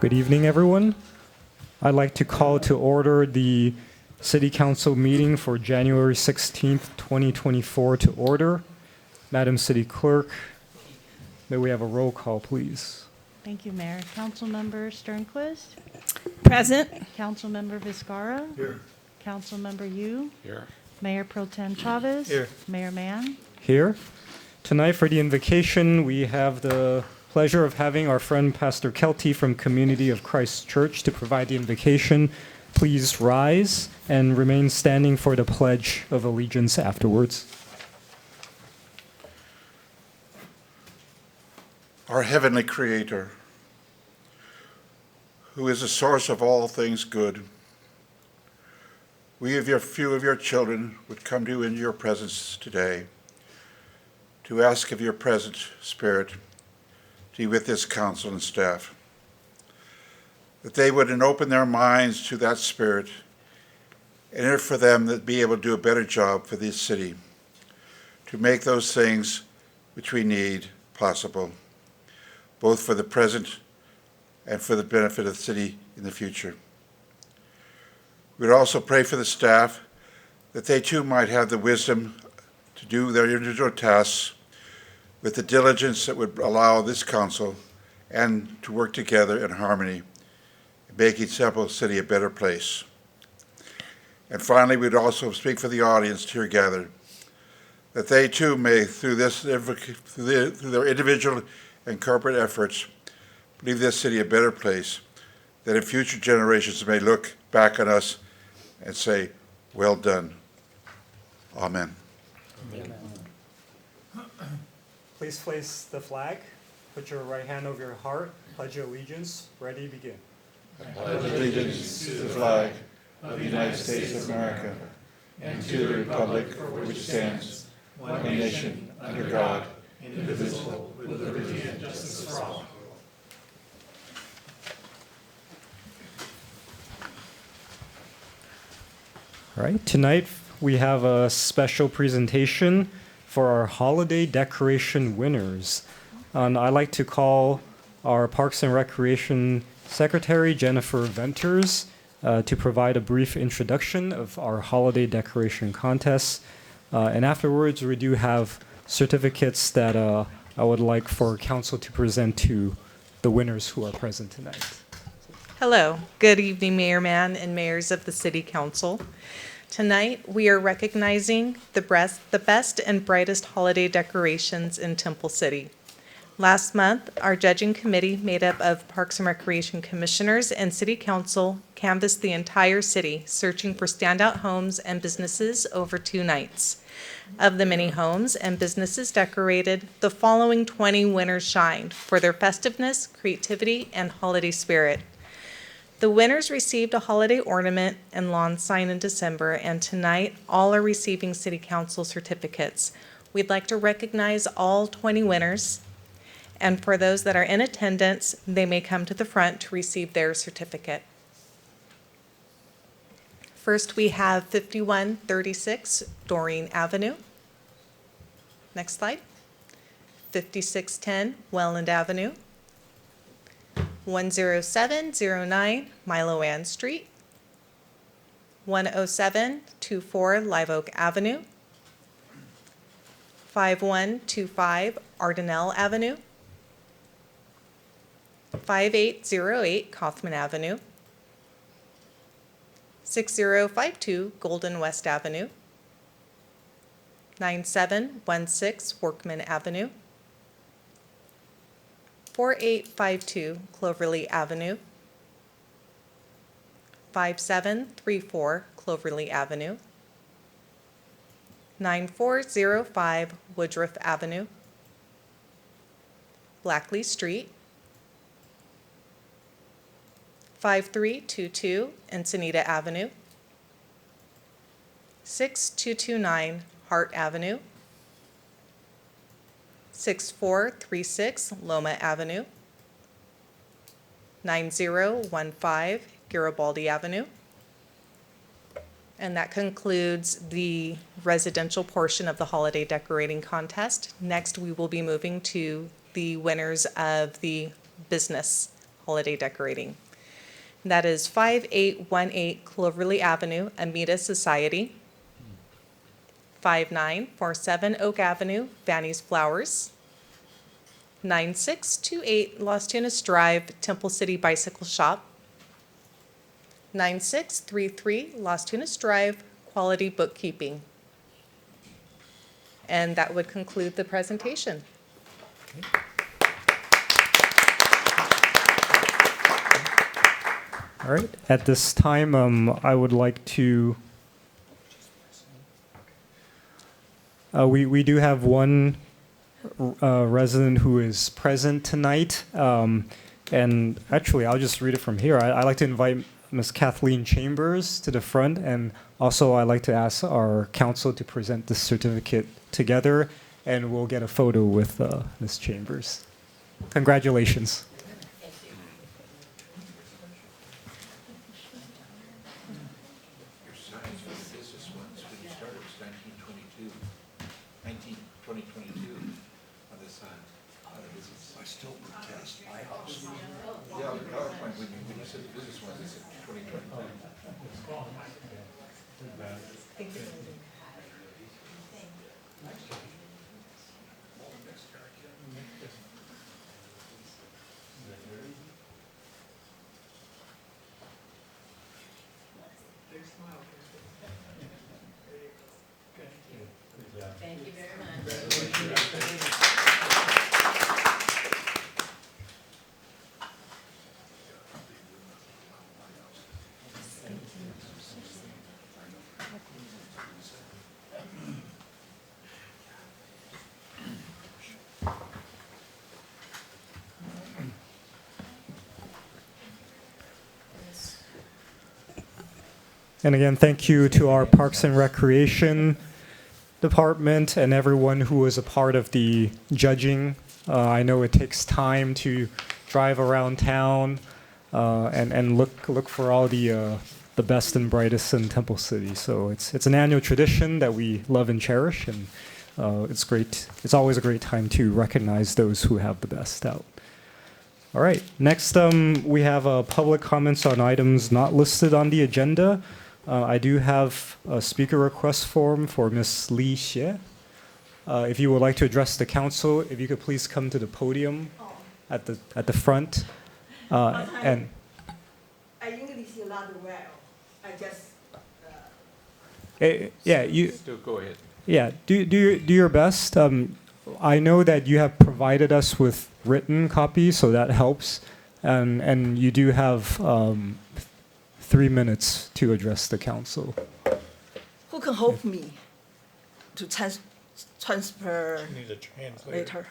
Good evening, everyone. I'd like to call to order the City Council meeting for January 16th, 2024 to order. Madam City Clerk, may we have a roll call, please? Thank you, Mayor. Councilmember Sternquist? Present. Councilmember Vizcarra? Here. Councilmember Yu? Here. Mayor Pro Tem Chavez? Here. Mayor Mann? Here. Tonight for the invocation, we have the pleasure of having our friend Pastor Kelty from Community of Christ Church to provide the invocation. Please rise and remain standing for the Pledge of Allegiance afterwards. Our heavenly Creator, who is the source of all things good, we of your few of your children would come to you in your presence today to ask of your present Spirit to be with this council and staff, that they would open their minds to that Spirit and in it for them that be able to do a better job for this city, to make those things which we need possible, both for the present and for the benefit of the city in the future. We would also pray for the staff that they too might have the wisdom to do their individual tasks with the diligence that would allow this council and to work together in harmony, making Temple City a better place. And finally, we'd also speak for the audience here gathered, that they too may, through their individual and corporate efforts, leave this city a better place, that in future generations may look back on us and say, well done. Amen. Amen. Please place the flag. Put your right hand over your heart. Pledge your allegiance. Ready, begin. I pledge allegiance to the flag of the United States of America and to the republic for which stands one nation under God, indivisible, with liberty and justice for all. All right, tonight we have a special presentation for our holiday decoration winners. And I'd like to call our Parks and Recreation Secretary, Jennifer Venters, to provide a brief introduction of our holiday decoration contest. And afterwards, we do have certificates that I would like for council to present to the winners who are present tonight. Hello. Good evening, Mayor Mann and mayors of the City Council. Tonight, we are recognizing the best and brightest holiday decorations in Temple City. Last month, our judging committee, made up of Parks and Recreation commissioners and City Council, canvassed the entire city, searching for standout homes and businesses over 2 nights. Of the many homes and businesses decorated, the following 20 winners shined for their festiveness, creativity, and holiday spirit. The winners received a holiday ornament and lawn sign in December, and tonight all are receiving City Council certificates. We'd like to recognize all 20 winners, and for those that are in attendance, they may come to the front to receive their certificate. First, we have 5136 Doreen Avenue. Next slide. 5610 Welland Avenue. 10709 Milo Ann Street. 10724 Live Oak Avenue. 5125 Ardenell Avenue. 5808 Kaufman Avenue. 6052 Golden West Avenue. 9716 Workman Avenue. 4852 Cloverleaf Avenue. 5734 Cloverleaf Avenue. 9405 Woodruff Avenue. Blackley Street. 5322 Encinita Avenue. 6229 Hart Avenue. 6436 Loma Avenue. 9015 Garibaldi Avenue. And that concludes the residential portion of the holiday decorating contest. Next, we will be moving to the winners of the business holiday decorating. That is 5818 Cloverly Avenue, Amita Society. 5947 Oak Avenue, Vanny's Flowers. 9628 Las Tunas Drive, Temple City Bicycle Shop. 9633 Las Tunas Drive, Quality Bookkeeping. And that would conclude the presentation. All right. At this time, I would like to. We do have one resident who is present tonight, and actually, I'll just read it from here. I'd like to invite Ms. Kathleen Chambers to the front, and also I'd like to ask our council to present the certificate together, and we'll get a photo with Ms. Chambers. Congratulations. Your signs for the business ones, when you started, was 2022 on the sign. I still protest my house. Yeah, the PowerPoint, when you said the business ones, it said 2022. And again, thank you to our Parks and Recreation Department and everyone who was a part of the judging. I know it takes time to drive around town and look for all the best and brightest in Temple City. So it's an annual tradition that we love and cherish, and it's great. It's always a great time to recognize those who have the best out. All right. Next, we have public comments on items not listed on the agenda. I do have a speaker request form for Ms. Li Xie. If you would like to address the council, if you could please come to the podium at the front. And I English not well. I just. yeah, you. Still go ahead. Yeah, do your best. I know that you have provided us with written copies, so that helps. And you do have 3 minutes to address the council. Who can help me to transfer Need a translator. later?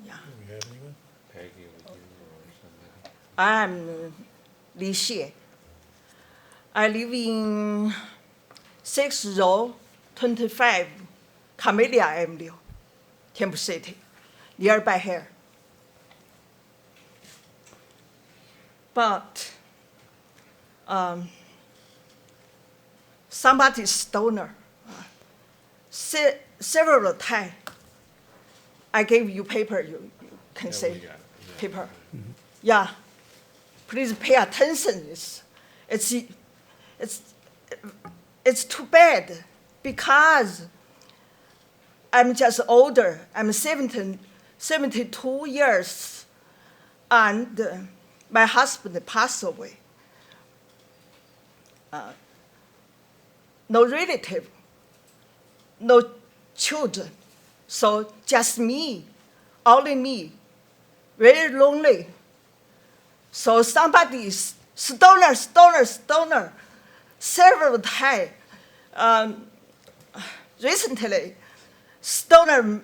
Yeah. Do we have anyone? Peggy with you or somebody? I'm Li Xie. I live in 6 row 25 Camellia Avenue, Temple City, nearby here. But somebody stoner several times. I gave you paper, you can say we got it. Yeah. paper. Yeah, please pay attention. It's too bad because I'm just older. I'm 72 years, and my husband passed away. No relative, no children, so just me, only me, very lonely. So somebody is stoner, several times. Recently, stoner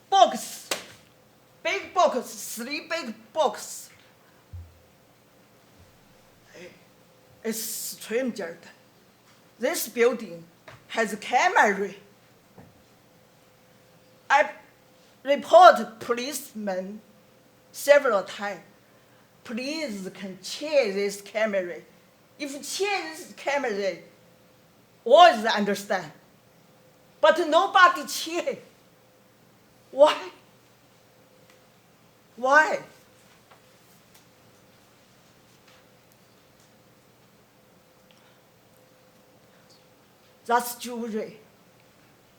box, big box, 3 big box. It's strange. This building has a camera. I report policemen several times. Please can check this camera. If check this camera, always understand. But nobody check. Why? Why? That's jewelry.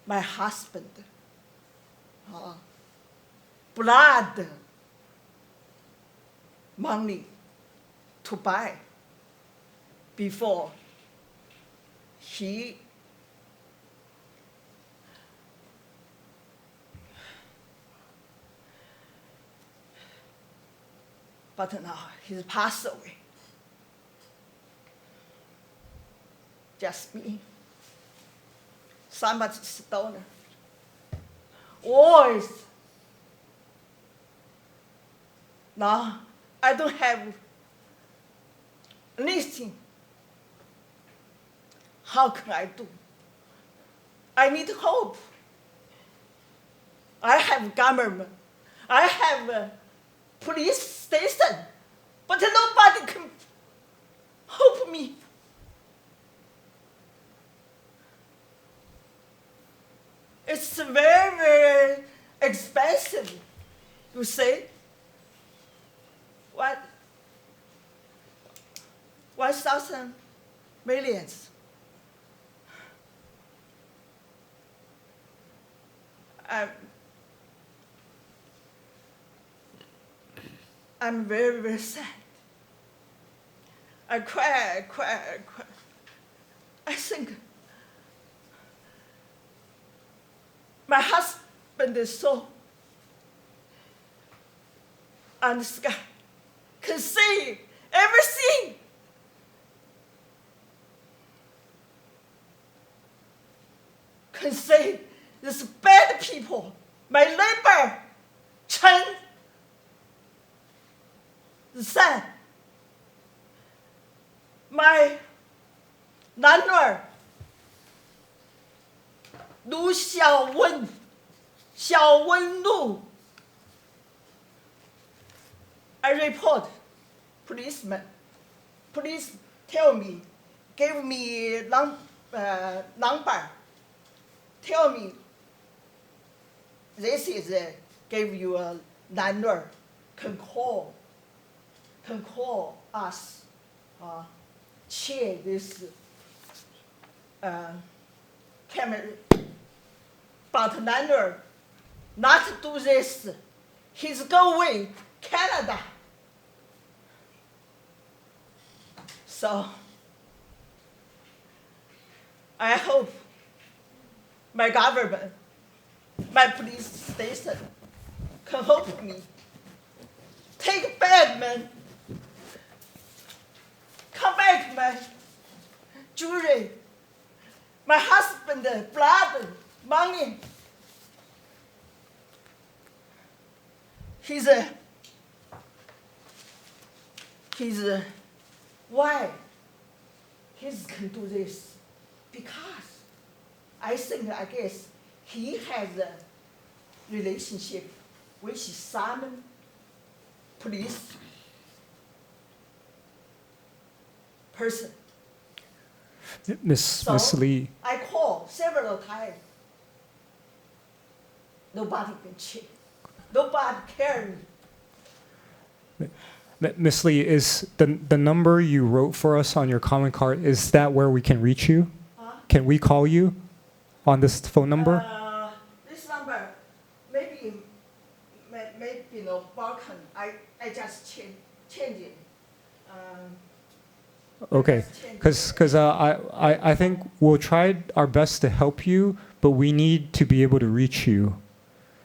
My husband. Blood. Money to buy before he but now he's passed away. Just me. Somebody stolen. Always. Now I don't have anything. How can I do? I need hope. I have government. I have a police station, but nobody can help me. It's very, very expensive, you say. What? 1,000 millions. I'm very, very sad. I cry. I think my husband is so understand, can see everything. Can say these bad people, my neighbor, Chen, the son, my 男儿 卢小温路 I report policeman. Police tell me, give me number. Tell me this is give you a number. Can call us. Check this camera. But number not do this. He's going Canada. So I hope my government, my police station can help me. Take back, man. Come back, my jewelry, my husband, blood, money. He's why he can do this? Because I guess he has a relationship with some police person. Miss Lee. I call several times. Nobody can check. Nobody cares me. Miss Lee, is the number you wrote for us on your comment card, is that where we can reach you? Can we call you on this phone number? This number, maybe no Balkan. I just change it. Okay, because I think we'll try our best to help you, but we need to be able to reach you.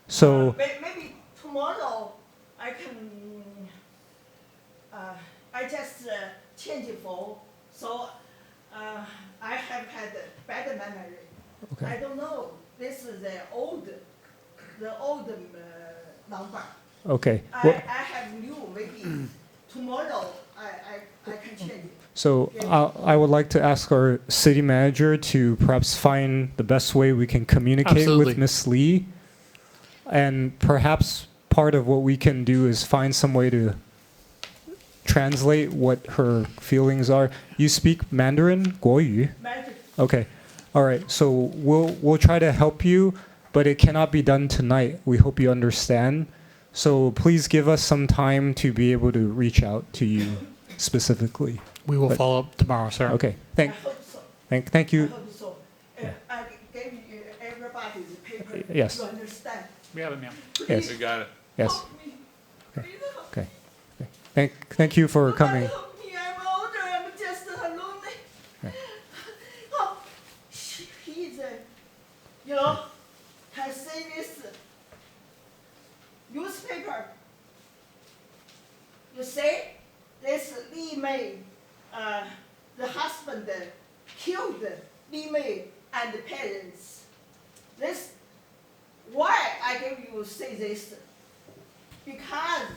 So maybe tomorrow I can. I just change it for so I have had bad memory. Okay. I don't know. This is the old number. okay. I have new. Maybe tomorrow I can change it. So I would like to ask our city manager to perhaps find the best way we can communicate Absolutely. with Miss Lee. And perhaps part of what we can do is find some way to translate what her feelings are. You speak Mandarin, 国语? Magic. Okay. All right. So we'll try to help you, but it cannot be done tonight. We hope you understand. So please give us some time to be able to reach out to you specifically. We will But- follow up tomorrow, sir. Okay. I hope so. Thank I you. hope so. Right, yes, You understand? We have it, ma'am. yes, We got it. yes. Help me. Please help Okay. Thank you for coming. Help me. I'm older. I'm just lonely. Okay. Oh, he's you know, can say this newspaper. You say this Li Mei, the husband killed Li Mei and the parents. This, why I give you say this? Because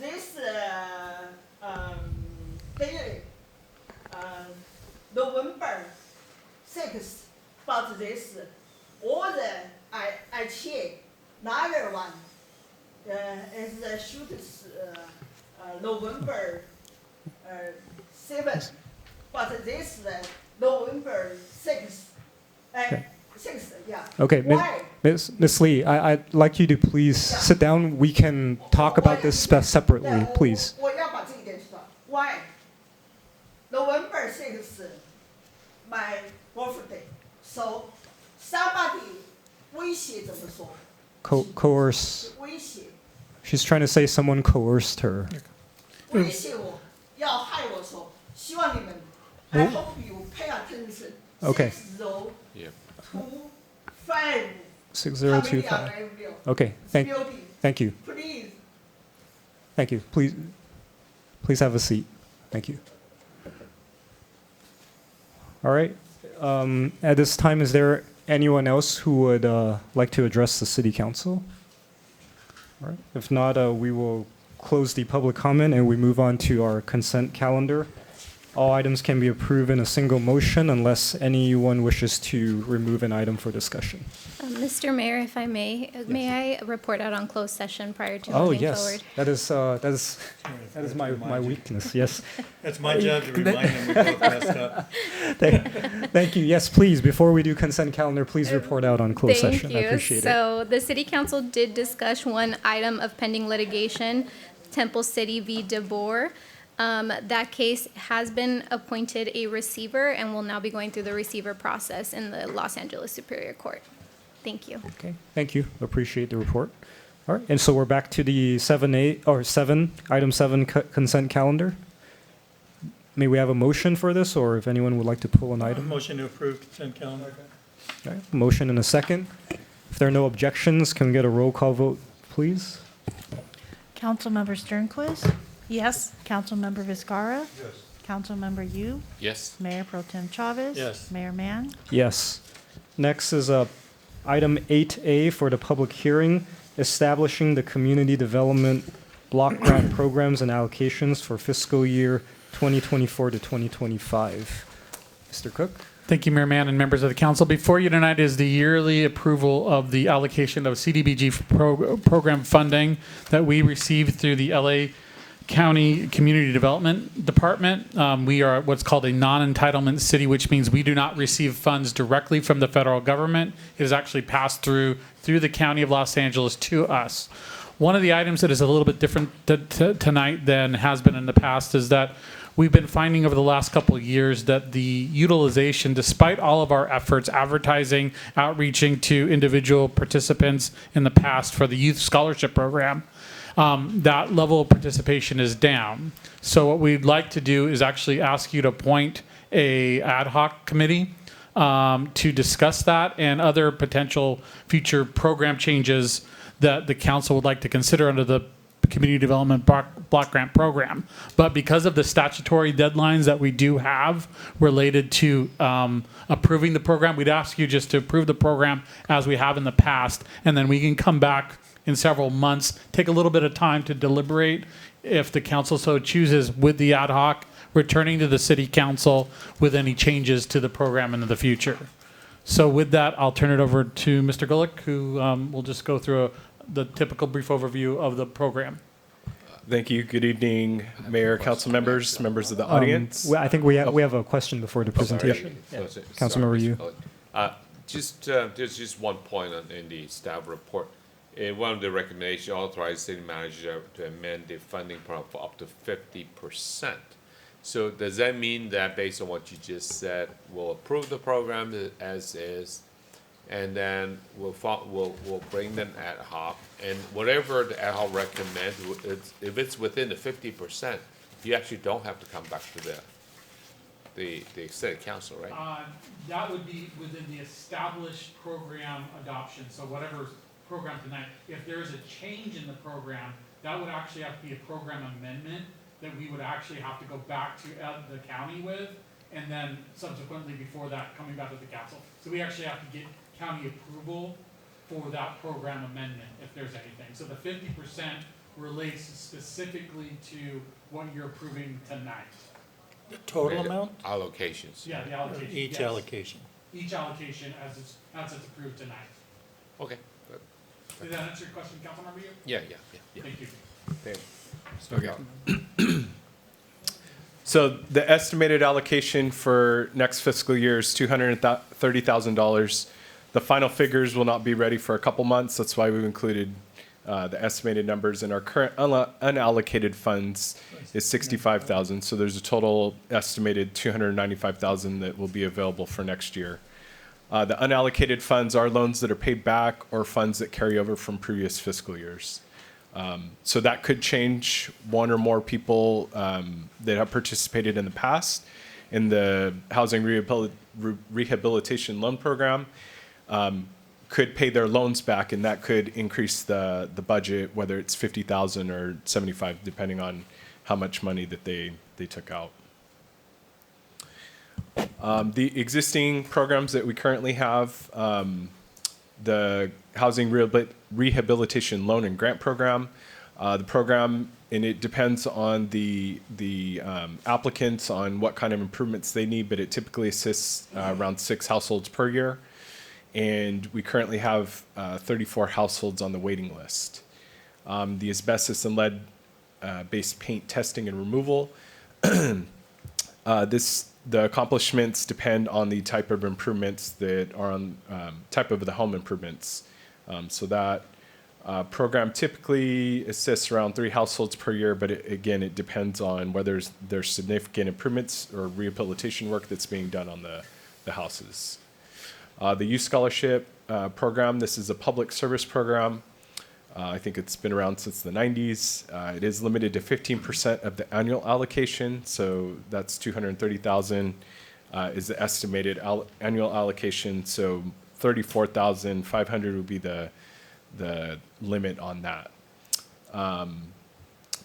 this daily, November 6th, about this, all the I check, another one is the shooters November 7th, but this November 6th, Okay. 6th, yeah. Okay, Why? Miss Lee, I'd like you to please sit down. We can talk about this separately, please. 我要把这一点说。Why? November 6th, my birthday. So somebody 威胁怎么说？ Coerce. 威胁， She's trying to say someone coerced her. 威胁我，要害我说，希望你们。I hope you pay attention. Okay. ，Yep. 5. 6025. Okay, thank you. Please. Thank you. Please have a seat. Thank you. All right. At this time, is there anyone else who would like to address the city council? All right. If not, we will close the public comment and we move on to our consent calendar. All items can be approved in a single motion unless anyone wishes to remove an item for discussion. Mr. Mayor, if I may I report out on closed session prior to Oh, moving yes. forward? That is my weakness. Yes. It's my job to remind them we both messed up. Thank you. Yes, please. Before we do consent calendar, please report out on closed Thank session. you. I appreciate it. So the city council did discuss one item of pending litigation, Temple City v. DeBoer. That case has been appointed a receiver and will now be going through the receiver process in the Los Angeles Superior Court. Thank you. Okay. Thank you. Appreciate the report. All right. And so we're back to the item 7 consent calendar. May we have a motion for this, or if anyone would like to pull an item? Motion to approve consent calendar. All right. Motion and a second. If there are no objections, can we get a roll call vote, please? Councilmember Sternquist? Yes. Councilmember Vizcarra? Yes. Councilmember Yu? Yes. Mayor Pro Tem Chavez? Yes. Mayor Mann? Yes. Next is item 8A for the public hearing, establishing the community development block grant programs and allocations for fiscal year 2024 to 2025. Mr. Cook? Thank you, Mayor Mann and members of the council. Before you tonight is the yearly approval of the allocation of CDBG program funding that we received through the LA County Community Development Department. We are what's called a non-entitlement city, which means we do not receive funds directly from the federal government. It is actually passed through the County of Los Angeles to us. One of the items that is a little bit different tonight than has been in the past is that we've been finding over the last couple of years that the utilization, despite all of our efforts, advertising, outreaching to individual participants in the past for the youth scholarship program, that level of participation is down. So what we'd like to do is actually ask you to appoint a ad hoc committee to discuss that and other potential future program changes that the council would like to consider under the Community Development Block Grant Program. But because of the statutory deadlines that we do have related to approving the program, we'd ask you just to approve the program as we have in the past, and then we can come back in several months, take a little bit of time to deliberate if the council so chooses with the ad hoc, returning to the city council with any changes to the program into the future. So with that, I'll turn it over to Mr. Gulick, who will just go through the typical brief overview of the program. Thank you. Good evening, Mayor, council members, members of the audience. I think we have a question before the presentation. Councilmember Yu. There's just one point in the staff report. In one of the recommendations, authorized city manager to amend the funding program for up to 50%. So does that mean that based on what you just said, we'll approve the program as is, And then we'll bring them ad hoc, and whatever the ad hoc recommends, if it's within the 50%, you actually don't have to come back to the city council, right? That would be within the established program adoption, so whatever's programmed tonight. If there is a change in the program, that would actually have to be a program amendment that we would actually have to go back to the county with, and then subsequently before that, coming back to the council. So we actually have to get county approval for that program amendment, if there's anything. So the 50% relates specifically to what you're approving tonight. The total amount? Allocations. Yeah, the allocation. Each yes. allocation. Each allocation as it's approved tonight. Okay, good. Did that answer your question, Councilmember Yu? Yeah. Thank you. Okay. So the estimated allocation for next fiscal year is $230,000. The final figures will not be ready for a couple months. That's why we've included the estimated numbers, and our current unallocated funds is $65,000. So there's a total estimated $295,000 that will be available for next year. The unallocated funds are loans that are paid back or funds that carry over from previous fiscal years. So that could change. One or more people that have participated in the past in the housing rehabilitation loan program could pay their loans back, and that could increase the budget, whether it's 50,000 or 75, depending on how much money that they took out. The existing programs that we currently have, the housing rehabilitation loan and grant program, the program, and it depends on the applicants on what kind of improvements they need, but it typically assists around 6 households per year. And we currently have 34 households on the waiting list. The asbestos and lead based paint testing and removal. The accomplishments depend on the type of improvements that are on type of the home improvements. So that program typically assists around 3 households per year, but again, it depends on whether there's significant improvements or rehabilitation work that's being done on the houses. The Youth Scholarship program, this is a public service program. I think it's been around since the 90s. It is limited to 15% of the annual allocation, so that's $230,000 is the estimated annual allocation. So $34,500 would be the limit on that.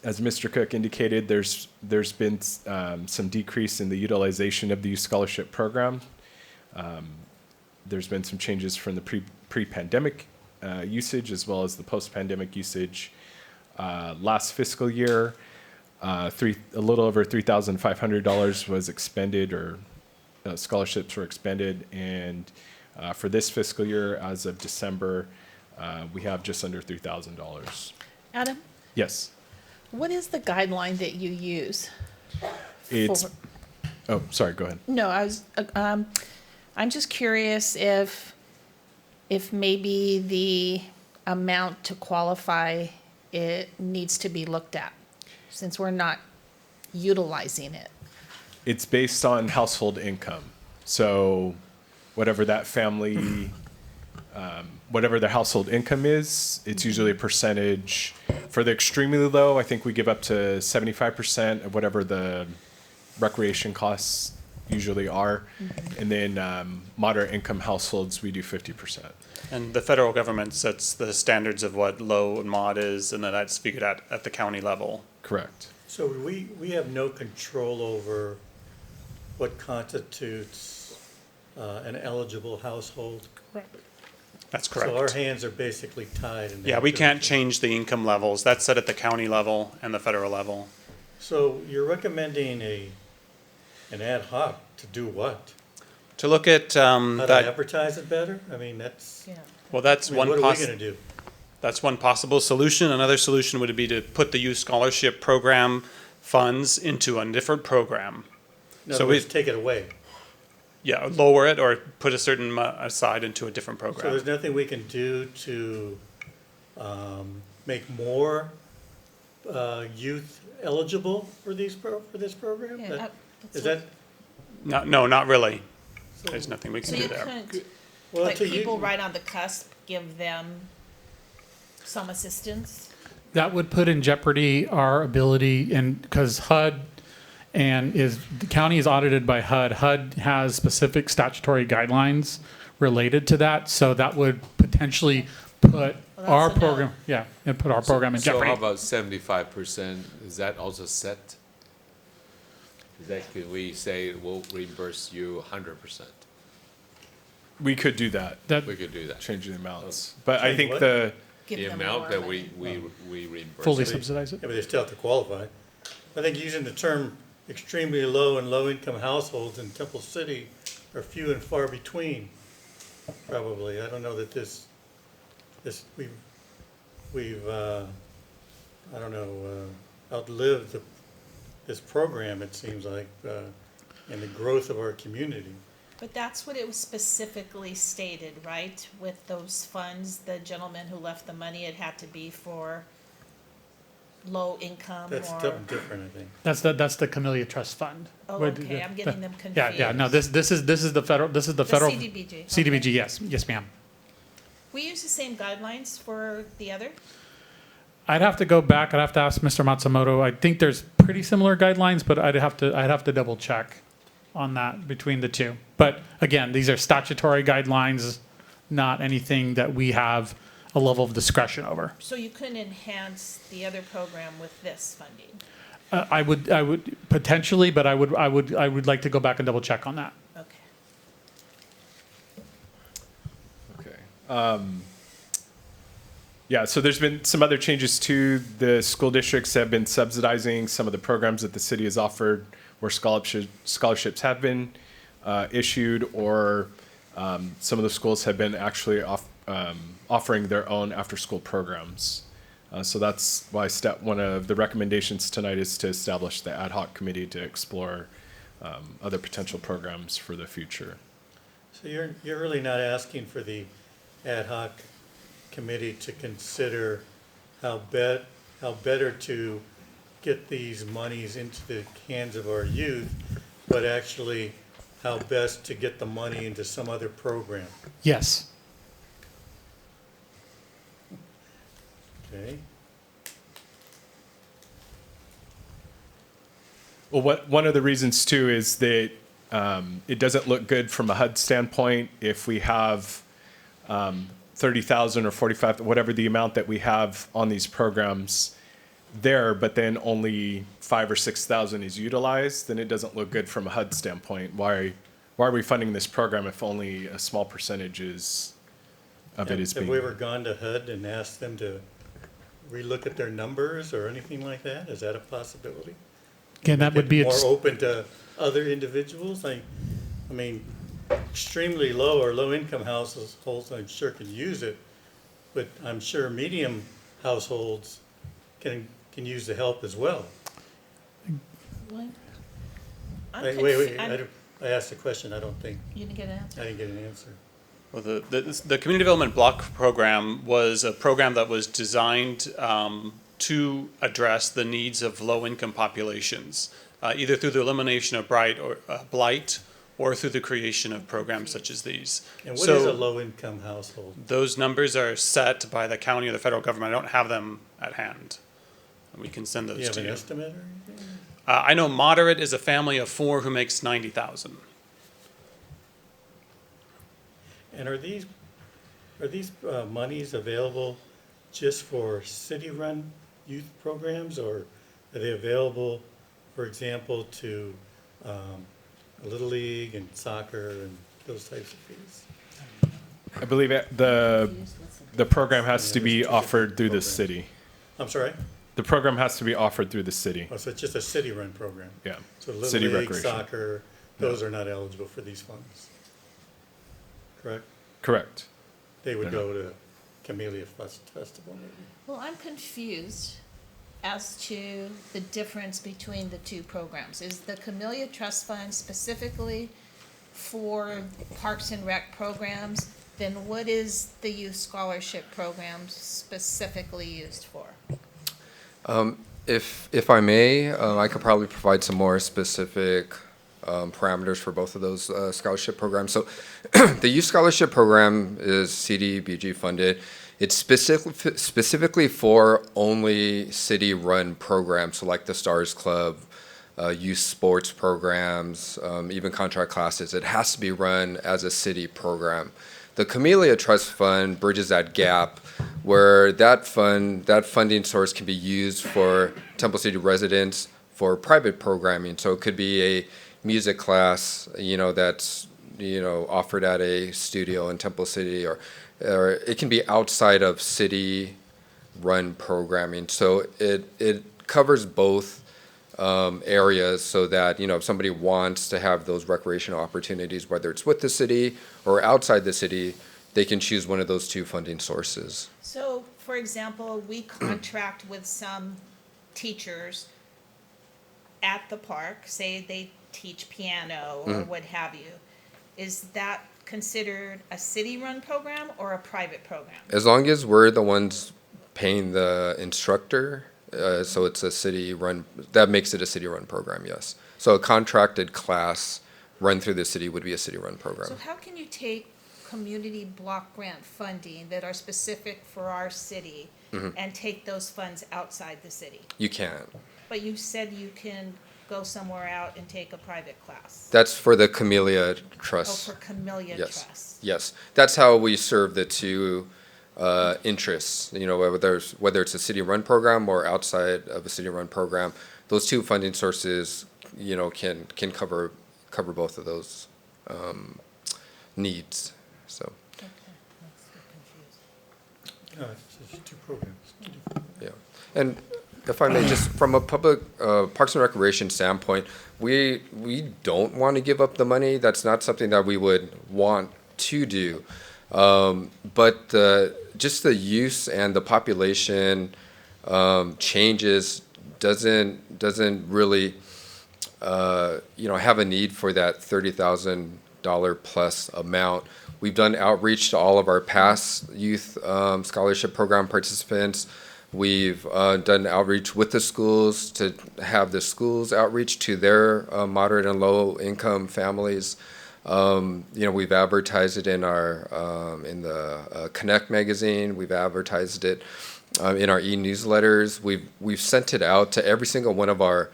As Mr. Cook indicated, there's been some decrease in the utilization of the Youth Scholarship program. There's been some changes from the pre-pandemic usage as well as the post-pandemic usage. Last fiscal year, a little over $3,500 was expended, or scholarships were expended, and for this fiscal year, as of December, we have just under $3,000. Adam, Yes, what is the guideline that you use? it's. for- Oh, sorry. Go ahead. No, I'm just curious if maybe the amount to qualify, it needs to be looked at, since we're not utilizing it. It's based on household income. So whatever that family, whatever their household income is, it's usually a percentage. For the extremely low, I think we give up to 75% of whatever the recreation costs usually are. And then moderate income households, we do 50%. And the federal government sets the standards of what low and mod is, and then that's figured out at the county level. Correct. So we have no control over what constitutes an eligible household? That's correct. So our hands are basically tied in that. Yeah, we can't direction. change the income levels. That's set at the county level and the federal level. So you're recommending an ad hoc to do what? To look at How to that, advertise it better? I mean, that's, well, that's I mean, one what are we gonna do? That's one possible solution. Another solution would be to put the youth scholarship program funds into a different program. In So other words, we- take it away. Yeah, lower it or put a certain aside into a different So program. there's nothing we can do to make more youth eligible for this program? Is that? No, not really. There's nothing we can do there. Well, Like to you- people right on the cusp, give them some assistance? That would put in jeopardy our ability, and because HUD the county is audited by HUD. HUD has specific statutory guidelines related to that, so that would potentially put that's our a no. program, and put our program in So jeopardy. how about 75%? Is that also set? Is that, can we say we'll reimburse you 100%? We could do that, We could do that. change the amounts. But I Change think what? the, Give The them amount more that money. we reimburse. Fully they- subsidize it. Yeah, but they still have to qualify. I think using the term extremely low and low-income households in Temple City are few and far between, probably. I don't know that we've I don't know, outlived this program, it seems like, and the growth of our community. But that's what it was specifically stated, right? With those funds, the gentleman who left the money, it had to be for low income That's or. something different, I think. That's the Camellia Trust Fund. Oh, With okay, I'm getting them Yeah, no, confused. this is the federal, The federal. CDBG. CDBG, okay. yes, ma'am. We use the same guidelines for the other? I'd have to go back, I'd have to ask Mr. Matsumoto. I think there's pretty similar guidelines, but I'd have to double check on that between the two. But again, these are statutory guidelines, not anything that we have a level of discretion over. So you couldn't enhance the other program with this funding? I would potentially, but I would like to go back and double check on that. Okay. okay. Yeah, so there's been some other changes too. The school districts have been subsidizing some of the programs that the city has offered where scholarships have been issued, or some of the schools have been actually offering their own after-school programs. So that's why one of the recommendations tonight is to establish the ad hoc committee to explore other potential programs for the future. So you're really not asking for the ad hoc committee to consider how better to get these monies into the hands of our youth, but actually how best to get the money into some other program, Yes. okay? Well, one of the reasons too is that it doesn't look good from a HUD standpoint if we have 30,000 or 45, whatever the amount that we have on these programs there, but then only 5,000 or 6,000 is utilized. Then it doesn't look good from a HUD standpoint. Why are we funding this program if only a small percentage of it is being? Have we ever gone to HUD and asked them to relook at their numbers or anything like that? Is that a possibility? Again, that would be, More open to other individuals? I mean, extremely low or low-income households, I'm sure can use it, but I'm sure medium households can use the help as well. What? I'm Wait, I'm- I asked a question, I don't think, You didn't get an answer? I didn't get an answer. Well, the Community Development Block Program was a program that was designed to address the needs of low-income populations, either through the elimination of blight or through the creation of programs such as these. And what is a So low-income household? those numbers are set by the county or the federal government. I don't have them at hand. We can send Do you those have to an you. estimate or anything? I know moderate is a family of 4 who makes 90,000. And are these monies available just for city-run youth programs, or are they available, for example, to Little League and soccer and those types of fees? I believe the program has to be offered through the city. I'm sorry? The program has to be offered through the city. Oh, so it's just a city-run program? Yeah. So Little City League, recreation. soccer, those are not eligible for these funds, correct? Correct. They would They're go to Camellia Festival maybe. Well, I'm confused as to the difference between the two programs. Is the Camellia Trust Fund specifically for Parks and Rec programs? Then what is the Youth Scholarship Program specifically used for? If I may, I could probably provide some more specific parameters for both of those scholarship programs. So the youth scholarship program is CDBG funded. It's specifically for only city-run programs, so like the Stars Club, youth sports programs, even contract classes. It has to be run as a city program. The Camellia Trust Fund bridges that gap where that funding source can be used for Temple City residents for private programming. So it could be a music class, that's, offered at a studio in Temple City, or it can be outside of city-run programming. So it covers both areas, so that, if somebody wants to have those recreational opportunities, whether it's with the city or outside the city, they can choose one of those two funding sources. So, for example, we contract with some teachers at the park, say they teach piano or what have you. Is that considered a city-run program or a private program? As long as we're the ones paying the instructor, so it's a city-run, that makes it a city-run program, yes. So a contracted class run through the city would be a city-run program. So how can you take community block grant funding that are specific for our city and take those funds outside the city? You can. But you said you can go somewhere out and take a private class. That's for the Camellia Oh, Trust. for Camellia Yes. Trust. Yes, that's how we serve the two interests. Whether it's a city-run program or outside of a city-run program, those two funding sources, can cover both of those needs. So Okay, that's confused. No, it's just two programs. yeah, and if I may, just from a public Parks and Recreation standpoint, we don't want to give up the money. That's not something that we would want to do. But just the use and the population changes doesn't really have a need for that $30,000 plus amount. We've done outreach to all of our past youth scholarship program participants. We've done outreach with the schools to have the schools outreach to their moderate and low income families. We've advertised it in the Connect magazine. We've advertised it in our e-newsletters. We've sent it out to every single one of our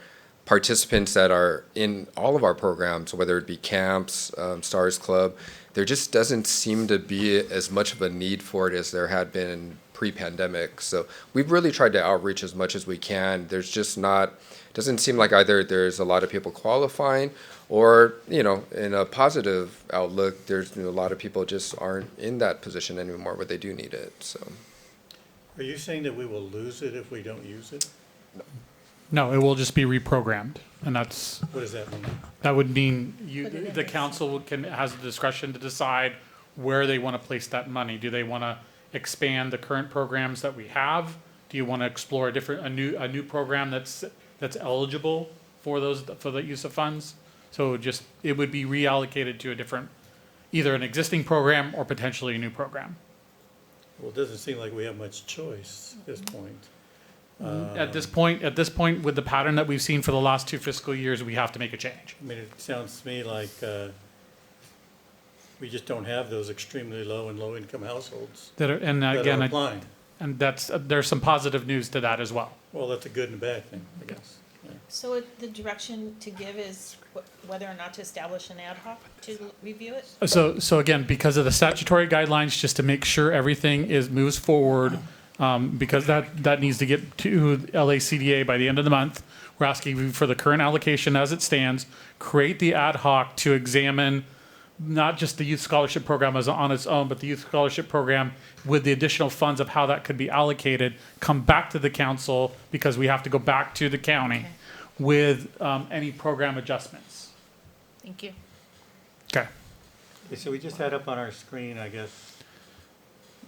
participants that are in all of our programs, whether it be camps, Stars Club. There just doesn't seem to be as much of a need for it as there had been pre-pandemic. So we've really tried to outreach as much as we can. There's just doesn't seem like either there's a lot of people qualifying, or, in a positive outlook, there's a lot of people just aren't in that position anymore where they do need it. So, Are you saying that we will lose it if we don't use it? No, it will just be reprogrammed, and that's, What does that mean? that would mean Put it in the this. council has the discretion to decide where they want to place that money. Do they want to expand the current programs that we have? Do you want to explore a new program that's eligible for the use of funds? So it would be reallocated to a different, either an existing program or potentially a new program. Well, it doesn't seem like we have much choice at this point. At this point, with the pattern that we've seen for the last 2 fiscal years, we have to make a change. I mean, it sounds to me like we just don't have those extremely low and low-income households that are applying. And there's some positive news to that as well. Well, that's a good and a bad thing, I guess. Yeah. So the direction to give is whether or not to establish an ad hoc to review it? So again, because of the statutory guidelines, just to make sure everything moves forward, because that needs to get to LACDA by the end of the month. We're asking you for the current allocation as it stands, create the ad hoc to examine not just the youth scholarship program as on its own, but the youth scholarship program with the additional funds of how that could be allocated, come back to the council, because we have to go back to the county with any program adjustments. Thank you. Okay. Okay, so we just had up on our screen, I guess,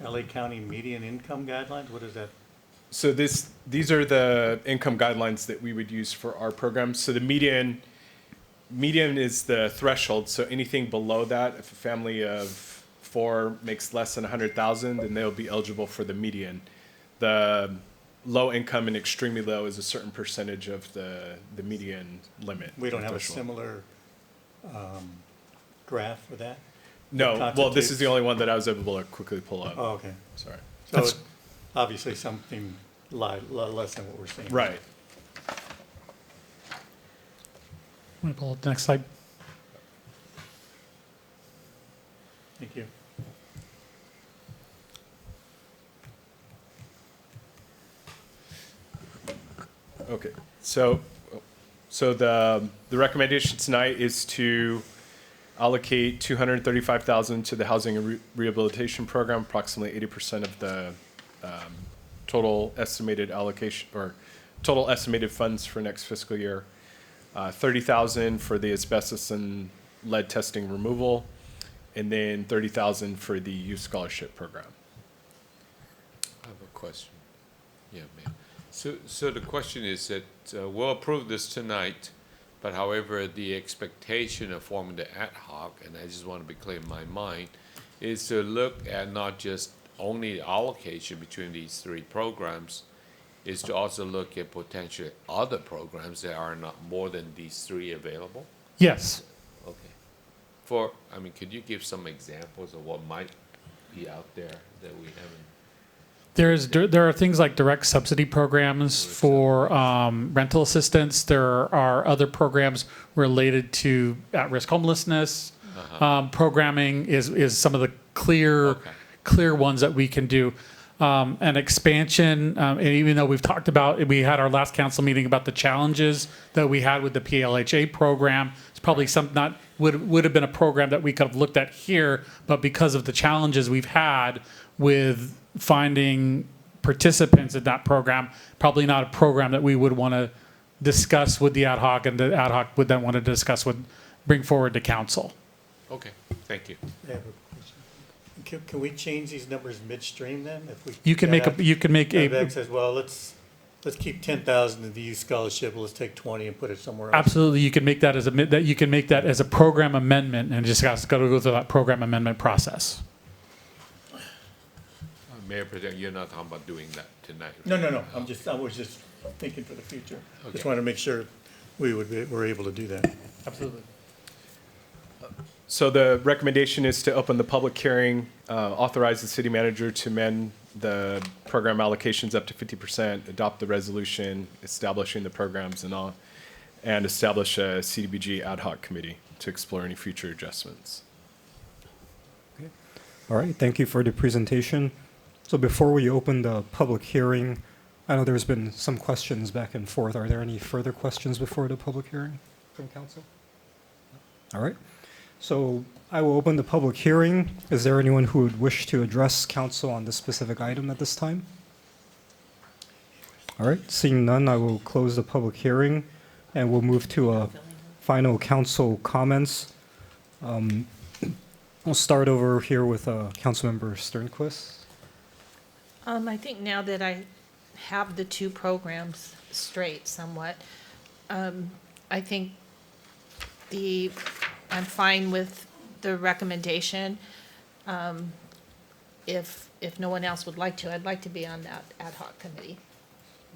LA County median income guidelines. What is that? So these are the income guidelines that we would use for our programs. So the median is the threshold. So anything below that, if a family of 4 makes less than 100,000, then they'll be eligible for the median. The low income and extremely low is a certain percentage of the median limit. We don't have a threshold. similar draft for that? No, well, this is the Constitutes- only one that I was able to quickly pull up. Oh, okay. Sorry. So That's- it's obviously something less than what we're seeing. Right. Want to pull up the next slide? Thank you. Okay, so the recommendation tonight is to allocate $235,000 to the housing and rehabilitation program, approximately 80% of the total estimated allocation or total estimated funds for next fiscal year. 30,000 for the asbestos and lead testing removal, and then 30,000 for the youth scholarship program. I have a question. Yeah, ma'am. So the question is that we'll approve this tonight, but however, the expectation of forming the ad hoc, and I just want to be clear in my mind, is to look at not just only the allocation between these three programs, is to also look at potentially other programs that are not more than these three available? Yes. Okay. I mean, could you give some examples of what might be out there that we haven't? There are things like direct subsidy programs for rental assistance. There are other programs related to at-risk homelessness. Programming is some of the clear ones that we can do. An expansion, and even though we've talked about, we had our last council meeting about the challenges that we had with the PLHA program. It's probably would have been a program that we could have looked at here, but because of the challenges we've had with finding participants in that program, probably not a program that we would want to discuss with the ad hoc, and the ad hoc would then want to bring forward to council. Okay, thank you. I have a question. Can we change these numbers midstream then? If we You can make have a excess, well, let's keep 10,000 in the youth scholarship, let's take 20 and put it somewhere else. absolutely. You can make that as a program amendment, and just has to go through that program amendment process. Mayor President, you're not talking about doing that tonight? No. I was just thinking for the future. Just Okay. wanted to make sure we're able to do that. Absolutely. So the recommendation is to open the public hearing, authorize the city manager to amend the program allocations up to 50%, adopt the resolution establishing the programs and all, and establish a CDBG ad hoc committee to explore any future adjustments. All right, thank you for the presentation. So before we open the public hearing, I know there's been some questions back and forth. Are there any further questions before the public hearing from council? All right. So I will open the public hearing. Is there anyone who would wish to address council on this specific item at this time? All right, seeing none, I will close the public hearing and we'll move to final council comments. We'll start over here with Councilmember Sternquist. I think now that I have the two programs straight somewhat, I think I'm fine with the recommendation. If no one else would like to, I'd like to be on that ad hoc committee.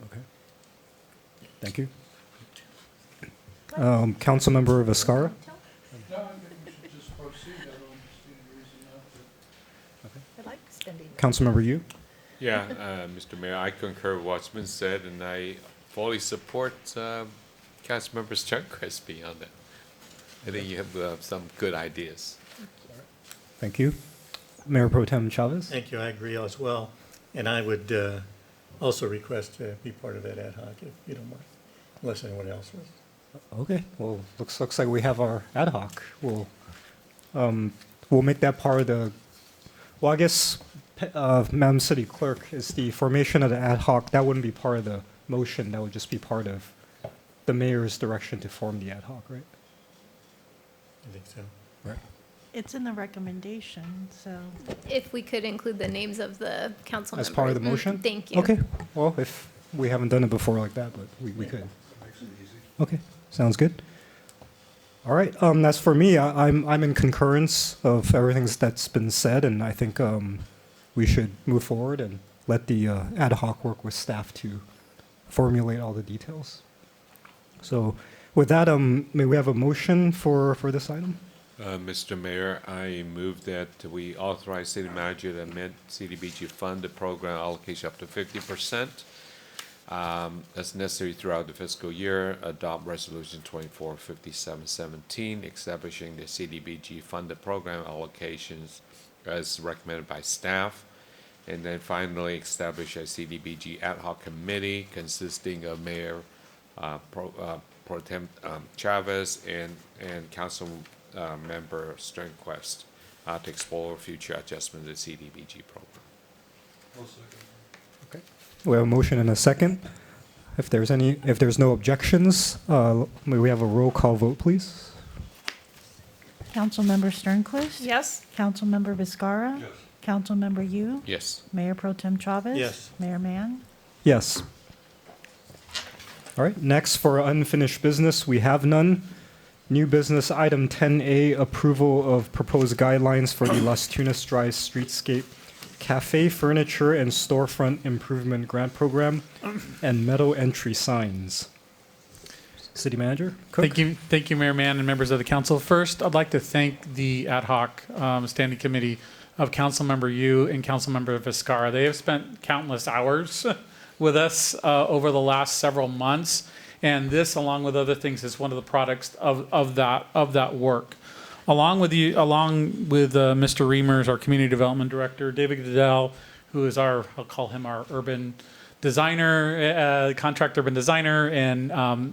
Okay. Thank you. Councilmember Viscara? I like spending. Councilmember Yu? Yeah, Mr. Mayor, I concur with what's been said, and I fully support Councilmember Sternquist beyond that. I think you have some good ideas. Thank you. Mayor Pro Tem Chavez? Thank you, I agree as well. And I would also request to be part of that ad hoc, if you don't mind, unless anyone else was. Okay, well, looks like we have our ad hoc. We'll make that part of the, well, I guess, Madam City Clerk, is the formation of the ad hoc, that wouldn't be part of the motion, that would just be part of the mayor's direction to form the ad hoc, right? I think so. Right. It's in the recommendation, so. If we could include the names of the council members. As part of the motion? Thank you. Okay, well, if we haven't done it before like that, but we could. Okay, sounds good. All right, that's for me. I'm in concurrence of everything that's been said, and I think we should move forward and let the ad hoc work with staff to formulate all the details. So With that, may we have a motion for this item? Mr. Mayor, I move that we authorize city manager to amend CDBG fund the program allocation up to 50%. As necessary throughout the fiscal year, adopt resolution 245717, establishing the CDBG funded program allocations as recommended by staff. And then finally, establish a CDBG ad hoc committee consisting of Mayor Pro Tem Chavez and Council Member Sternquist to explore future adjustment of the CDBG program. Okay. We have a motion and a second. If there's no objections, may we have a roll call vote, please? Councilmember Sternquist? Yes? Councilmember Viscara? Yes. Councilmember Yu? Yes. Mayor Pro Tem Chavez? Yes. Mayor Mann? Yes. All right, next for unfinished business, we have none. New business item 10A, approval of proposed guidelines for the Las Tunas Drive Streetscape CAFÉ Furniture and Storefront Improvement Grant Program and metal entry signs. City Manager Cook? Thank you, Mayor Mann and members of the council. First, I'd like to thank the ad hoc standing committee of Councilmember Yu and Councilmember Viscara. They have spent countless hours with us over the last several months, and this, along with other things, is one of the products of that work. Along with Mr. Reimers, our community development director, David Goodell, who is I'll call him our urban designer, contract urban designer, and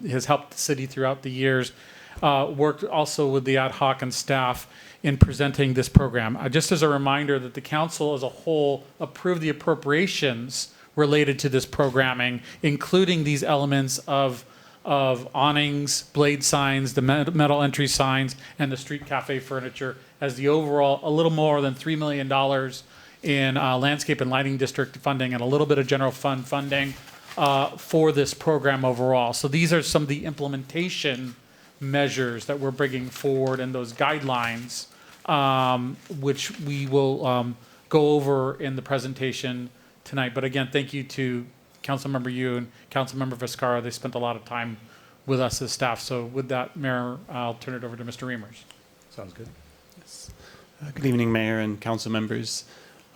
has helped the city throughout the years. Worked also with the ad hoc and staff in presenting this program. Just as a reminder that the council as a whole approved the appropriations related to this programming, including these elements of awnings, blade signs, the metal entry signs, and the street cafe furniture as the overall, a little more than $3 million in landscape and lighting district funding and a little bit of general fund funding for this program overall. So these are some of the implementation measures that we're bringing forward and those guidelines, which we will go over in the presentation tonight. But again, thank you to Councilmember Yu and Councilmember Viscara. They spent a lot of time with us as staff. So with that, Mayor, I'll turn it over to Mr. Reimers. Sounds good. Yes. Good evening, Mayor and council members.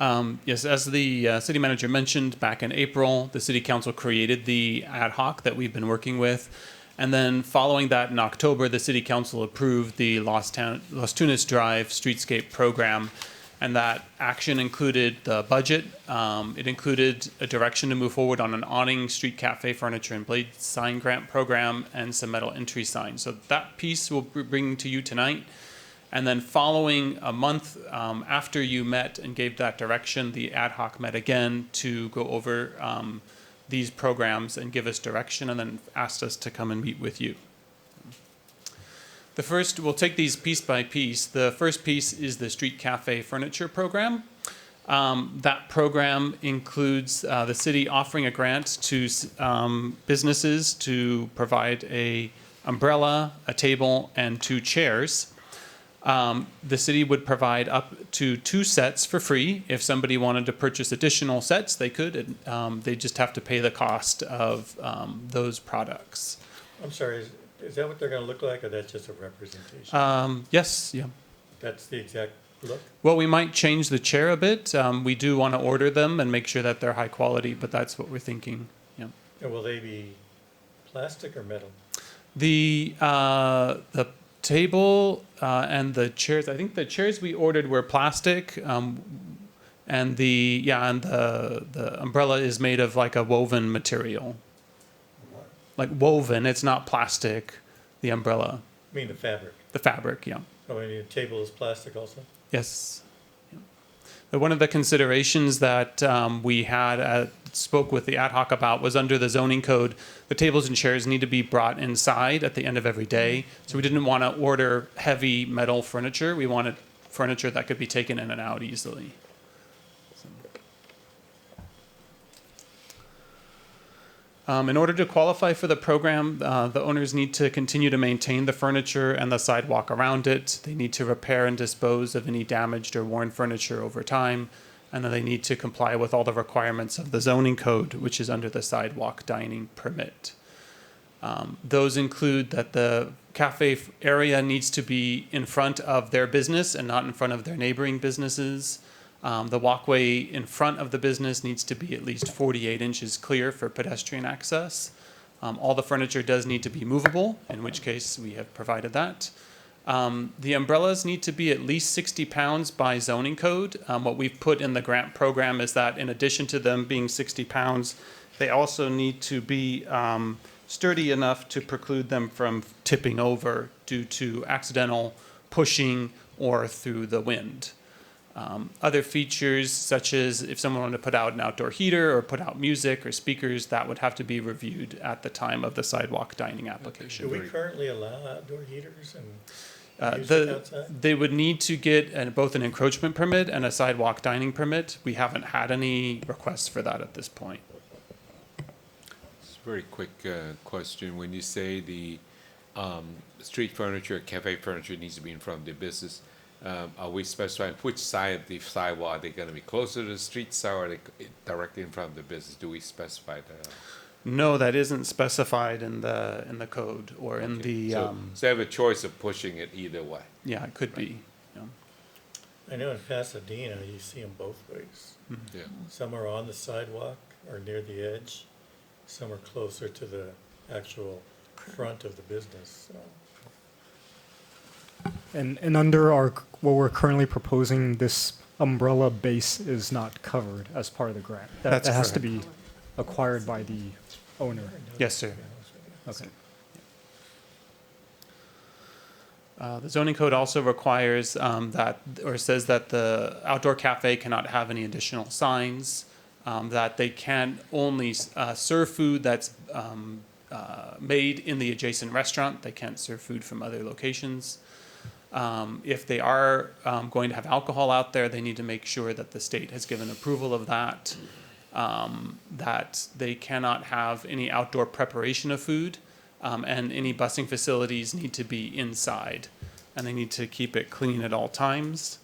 Yes, as the city manager mentioned, back in April, the city council created the ad hoc that we've been working with. And then following that in October, the city council approved the Las Tunas Drive Streetscape program. And that action included the budget. It included a direction to move forward on an awning, street cafe furniture, and blade sign grant program, and some metal entry signs. So that piece we'll be bringing to you tonight. And then following a month after you met and gave that direction, the ad hoc met again to go over these programs and give us direction, and then asked us to come and meet with you. The first, we'll take these piece by piece. The first piece is the Street Cafe Furniture Program. That program includes the city offering a grant to businesses to provide a umbrella, a table, and 2 chairs. The city would provide up to 2 sets for free. If somebody wanted to purchase additional sets, they could. They just have to pay the cost of those products. I'm sorry, is that what they're going to look like, or that's just a representation? Yes, yeah. That's the exact look? Well, we might change the chair a bit. We do want to order them and make sure that they're high quality, but that's what we're thinking. Yeah. And will they be plastic or metal? The table and the chairs. I think the chairs we ordered were plastic, and the umbrella is made of like a woven material. Like woven, it's not plastic. The umbrella. I mean the fabric. The fabric, yeah. Oh, and your table is plastic also? Yes. But one of the considerations that we had spoke with the ad hoc about was under the zoning code, the tables and chairs need to be brought inside at the end of every day. So we didn't want to order heavy metal furniture. We wanted furniture that could be taken in and out easily. In order to qualify for the program, the owners need to continue to maintain the furniture and the sidewalk around it. They need to repair and dispose of any damaged or worn furniture over time. And then they need to comply with all the requirements of the zoning code, which is under the sidewalk dining permit. Those include that the cafe area needs to be in front of their business and not in front of their neighboring businesses. The walkway in front of the business needs to be at least 48 inches clear for pedestrian access. All the furniture does need to be movable, in which case we have provided that. The umbrellas need to be at least 60 pounds by zoning code. What we've put in the grant program is that in addition to them being 60 pounds, they also need to be sturdy enough to preclude them from tipping over due to accidental pushing or through the wind. Other features, such as if someone wanted to put out an outdoor heater or put out music or speakers, that would have to be reviewed at the time of the sidewalk dining application. Do we currently allow outdoor heaters and music outside? They would need to get both an encroachment permit and a sidewalk dining permit. We haven't had any requests for that at this point. It's a very quick question. When you say the street furniture, cafe furniture needs to be in front of the business, are we specifying which side of the sidewalk? Are they going to be closer to the street side or are they directly in front of the business? Do we specify that? No, that isn't specified in the code or in the. So they have a choice of pushing it either way. Yeah, it could be. Yeah. I know in Pasadena, you see them both ways. Yeah. Some are on the sidewalk or near the edge. Some are closer to the actual front of the business. So. And under what we're currently proposing, this umbrella base is not covered as part of the grant. That has to be acquired by the owner. Yes, sir. Okay. The zoning code also requires says that the outdoor cafe cannot have any additional signs, that they can only serve food that's made in the adjacent restaurant. They can't serve food from other locations. If they are going to have alcohol out there, they need to make sure that the state has given approval of that, that they cannot have any outdoor preparation of food, and any busing facilities need to be inside, and they need to keep it clean at all times.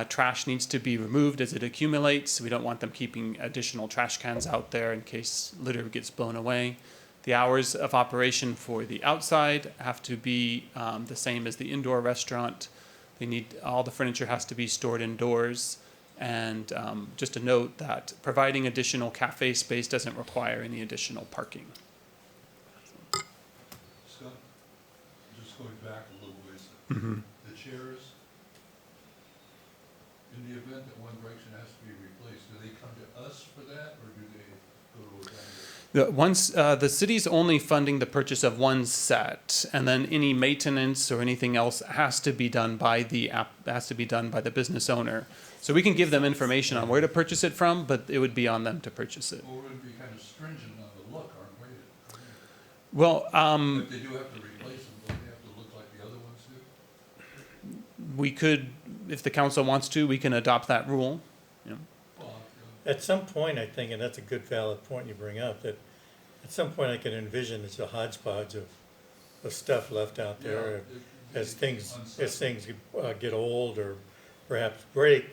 Trash needs to be removed as it accumulates. We don't want them keeping additional trash cans out there in case litter gets blown away. The hours of operation for the outside have to be the same as the indoor restaurant. All the furniture has to be stored indoors. And just a note that providing additional cafe space doesn't require any additional parking. Scott, just going back a little ways, the chairs, in the event that one breaks and has to be replaced, do they come to us for that, or do they go to a vendor? The city's only funding the purchase of one set, and then any maintenance or anything else has to be done by the business owner. So we can give them information on where to purchase it from, but it would be on them to purchase it. Well, we're going to be kind of stringent on the look, aren't we? Well, If they do have to replace them, don't they have to look like the other ones do? we could, if the council wants to, we can adopt that rule. Yeah. Well, At some point, I think, and that's a good valid point you bring up, that at some point I can envision it's a hodgepodge of stuff left out there as things get old or perhaps break,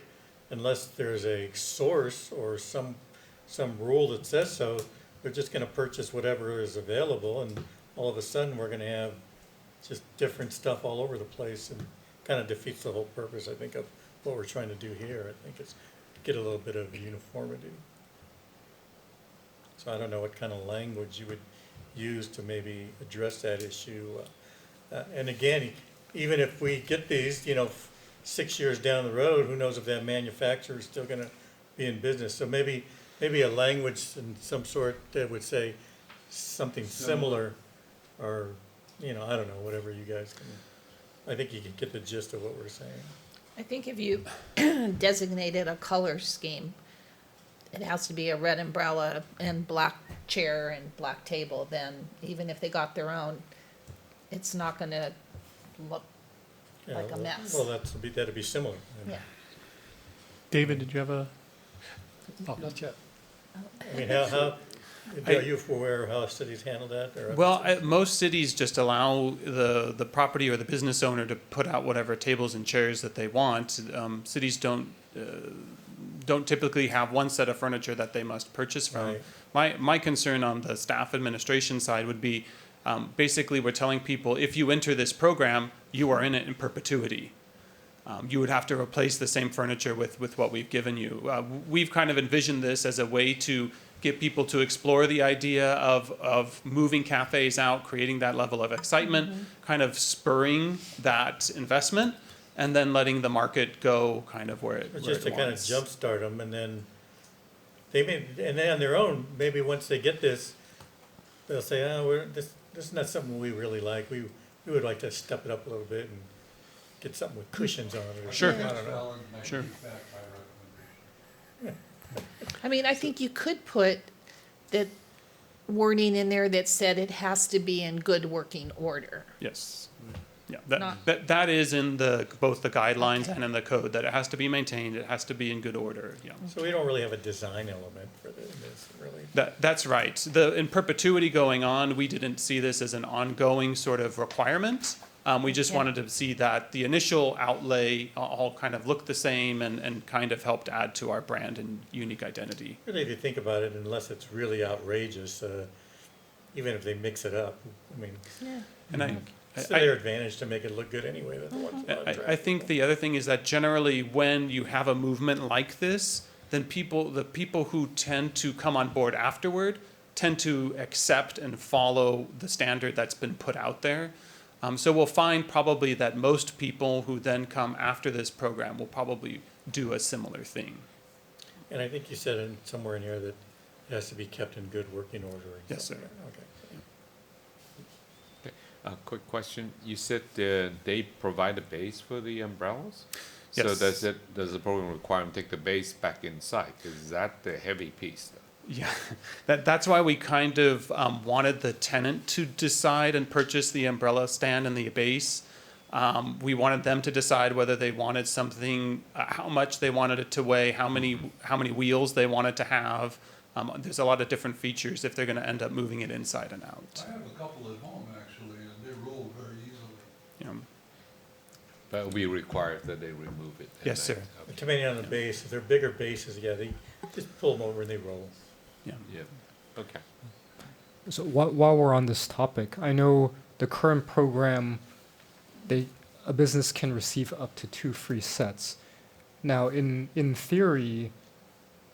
unless there's a source or some rule that says so. They're just going to purchase whatever is available, and all of a sudden we're going to have just different stuff all over the place, and kind of defeats the whole purpose, I think, of what we're trying to do here. I think it's get a little bit of uniformity. So I don't know what kind of language you would use to maybe address that issue. And again, even if we get these, 6 years down the road, who knows if that manufacturer is still going to be in business. So maybe a language in some sort that would say something similar, or, I don't know, whatever you guys can. I think you can get the gist of what we're saying. I think if you designated a color scheme, it has to be a red umbrella and black chair and black table, then even if they got their own, it's not gonna look like a mess. Well, that'd be similar. Yeah. David, did you have a? Oh, not yet. I mean, how are you aware of how cities handle that? Or Well, most cities just allow the property or the business owner to put out whatever tables and chairs that they want. Cities don't typically have one set of furniture that they must purchase from. Right. My concern on the staff administration side would be Basically, we're telling people, if you enter this program, you are in it in perpetuity. You would have to replace the same furniture with what we've given you. We've kind of envisioned this as a way to get people to explore the idea of moving cafes out, creating that level of excitement, kind of spurring that investment, and then letting the market go kind of where it wants. Just to kind of jumpstart them, and then they may, and then on their own, maybe once they get this, they'll say, oh, this is not something we really like. We would like to step it up a little bit and get something with cushions on it. Or Sure. something. I don't know. Valid, may Sure. keep back my recommendation. I mean, I think you could put that wording in there that said it has to be in good working order. Yes. Yeah, Not- that is in both the guidelines and in the code, that it has to be maintained, it has to be in good order, yeah. So we don't really have a design element for this, really. That's right. In perpetuity going on, we didn't see this as an ongoing sort of requirement. We just Yeah. wanted to see that the initial outlay all kind of looked the same and kind of helped add to our brand and unique identity. Really, if you think about it, unless it's really outrageous, even if they mix it up, I mean, And it's to their advantage to make it look good anyway. They're the ones who want to I think the other thing is that generally when you have a movement like this, then the people who tend to come on board afterward tend to accept and follow the standard that's been put out there. So we'll find probably that most people who then come after this program will probably do a similar thing. And I think you said somewhere in here that it has to be kept in good working order. or Yes, something. sir. Okay. Quick question. You said they provide a base for the umbrellas? Yes. So does the program require them to take the base back inside? Is that the heavy piece? Yeah, that's why we kind of wanted the tenant to decide and purchase the umbrella stand and the base. We wanted them to decide whether they wanted something, how much they wanted it to weigh, how many wheels they wanted to have. There's a lot of different features if they're going to end up moving it inside and out. I have a couple at home, actually, and they roll very easily. Yeah. But it will be required that they remove it. at Yes, night. sir. Okay. Depending on the base, if they're bigger bases, yeah, they just pull them over and they roll. Yeah. Yeah, okay. So while we're on this topic, I know the current program, a business can receive up to 2 free sets. Now, in theory,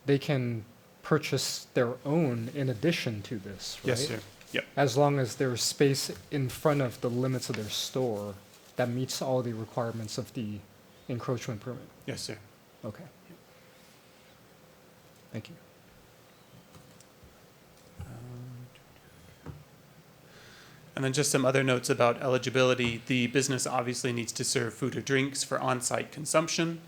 they can purchase their own in addition to this, right? Yes, sir. Yep. As long as there's space in front of the limits of their store that meets all the requirements of the encroachment permit. Yes, sir. Okay. Thank you. And then just some other notes about eligibility. The business obviously needs to serve food or drinks for on-site consumption.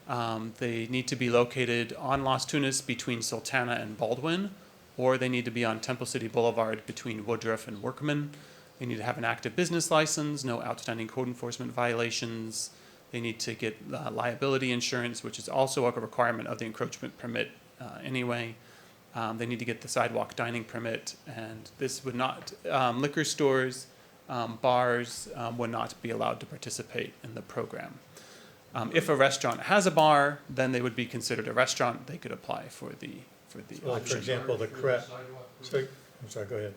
They need to be located on Las Tunas between Sultana and Baldwin, or they need to be on Temple City Boulevard between Woodruff and Workman. They need to have an active business license, no outstanding code enforcement violations. They need to get liability insurance, which is also a requirement of the encroachment permit anyway. They need to get the sidewalk dining permit, and this would not, liquor stores, bars would not be allowed to participate in the program. If a restaurant has a bar, then they would be considered a restaurant. They could apply for the Well, for option. example, the crab, I'm sorry, go ahead.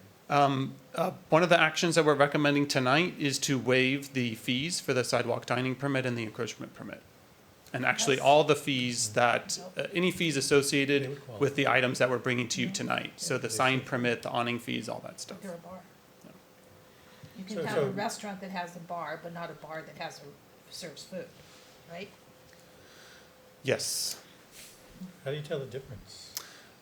One of the actions that we're recommending tonight is to waive the fees for the sidewalk dining permit and the encroachment permit. And actually, all the fees that, any fees associated with the items that we're bringing to you tonight. So the sign permit, the awning fees, all that stuff. You're a bar. You So- can have so- a restaurant that has a bar, but not a bar that serves food, right? Yes. How do you tell the difference?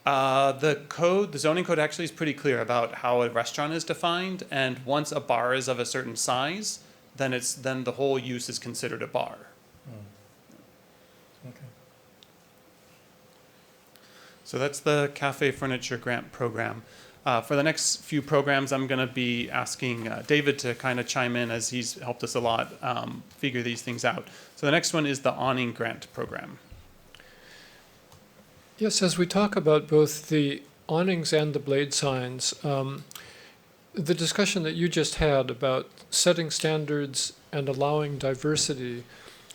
The zoning code actually is pretty clear about how a restaurant is defined. And once a bar is of a certain size, then the whole use is considered a bar. Okay. So that's the Cafe Furniture Grant Program. For the next few programs, I'm going to be asking David to kind of chime in, as he's helped us a lot figure these things out. So the next one is the Awning Grant Program. Yes, as we talk about both the awnings and the blade signs, the discussion that you just had about setting standards and allowing diversity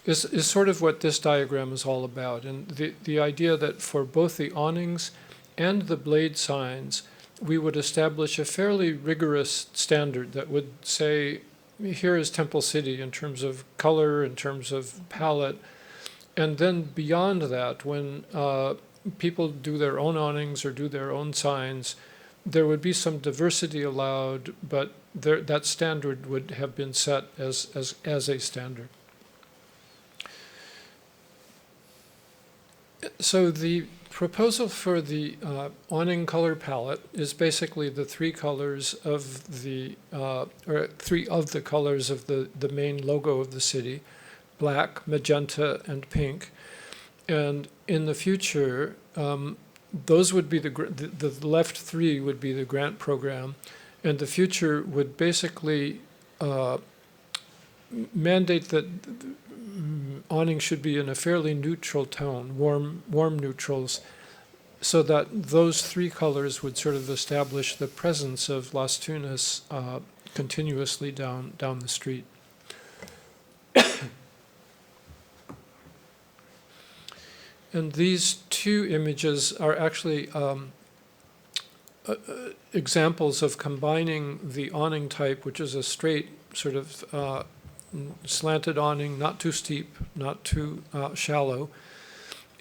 is sort of what this diagram is all about. And the idea that for both the awnings and the blade signs, we would establish a fairly rigorous standard that would say, here is Temple City in terms of color, in terms of palette. And then beyond that, when people do their own awnings or do their own signs, there would be some diversity allowed, but that standard would have been set as a standard. So the proposal for the awning color palette is basically the three colors of the, or three of the colors of the main logo of the city: black, magenta, and pink. And in the future, those would be the left three would be the grant program, and the future would basically mandate that awning should be in a fairly neutral tone, warm neutrals, so that those three colors would sort of establish the presence of Las Tunas continuously down the street. And these two images are actually examples of combining the awning type, which is a straight sort of slanted awning, not too steep, not too shallow,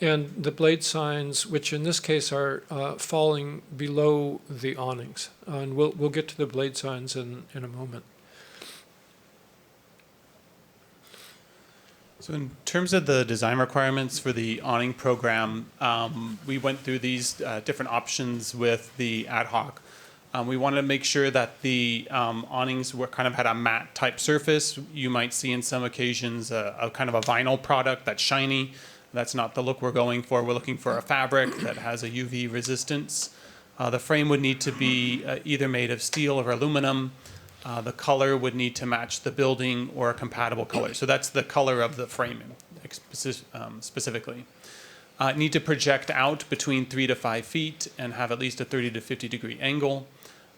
and the blade signs, which in this case are falling below the awnings. And we'll get to the blade signs in a moment. So in terms of the design requirements for the awning program, we went through these different options with the ad hoc. We wanted to make sure that the awnings were kind of had a matte type surface. You might see in some occasions a kind of a vinyl product that's shiny. That's not the look we're going for. We're looking for a fabric that has a UV resistance. The frame would need to be either made of steel or aluminum. The color would need to match the building or a compatible color. So that's the color of the frame specifically. Need to project out between 3 to 5 feet and have at least a 30 to 50 degree angle.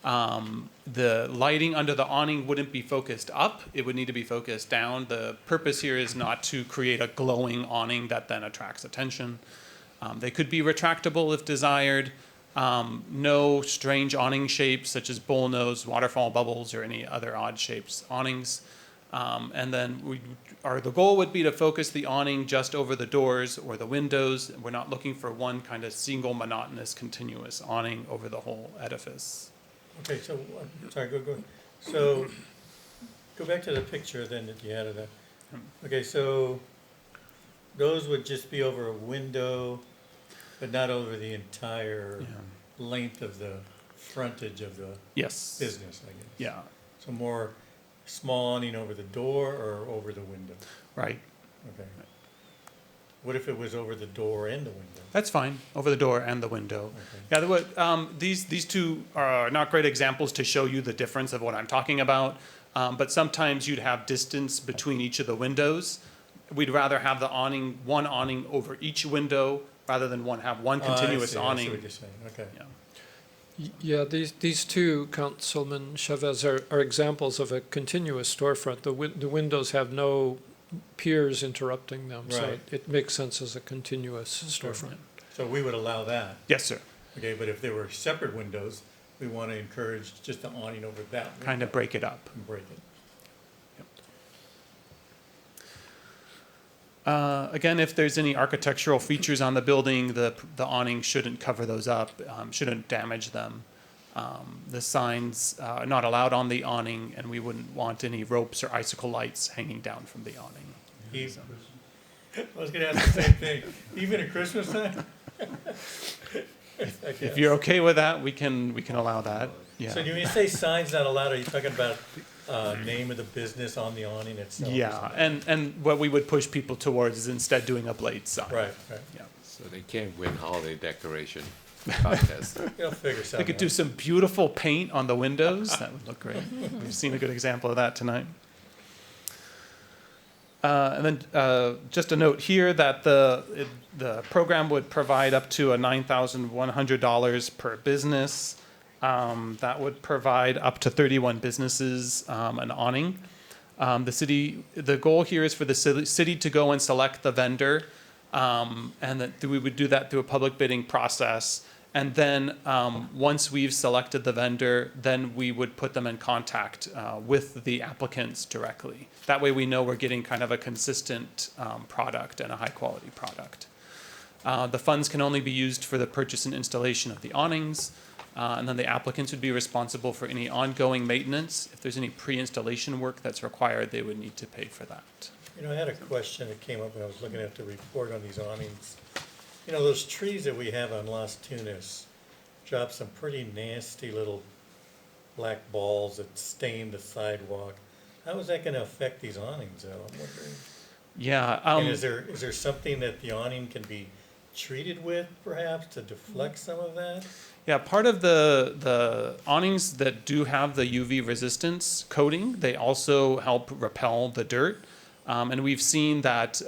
The lighting under the awning wouldn't be focused up. It would need to be focused down. The purpose here is not to create a glowing awning that then attracts attention. They could be retractable if desired. No strange awning shapes such as bullnose, waterfall bubbles, or any other odd shapes awnings. And then the goal would be to focus the awning just over the doors or the windows. We're not looking for one kind of single monotonous continuous awning over the whole edifice. Okay, so, sorry, go. So, go back to the picture then that you had of that. Okay, so those would just be over a window, but not over the entire length of the frontage of the business, I guess. Yeah. So more small awning over the door or over the window? Right. Okay. What if it was over the door and the window? That's fine, over the door and the window. Okay. Yeah, these two are not great examples to show you the difference of what I'm talking about, but sometimes you'd have distance between each of the windows. We'd rather have the awning, one awning over each window rather than have one continuous awning. I see what you're saying. Okay. Yeah, these two, Councilman Chavez, are examples of a continuous storefront. The windows have no piers interrupting them, so it makes sense as a continuous storefront. So we would allow that? Yes, sir. Okay, but if there were separate windows, we want to encourage just the awning over that window. Kind of break it up. And break it. Again, if there's any architectural features on the building, the awning shouldn't cover those up, shouldn't damage them. The signs are not allowed on the awning, and we wouldn't want any ropes or icicle lights hanging down from the awning. I was going to ask the same thing. Even at Christmas time? If you're okay with that, we can allow that. Yeah. So when you say signs not allowed, are you talking about name of the business on the awning itself? Yeah, and what we would push people towards is instead doing a blade sign. Right. Yeah. So they can't win holiday decoration contest. You'll figure something They could do some beautiful paint on the windows. That would look great. We've seen a good example of that tonight. And then just a note here that the program would provide up to $9,100 per business. That would provide up to 31 businesses an awning. The goal here is for the city to go and select the vendor, and that we would do that through a public bidding process. And then once we've selected the vendor, then we would put them in contact with the applicants directly. That way we know we're getting kind of a consistent product and a high quality product. The funds can only be used for the purchase and installation of the awnings, and then the applicants would be responsible for any ongoing maintenance. If there's any pre-installation work that's required, they would need to pay for that. You know, I had a question that came up when I was looking at the report on these awnings. You know, those trees that we have on Las Tunas drop some pretty nasty little black balls that stain the sidewalk. How is that gonna affect these awnings, though? I'm wondering. Yeah. And is there something that the awning can be treated with, perhaps, to deflect some of that? Yeah, part of the awnings that do have the UV resistance coating, they also help repel the dirt. And we've seen that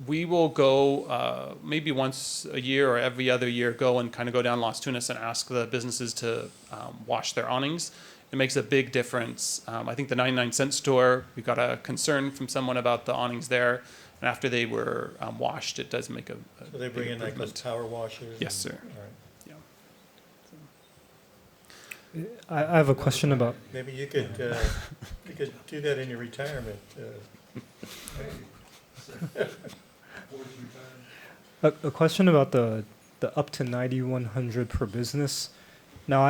we will go maybe once a year or every other year, go and kind of go down Las Tunas and ask the businesses to wash their awnings. It makes a big difference. I think the 99-cent store, we got a concern from someone about the awnings there. And after they were washed, it does make a So they bring in like those power washers? Yes, sir. All right. I have a question about. Maybe you could do that in your retirement. A question about the up to 9,100 per business. Now,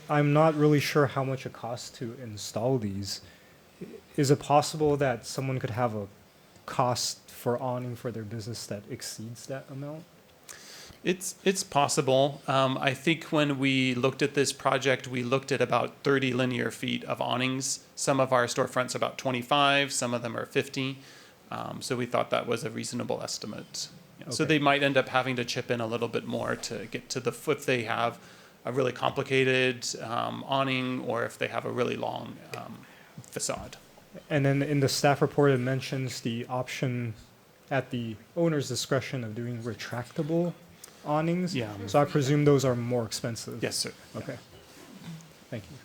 I'm not really sure how much it costs to install these. Is it possible that someone could have a cost for awning for their business that exceeds that amount? It's possible. I think when we looked at this project, we looked at about 30 linear feet of awnings. Some of our storefronts are about 25, some of them are 50. So we thought that was a reasonable estimate. Yeah. Okay. So they might end up having to chip in a little bit more to get to if they have a really complicated awning or if they have a really long facade. And then in the staff report, it mentions the option at the owner's discretion of doing retractable awnings. Yeah. So I presume those are more expensive. Yes, sir. Okay. Thank you.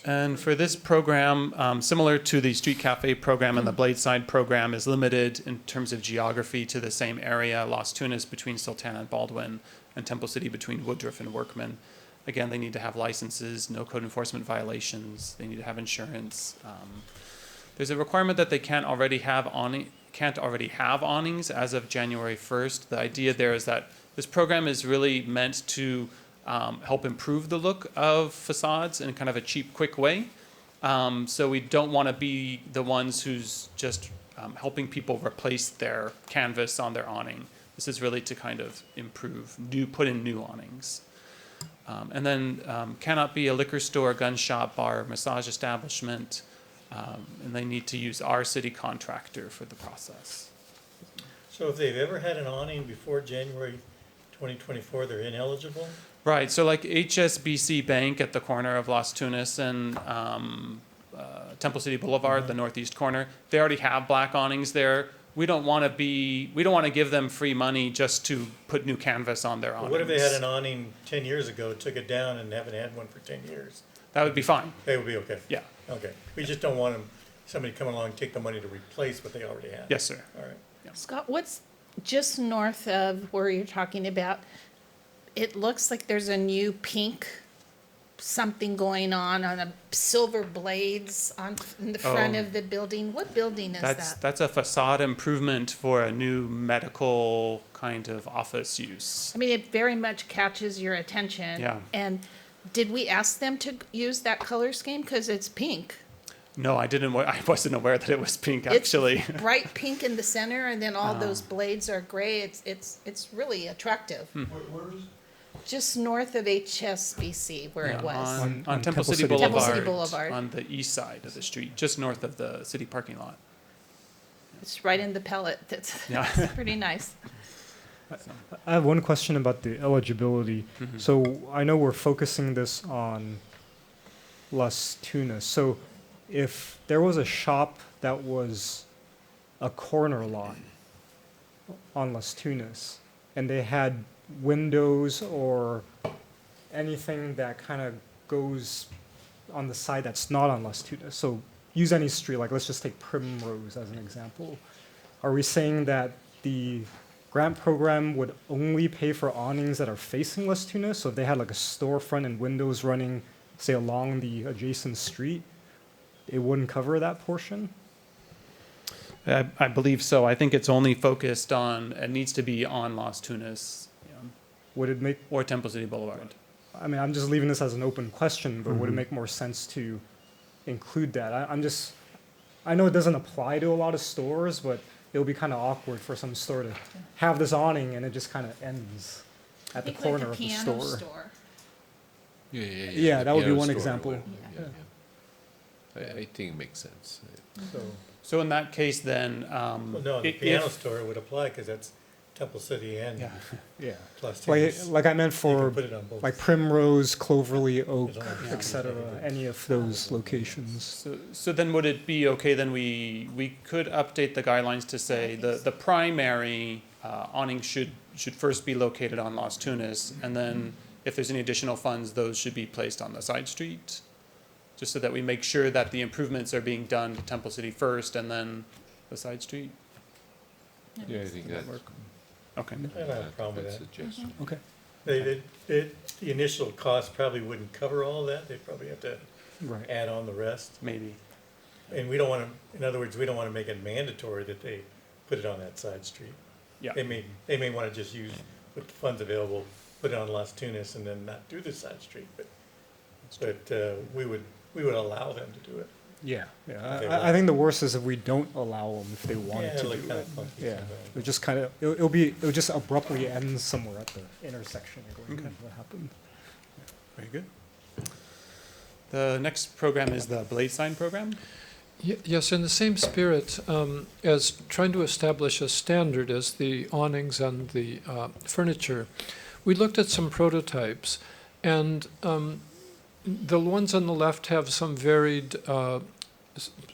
And for this program, similar to the Street Cafe program and the Bladeside program, is limited in terms of geography to the same area, Las Tunas between Sultana and Baldwin, and Temple City between Woodruff and Workman. Again, they need to have licenses, no code enforcement violations, they need to have insurance. There's a requirement that they can't already have awnings as of January 1st. The idea there is that this program is really meant to help improve the look of facades in kind of a cheap, quick way. So we don't want to be the ones who's just helping people replace their canvas on their awning. This is really to kind of improve, put in new awnings. And then cannot be a liquor store, gun shop, bar, massage establishment, and they need to use our city contractor for the process. So if they've ever had an awning before January 2024, they're ineligible? Right, so like HSBC Bank at the corner of Las Tunas and Temple City Boulevard, the northeast corner, they already have black awnings there. We don't want to give them free money just to put new canvas on their awnings. What if they had an awning 10 years ago, took it down and haven't had one for 10 years? That would be fine. They would be okay? Yeah. Okay. We just don't want somebody come along and take the money to replace what they already have. Yes, sir. All right. Yeah. Scott, what's just north of where you're talking about? It looks like there's a new pink something going on a silver blades in the front of the building. What building is that? That's a facade improvement for a new medical kind of office use. I mean, it very much catches your attention. Yeah. And did we ask them to use that color scheme? Because it's pink. No, I didn't. I wasn't aware that it was pink, actually. It's bright pink in the center, and then all those blades are gray. It's really attractive. Where is it? Just north of HSBC, where it was. On Temple City Boulevard, Temple City Boulevard. on the east side of the street, just north of the city parking lot. It's right in the pellet. That's pretty nice. I have one question about the eligibility. Mm-hmm. So I know we're focusing this on Las Tunas. So if there was a shop that was a corner lot on Las Tunas and they had windows or anything that kind of goes on the side that's not on Las Tunas, so use any street, like let's just take Primrose as an example. Are we saying that the grant program would only pay for awnings that are facing Las Tunas. So if they had like a storefront and windows running, say, along the adjacent street, it wouldn't cover that portion? I believe so. I think it's only focused on, it needs to be on Las Tunas Would it make, or Temple City Boulevard. I mean, I'm just leaving this as an open question, but would it make more sense to include that? I know it doesn't apply to a lot of stores, but it'll be kind of awkward for some store to have this awning and it just kind of ends at the corner of the store. Yeah, that would be Piano one store or example. whatever, yeah. I think it makes sense. So in that case, then, Well, no, the piano store would apply because that's Temple City and Yeah. plus Like I meant for put it on both. like Primrose, Cloverly, Oak, Yeah. etc. Any of those locations. So then would it be okay, then we could update the guidelines to say the primary awning should first be located on Las Tunas, and then if there's any additional funds, those should be placed on the side street? Just so that we make sure that the improvements are being done to Temple City first and then the side street? Yeah, I think Does that that work? Okay. I don't have a problem with that. suggestion. Okay. The initial cost probably wouldn't cover all that. They'd probably have to Right. add on the rest. Maybe. And we don't want to, in other words, we don't want to make it mandatory that they put it on that side street. Yeah. They may want to just use, with the funds available, put it on Las Tunas and then not do the side street, but we would allow them to do it. Yeah. Okay, I think the worst is if we don't allow them if they wanted Yeah, to like do kinda it. funky Yeah. sometimes. It just kind of it'll just abruptly end somewhere at the intersection. You're going, what happened? Very good. The next program is the Blade Sign program. Yes, in the same spirit as trying to establish a standard as the awnings and the furniture, we looked at some prototypes, and the ones on the left have some varied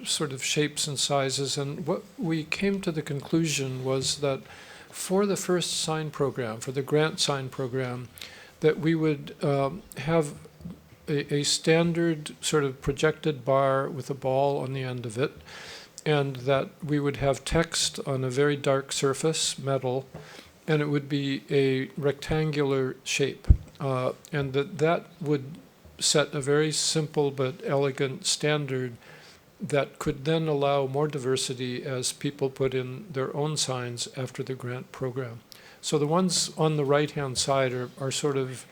sort of shapes and sizes, and what we came to the conclusion was that for the first sign program, for the grant sign program, that we would have a standard sort of projected bar with a ball on the end of it, and that we would have text on a very dark surface, metal, and it would be a rectangular shape, and that would set a very simple but elegant standard that could then allow more diversity as people put in their own signs after the grant program. So the ones on the right-hand side are sort of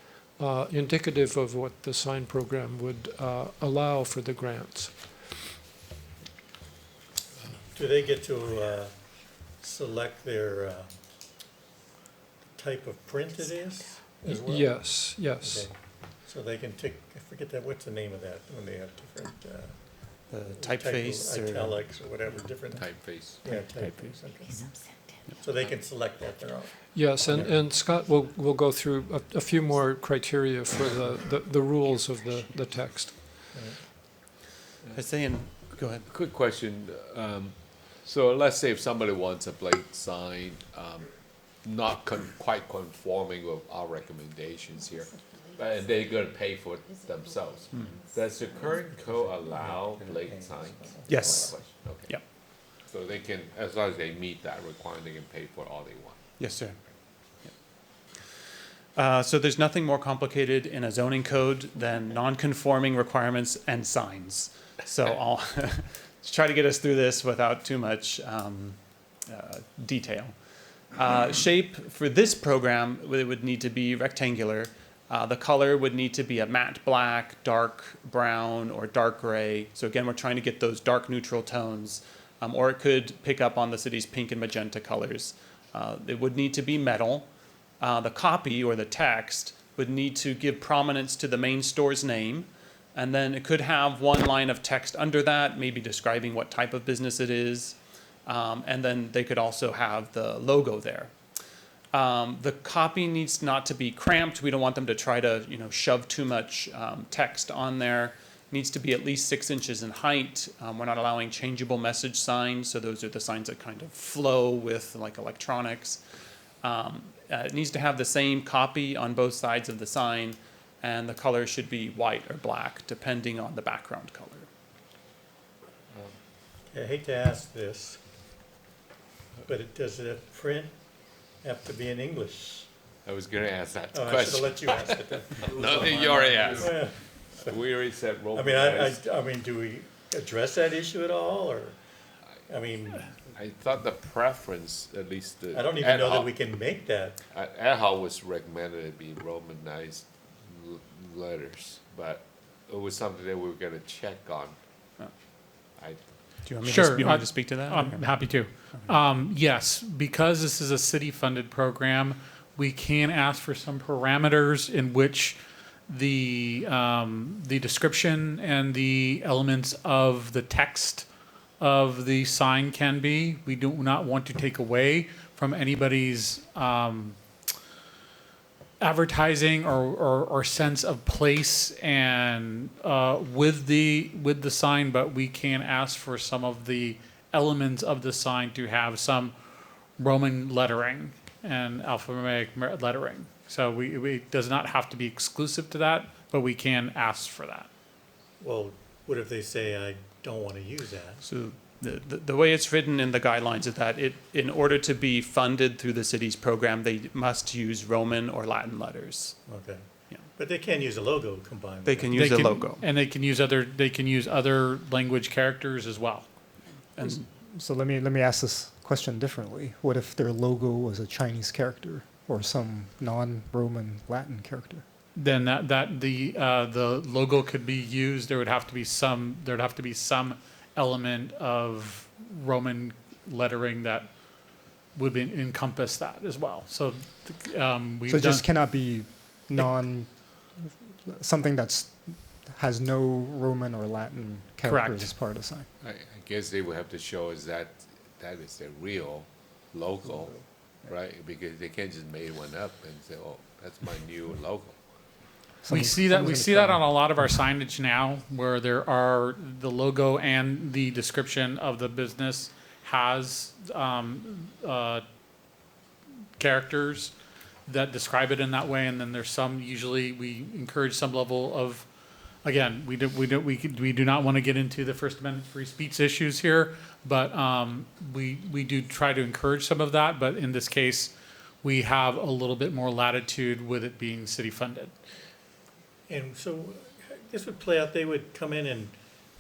indicative of what the sign program would allow for the grants. Do they get to select their type of print it is as well? Yes. Okay. So they can tick, I forget that, what's the name of that, when they have different The typeface or italics or whatever, different. Typeface. Yeah, typeface, okay. So they can select that their own. Yes, and Scott will go through a few more criteria for the rules of the text. I was saying, go ahead. Quick question. So let's say if somebody wants a blade sign, not quite conforming with our recommendations here, and they're going to pay for it themselves. Does the current code allow blade signs? Yes. Okay. Yep. So they can, as long as they meet that requirement, they can pay for all they want. Yes, sir. So there's nothing more complicated in a zoning code than non-conforming requirements and signs. So I'll try to get us through this without too much detail. Shape for this program, it would need to be rectangular. The color would need to be a matte black, dark brown, or dark gray. So again, we're trying to get those dark neutral tones. Or it could pick up on the city's pink and magenta colors. It would need to be metal. The copy or the text would need to give prominence to the main store's name. And then it could have one line of text under that, maybe describing what type of business it is. And then they could also have the logo there. The copy needs not to be cramped. We don't want them to try to, shove too much text on there. Needs to be at least 6 inches in height. We're not allowing changeable message signs, so those are the signs that kind of flow with like electronics. It needs to have the same copy on both sides of the sign, and the color should be white or black, depending on the background color. I hate to ask this, but does it print have to be in English? I was gonna ask that Oh, I should have question. let you ask it then. No, you already asked. Well, We already said roll. I mean, I mean, do we address that issue at all, or, I mean, I thought the preference, at least the. I don't even know that we can make that. Ad hoc was recommended it be Romanized letters, but it was something that we were gonna check on. I, Do you want me Sure, to, you want me to speak to that? I'm happy to. Yes, because this is a city-funded program, we can ask for some parameters in which the description and the elements of the text of the sign can be. We do not want to take away from anybody's advertising or sense of place and with the sign, but we can ask for some of the elements of the sign to have some Roman lettering and alphanumeric lettering. So it does not have to be exclusive to that, but we can ask for that. Well, what if they say, I don't want to use that? So the way it's written in the guidelines is that in order to be funded through the city's program, they must use Roman or Latin letters. Okay. Yeah. But they can use a logo combined with They it. can use a logo. And they can use other language characters as well. And So let me ask this question differently. What if their logo was a Chinese character or some non-Roman Latin character? Then the logo could be used. There'd have to be some element of Roman lettering that would encompass that as well. So we've So it just done, cannot be something that's has no Roman or Latin characters Correct. as part of the sign. I guess they would have to show us that is their real logo, right? Because they can't just make one up and say, oh, that's my new logo. we see that on a lot of our signage now, where there are the logo and the description of the business has characters that describe it in that way, and then there's some. Usually, we encourage some level of. Again, we do not want to get into the First Amendment free speech issues here, but we do try to encourage some of that. But in this case, we have a little bit more latitude with it being city funded. And so this would play out, they would come in and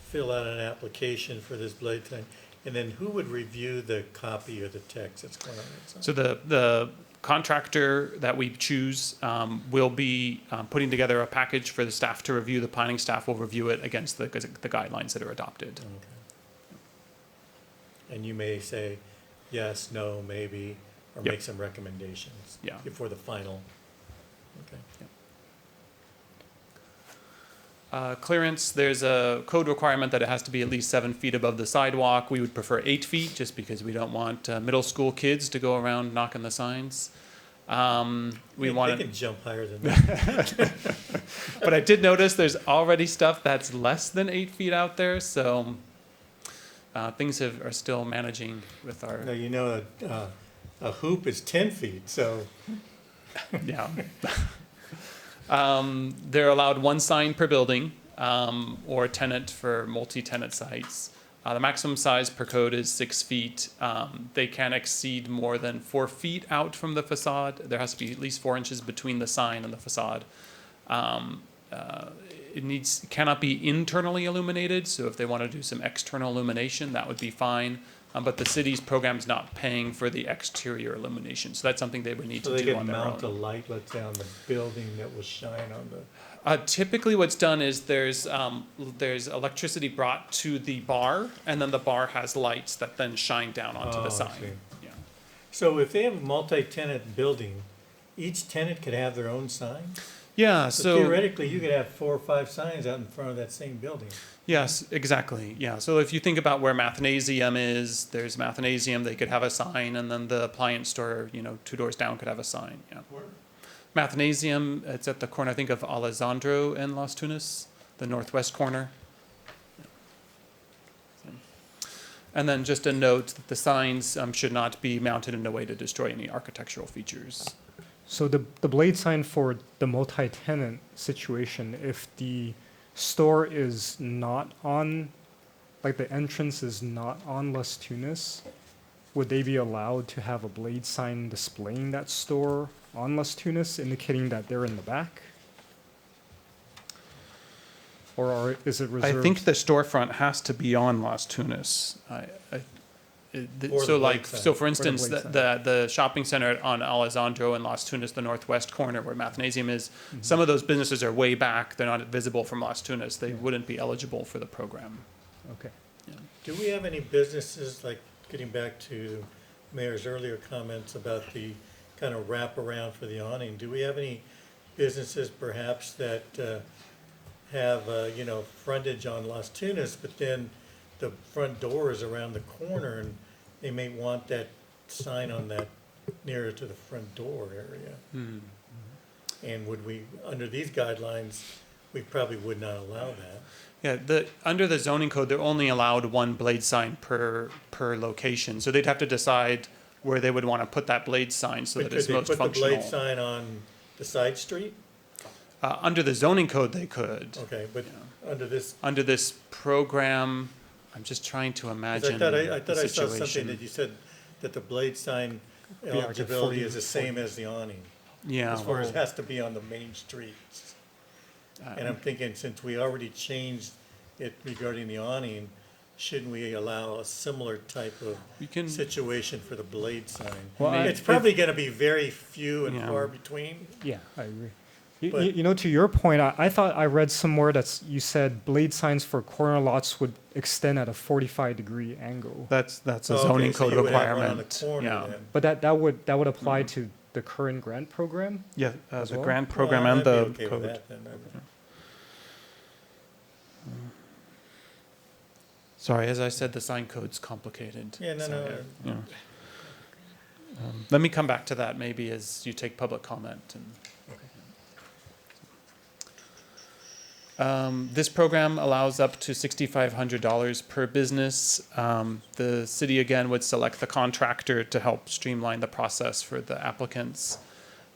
fill out an application for this blade sign, and then who would review the copy or the text that's going on that sign? so the contractor that we choose will be putting together a package for the staff to review. The planning staff will review it against the guidelines that are adopted. Okay. And you may say yes, no, maybe, or Yep. make some recommendations. Yeah. Before the final. Okay. Clearance, there's a code requirement that it has to be at least 7 feet above the sidewalk. We would prefer 8 feet, just because we don't want middle school kids to go around knocking the signs. They can jump higher than that. But I did notice there's already stuff that's less than 8 feet out there, so things are still managing with our. Now, you know, a hoop is 10 feet, so. Yeah. They're allowed 1 sign per building, or tenant for multi-tenant sites. The maximum size per code is 6 feet. They can't exceed more than 4 feet out from the facade. There has to be at least 4 inches between the sign and the facade. It cannot be internally illuminated, so if they want to do some external illumination, that would be fine. But the city's program's not paying for the exterior illumination, so that's something they would need to do on their own. So they could mount a light, let's say, on the building that will shine on the. Typically what's done is there's electricity brought to the bar, and then the bar has lights that then shine down onto the I sign. see. Yeah. So if they have a multi-tenant building, each tenant could have their own sign? Yeah, So theoretically, you could have 4 or 5 signs out in front of that same building. Yes, exactly. Yeah. So if you think about where Mathnasium is, there's Mathnasium, they could have a sign, and then the appliance store, 2 doors down could have a sign. Yeah. Where? Mathnasium, it's at the corner, I think, of Alessandro and Las Tunas, the northwest corner. And then just a note that the signs should not be mounted in a way to destroy any architectural features. So the blade sign for the multi-tenant situation, if the store is not on, like the entrance is not on Las Tunas, would they be allowed to have a blade sign displaying that store on Las Tunas, indicating that they're in the back? Or is it reserved? I think the storefront has to be on Las Tunas. So like, so for instance, blade sign. the shopping center on Alessandro and Las Tunas, the northwest corner where Mathnasium is, some of those businesses are way back. They're not visible from Las Tunas. They wouldn't be eligible for the program. Okay. Do we have any businesses, like getting back to Mayor's earlier comments about the kind of wraparound for the awning? Do we have any businesses perhaps that have, frontage on Las Tunas, but then the front door is around the corner and they may want that sign on that nearer to the front door area? And would we, under these guidelines, we probably would not allow that. Yeah, under the zoning code, they're only allowed one blade sign per location. So they'd have to decide where they would want to put that blade sign so that it's most Could they put the functional. blade sign on the side street? Under the zoning code, they could. Okay, but under this, Under this program, I'm just trying to 'cause imagine I thought the I saw something situation. that you said that the blade sign like a eligibility 40 is the same as the awning. Yeah. As far as it has to be on the main street. And I'm thinking, since we already changed it regarding the awning, shouldn't we allow a similar type of We can- situation for the blade sign? Well, It's probably gonna be very few and Yeah. far between. Yeah, I agree. But- You know, to your point, I thought I read somewhere you said blade signs for corner lots would extend at a 45-degree angle. That's a Oh, okay, zoning so code you would have one requirement. on the corner Yeah. then. But that would apply to the current grant program? Yeah, as the well? grant program Well, and I'd the be okay with code. that then. Sorry, as I said, the sign code's complicated. Yeah, no, So, no. yeah. Let me come back to that maybe as you take public comment. This program allows up to $6,500 per business. The city again would select the contractor to help streamline the process for the applicants.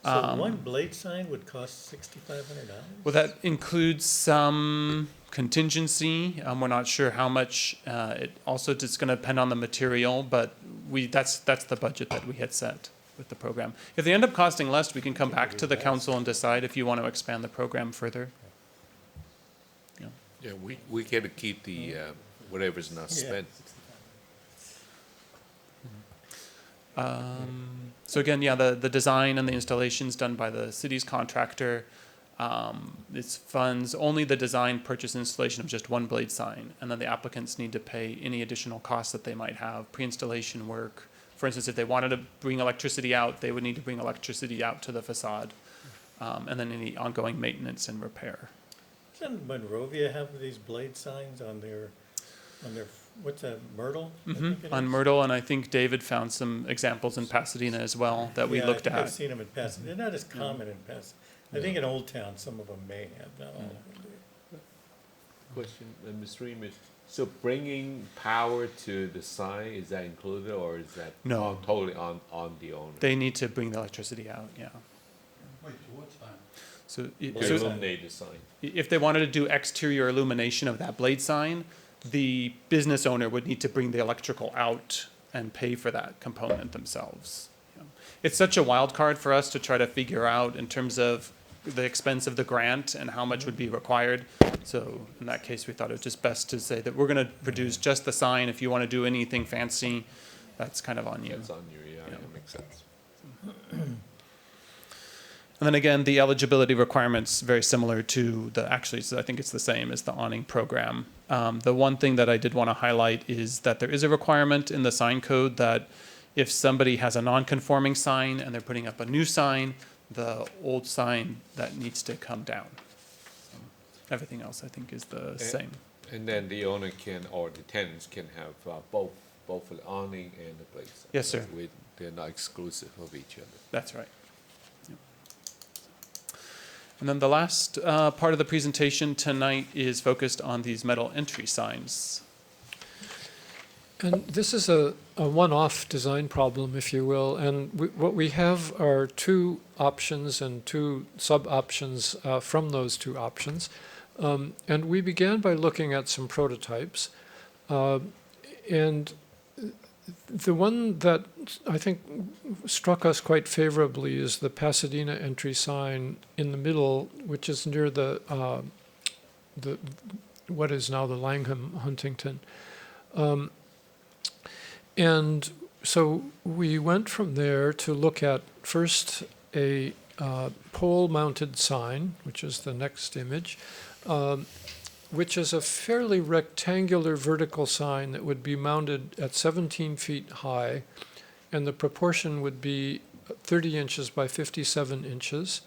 So one blade sign would cost $6,500? Well, that includes some contingency. We're not sure how much. It also it's going to depend on the material, but that's the budget that we had set with the program. If they end up costing less, we can come back to the council and decide if you want to expand the program further. Yeah, we get to keep the, whatever's not spent. So again, yeah, the design and the installation's done by the city's contractor. It's funds only the design, purchase, and installation of just one blade sign, and then the applicants need to pay any additional costs that they might have, pre-installation work. For instance, if they wanted to bring electricity out, they would need to bring electricity out to the facade, and then any ongoing maintenance and repair. Doesn't Monrovia have these blade signs on their, what's that, Myrtle? I think it On is? Myrtle, and I think David found some examples in Pasadena as well that we looked Yeah, I think I've at. seen them in Pasadena. They're not as common in Pasadena. I think in Old Town, some of them may have, not all of them do. Question, Mr. Remus, so bringing power to the sign, is that included, or is that No. totally on the owner? They need to bring the electricity out, yeah. Wait, to what time? So, To illuminate the sign. if they wanted to do exterior illumination of that blade sign, the business owner would need to bring the electrical out and pay for that component themselves. Yeah. It's such a wild card for us to try to figure out in terms of the expense of the grant and how much would be required. So in that case, we thought it was just best to say that we're going to produce just the sign. If you want to do anything fancy, that's kind of on you. That's on you, yeah, that makes sense. And then again, the eligibility requirements very similar to so I think it's the same as the awning program. The one thing that I did want to highlight is that there is a requirement in the sign code that if somebody has a non-conforming sign and they're putting up a new sign, the old sign that needs to come down. Everything else, I think, is the same. And then the owner can, or the tenants can have both the awning and the blade sign. Yes, sir. They're not exclusive of each other. That's right. Yep. And then the last part of the presentation tonight is focused on these metal entry signs. And this is a one-off design problem, if you will, and what we have are two options and two sub-options from those two options. And we began by looking at some prototypes. And The one that I think struck us quite favorably is the Pasadena entry sign in the middle, which is near the what is now the Langham Huntington. And so we went from there to look at first a pole-mounted sign, which is the next image, which is a fairly rectangular vertical sign that would be mounted at 17 feet high, and the proportion would be 30 inches by 57 inches.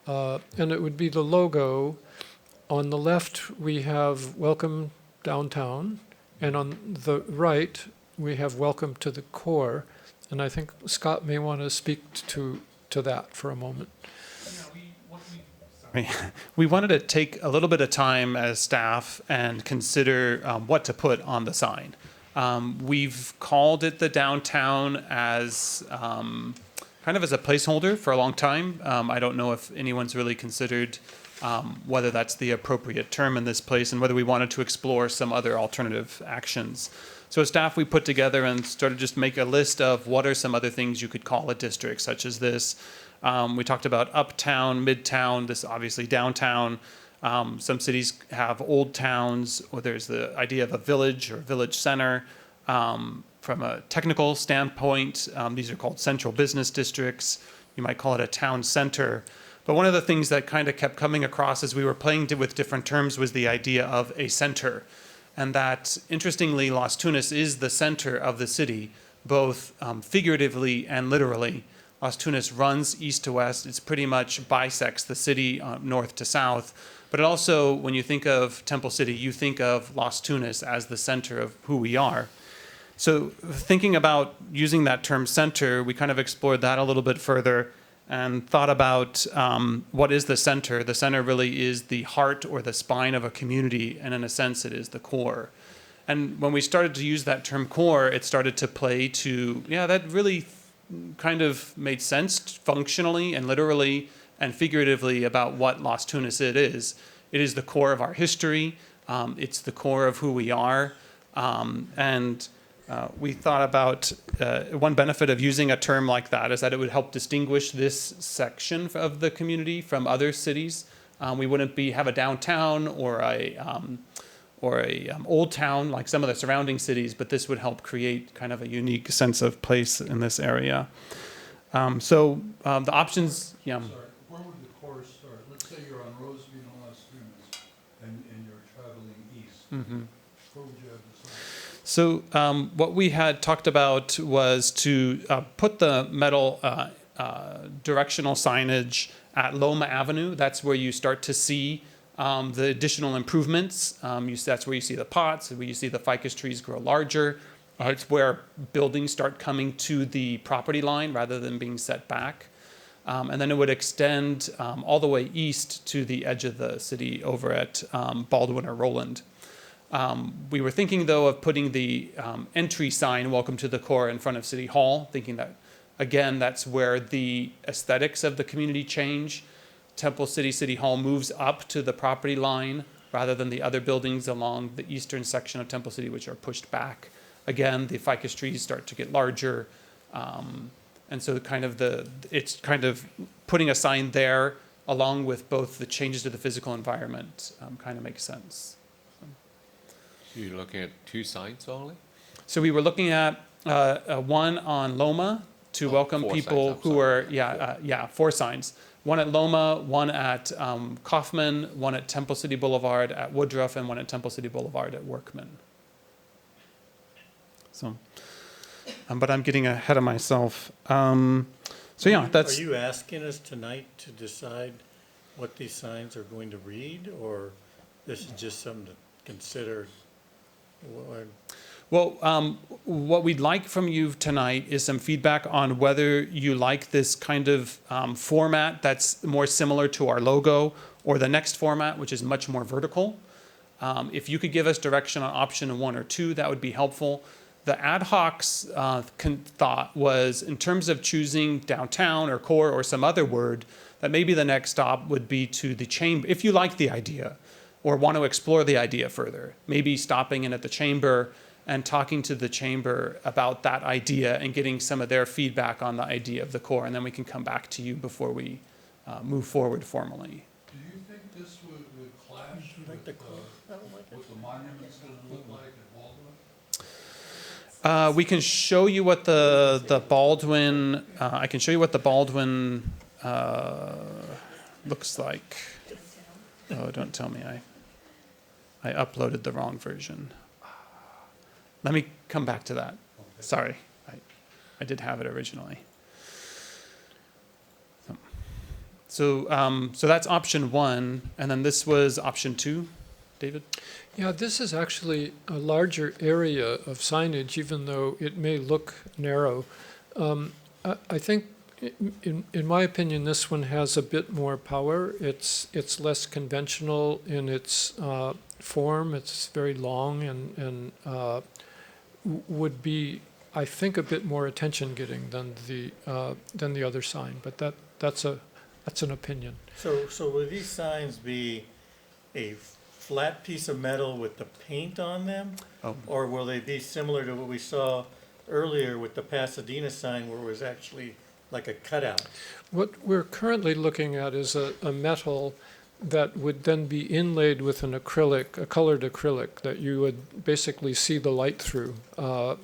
And it would be the logo. On the left, we have Welcome Downtown, and on the right, we have Welcome to the Core. And I think Scott may want to speak to that for a moment. We wanted to take a little bit of time as staff and consider what to put on the sign. We've called it the downtown as kind of as a placeholder for a long time. I don't know if anyone's really considered whether that's the appropriate term in this place and whether we wanted to explore some other alternative actions. So as staff, we put together and started just make a list of what are some other things you could call a district, such as this. We talked about uptown, midtown, this obviously downtown. Some cities have old towns, or there's the idea of a village or village center. From a technical standpoint, these are called central business districts. You might call it a town center. But one of the things that kind of kept coming across as we were playing with different terms was the idea of a center. And that, interestingly, Las Tunas is the center of the city, both figuratively and literally. Las Tunas runs east to west. It's pretty much bisects the city north to south. But it also, when you think of Temple City, you think of Las Tunas as the center of who we are. So thinking about using that term center, we kind of explored that a little bit further and thought about what is the center. The center really is the heart or the spine of a community, and in a sense, it is the core. And when we started to use that term core, it started to play to, yeah, that really kind of made sense functionally and literally and figuratively about what Las Tunas it is. It is the core of our history. It's the core of who we are. We thought about one benefit of using a term like that is that it would help distinguish this section of the community from other cities. We wouldn't have a downtown or a old town like some of the surrounding cities, but this would help create kind of a unique sense of place in this area. The options, yeah. Sorry, where would the core start? Let's say you're on Roseville and Las Tunas and you're traveling east. Mm-hmm. Where would you have the sign? So what we had talked about was to put the metal directional signage at Loma Avenue. That's where you start to see the additional improvements. That's where you see the pots, where you see the ficus trees grow larger. It's where buildings start coming to the property line rather than being set back. And then it would extend all the way east to the edge of the city over at Baldwin or Roland. We were thinking, though, of putting the entry sign, Welcome to the Core, in front of City Hall, thinking that, again, that's where the aesthetics of the community change. Temple City Hall moves up to the property line rather than the other buildings along the eastern section of Temple City, which are pushed back. Again, the ficus trees start to get larger. And so it's kind of putting a sign there along with both the changes to the physical environment kind of makes sense. So you're looking at two signs only? So we were looking at one on Loma to welcome people who are, four signs. One at Loma, one at Kaufman, one at Temple City Boulevard at Woodruff, and one at Temple City Boulevard at Workman. So, but I'm getting ahead of myself. That's. Are you asking us tonight to decide what these signs are going to read, or this is just something to consider? Well, what we'd like from you tonight is some feedback on whether you like this kind of format that's more similar to our logo, or the next format, which is much more vertical. If you could give us direction on option 1 or 2, that would be helpful. The ad hoc's thought was, in terms of choosing downtown or core or some other word, that maybe the next stop would be to the chamber, if you like the idea or want to explore the idea further, maybe stopping in at the chamber and talking to the chamber about that idea and getting some of their feedback on the idea of the core, and then we can come back to you before we move forward formally. Do you think this would clash with what the monument's gonna look like at Baldwin? We can show you what the Baldwin, I can show you what the Baldwin looks like. Oh, don't tell me I uploaded the wrong version. Let me come back to that. Sorry, I did have it originally. So that's option 1, and then this was option 2, David? Yeah, this is actually a larger area of signage, even though it may look narrow. I think, in my opinion, this one has a bit more power. It's less conventional in its form. It's very long and would be, I think, a bit more attention-getting than the other sign. But that's an opinion. So will these signs be a flat piece of metal with the paint on them? Oh. Or will they be similar to what we saw earlier with the Pasadena sign where it was actually like a cutout? What we're currently looking at is a metal that would then be inlaid with an acrylic, a colored acrylic, that you would basically see the light through. But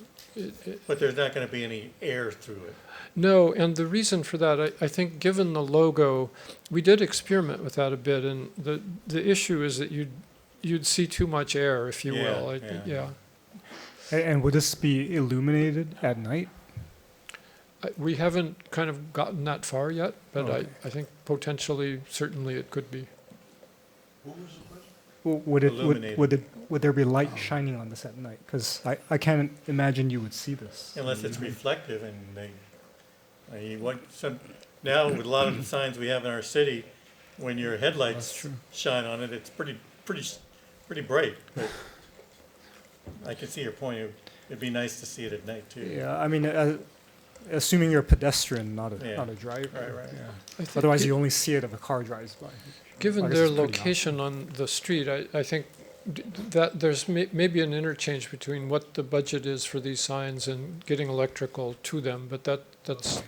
there's not going to be any air through it. No, and the reason for that, I think, given the logo, we did experiment with that a bit, and the issue is that you'd see too much air, if you will. Yeah. And would this be illuminated at night? We haven't kind of gotten that far yet, but Oh, okay. I think potentially, certainly it could be. What was the question? Would there be light shining on this at night? Because I can't imagine you would see this. Unless it's reflective and now with a lot of the signs we have in our city, when your headlights shine on it, it's pretty bright. But I can see your point. It'd be nice to see it at night too. Yeah, I mean, assuming you're a pedestrian, not a driver. Right. Yeah. Otherwise, you only see it if a car drives by. Given I guess their it's pretty location on the street, I think that there's maybe an interchange between what the budget is for these signs and getting electrical to them, but that's.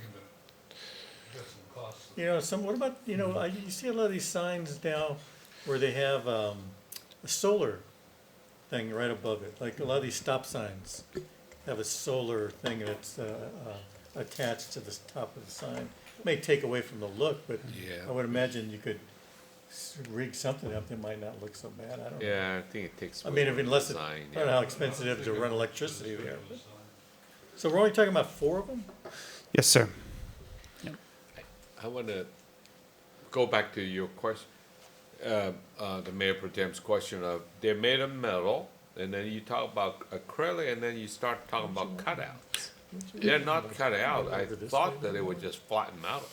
What about, you see a lot of these signs now where they have a solar thing right above it. Like a lot of these stop signs have a solar thing that's attached to the top of the sign. It may take away from the look, but I would imagine you could rig something up that might not look so bad. I don't know. Yeah, I think it takes. I mean, away from unless the it, sign, I don't know how expensive it is to run electricity there. But. So we're only talking about 4 of them? Yes, sir. I want to go back to your question, the Mayor Pro Tem's question of they're made of metal, and then you talk about acrylic, and then you start talking about cutouts. They're not cut out. I thought that they were just flattened out.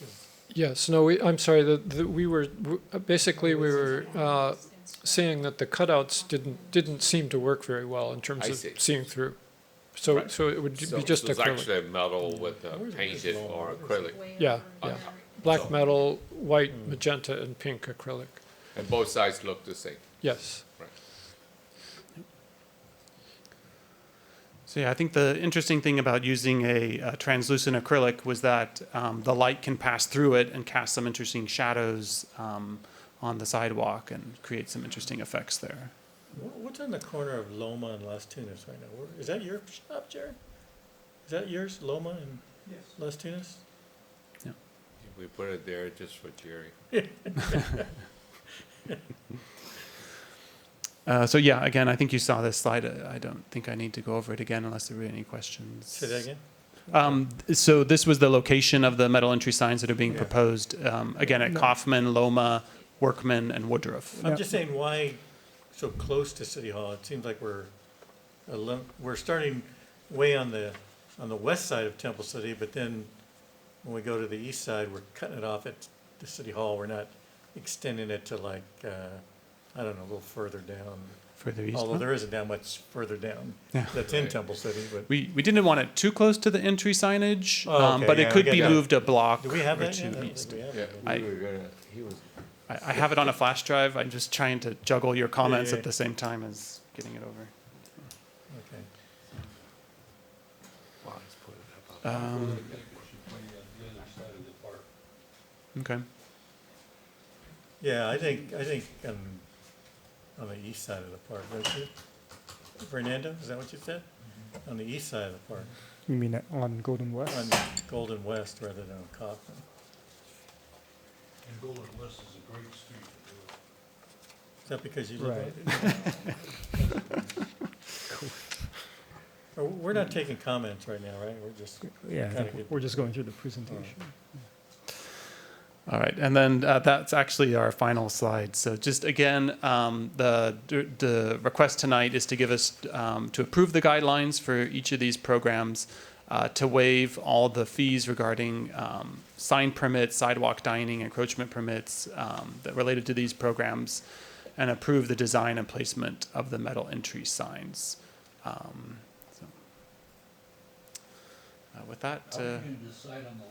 Yes, no, I'm sorry, we were saying that the cutouts didn't seem to work very well in terms of seeing through. So it would be just so it's acrylic. actually metal with painted or acrylic. Yeah. Black metal, white, magenta, and pink acrylic. And both sides look the same. Yes. Right. So yeah, I think the interesting thing about using a translucent acrylic was that the light can pass through it and cast some interesting shadows on the sidewalk and create some interesting effects there. What's on the corner of Loma and Las Tunas right now? Is that your shop, Jared? Is that yours, Loma and Las Tunas? Yeah. We put it there just for Jerry. So yeah, again, I think you saw this slide. I don't think I need to go over it again unless there were any questions. Say that again? So this was the location of the metal entry signs that are being proposed, again, at Kaufman, Loma, Workman, and Woodruff. I'm just saying, why so close to City Hall? It seems like we're starting way on the west side of Temple City, but then when we go to the east side, we're cutting it off at the City Hall. We're not extending it to like, I don't know, a little further down. Further east? Although there isn't that much further down. Yeah. That's in Temple City, but. We didn't want it too close to the entry signage, Oh, okay, but it yeah, could we be got- moved a block Do we have or that two yet? east. We have Yeah, that. we were gonna, he was. I have it on a flash drive. I'm just trying to juggle your comments Yeah. at the same time as getting it over. Okay. Um, I think it should be on the other side of the park. okay. Yeah, I think on the east side of the park, don't you? Fernando, is that what you said? On the east side of the park, You mean on Golden West? on Golden West rather than on Kaufman. And Golden West is a great street to do it. Is that because you live Cool. there? We're not taking comments right now, right? We're just Yeah, I kinda think get- we're just going through the presentation. All right, and then that's actually our final slide. So just again, the request tonight is to give us, to approve the guidelines for each of these programs, to waive all the fees regarding sign permits, sidewalk dining, encroachment permits that related to these programs, and approve the design and placement of the metal entry signs. With that. How are you going to decide on the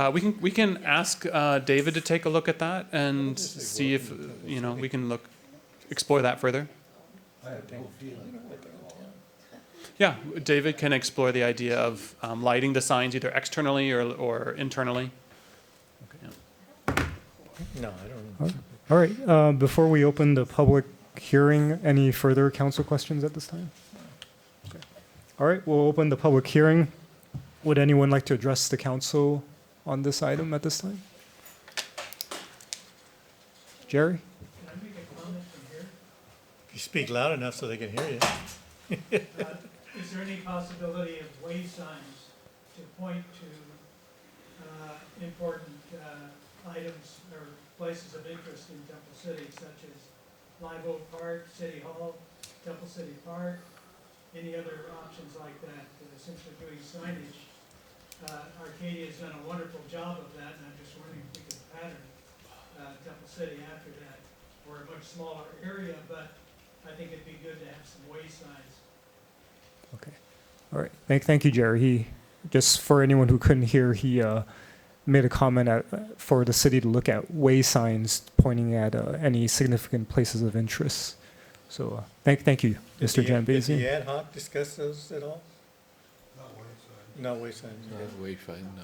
lighting? We can ask David to take a look at that and see if we can explore that further. I have no feeling for it at all. Yeah, David can explore the idea of lighting the signs either externally or internally. No, I don't. All right, before we open the public hearing, any further council questions at this time? Okay. All right, we'll open the public hearing. Would anyone like to address the council on this item at this time? Jerry? Can I make a comment from here? If you speak loud enough so they can hear you. Is there any possibility of way signs to point to important items or places of interest in Temple City, such as Live Oak Park, City Hall, Temple City Park, any other options like that, since we're doing signage? Arcadia's done a wonderful job of that, and I'm just wondering if we could pattern Temple City after that. We're a much smaller area, but I think it'd be good to have some way signs. Okay. All right. Thank you, Jerry. He, just for anyone who couldn't hear, he made a comment for the city to look at way signs pointing at any significant places of interest. So thank you, Mr. Did Jambezi. the ad hoc discuss those at all? Not one side. No, way signs. Wayfind, no.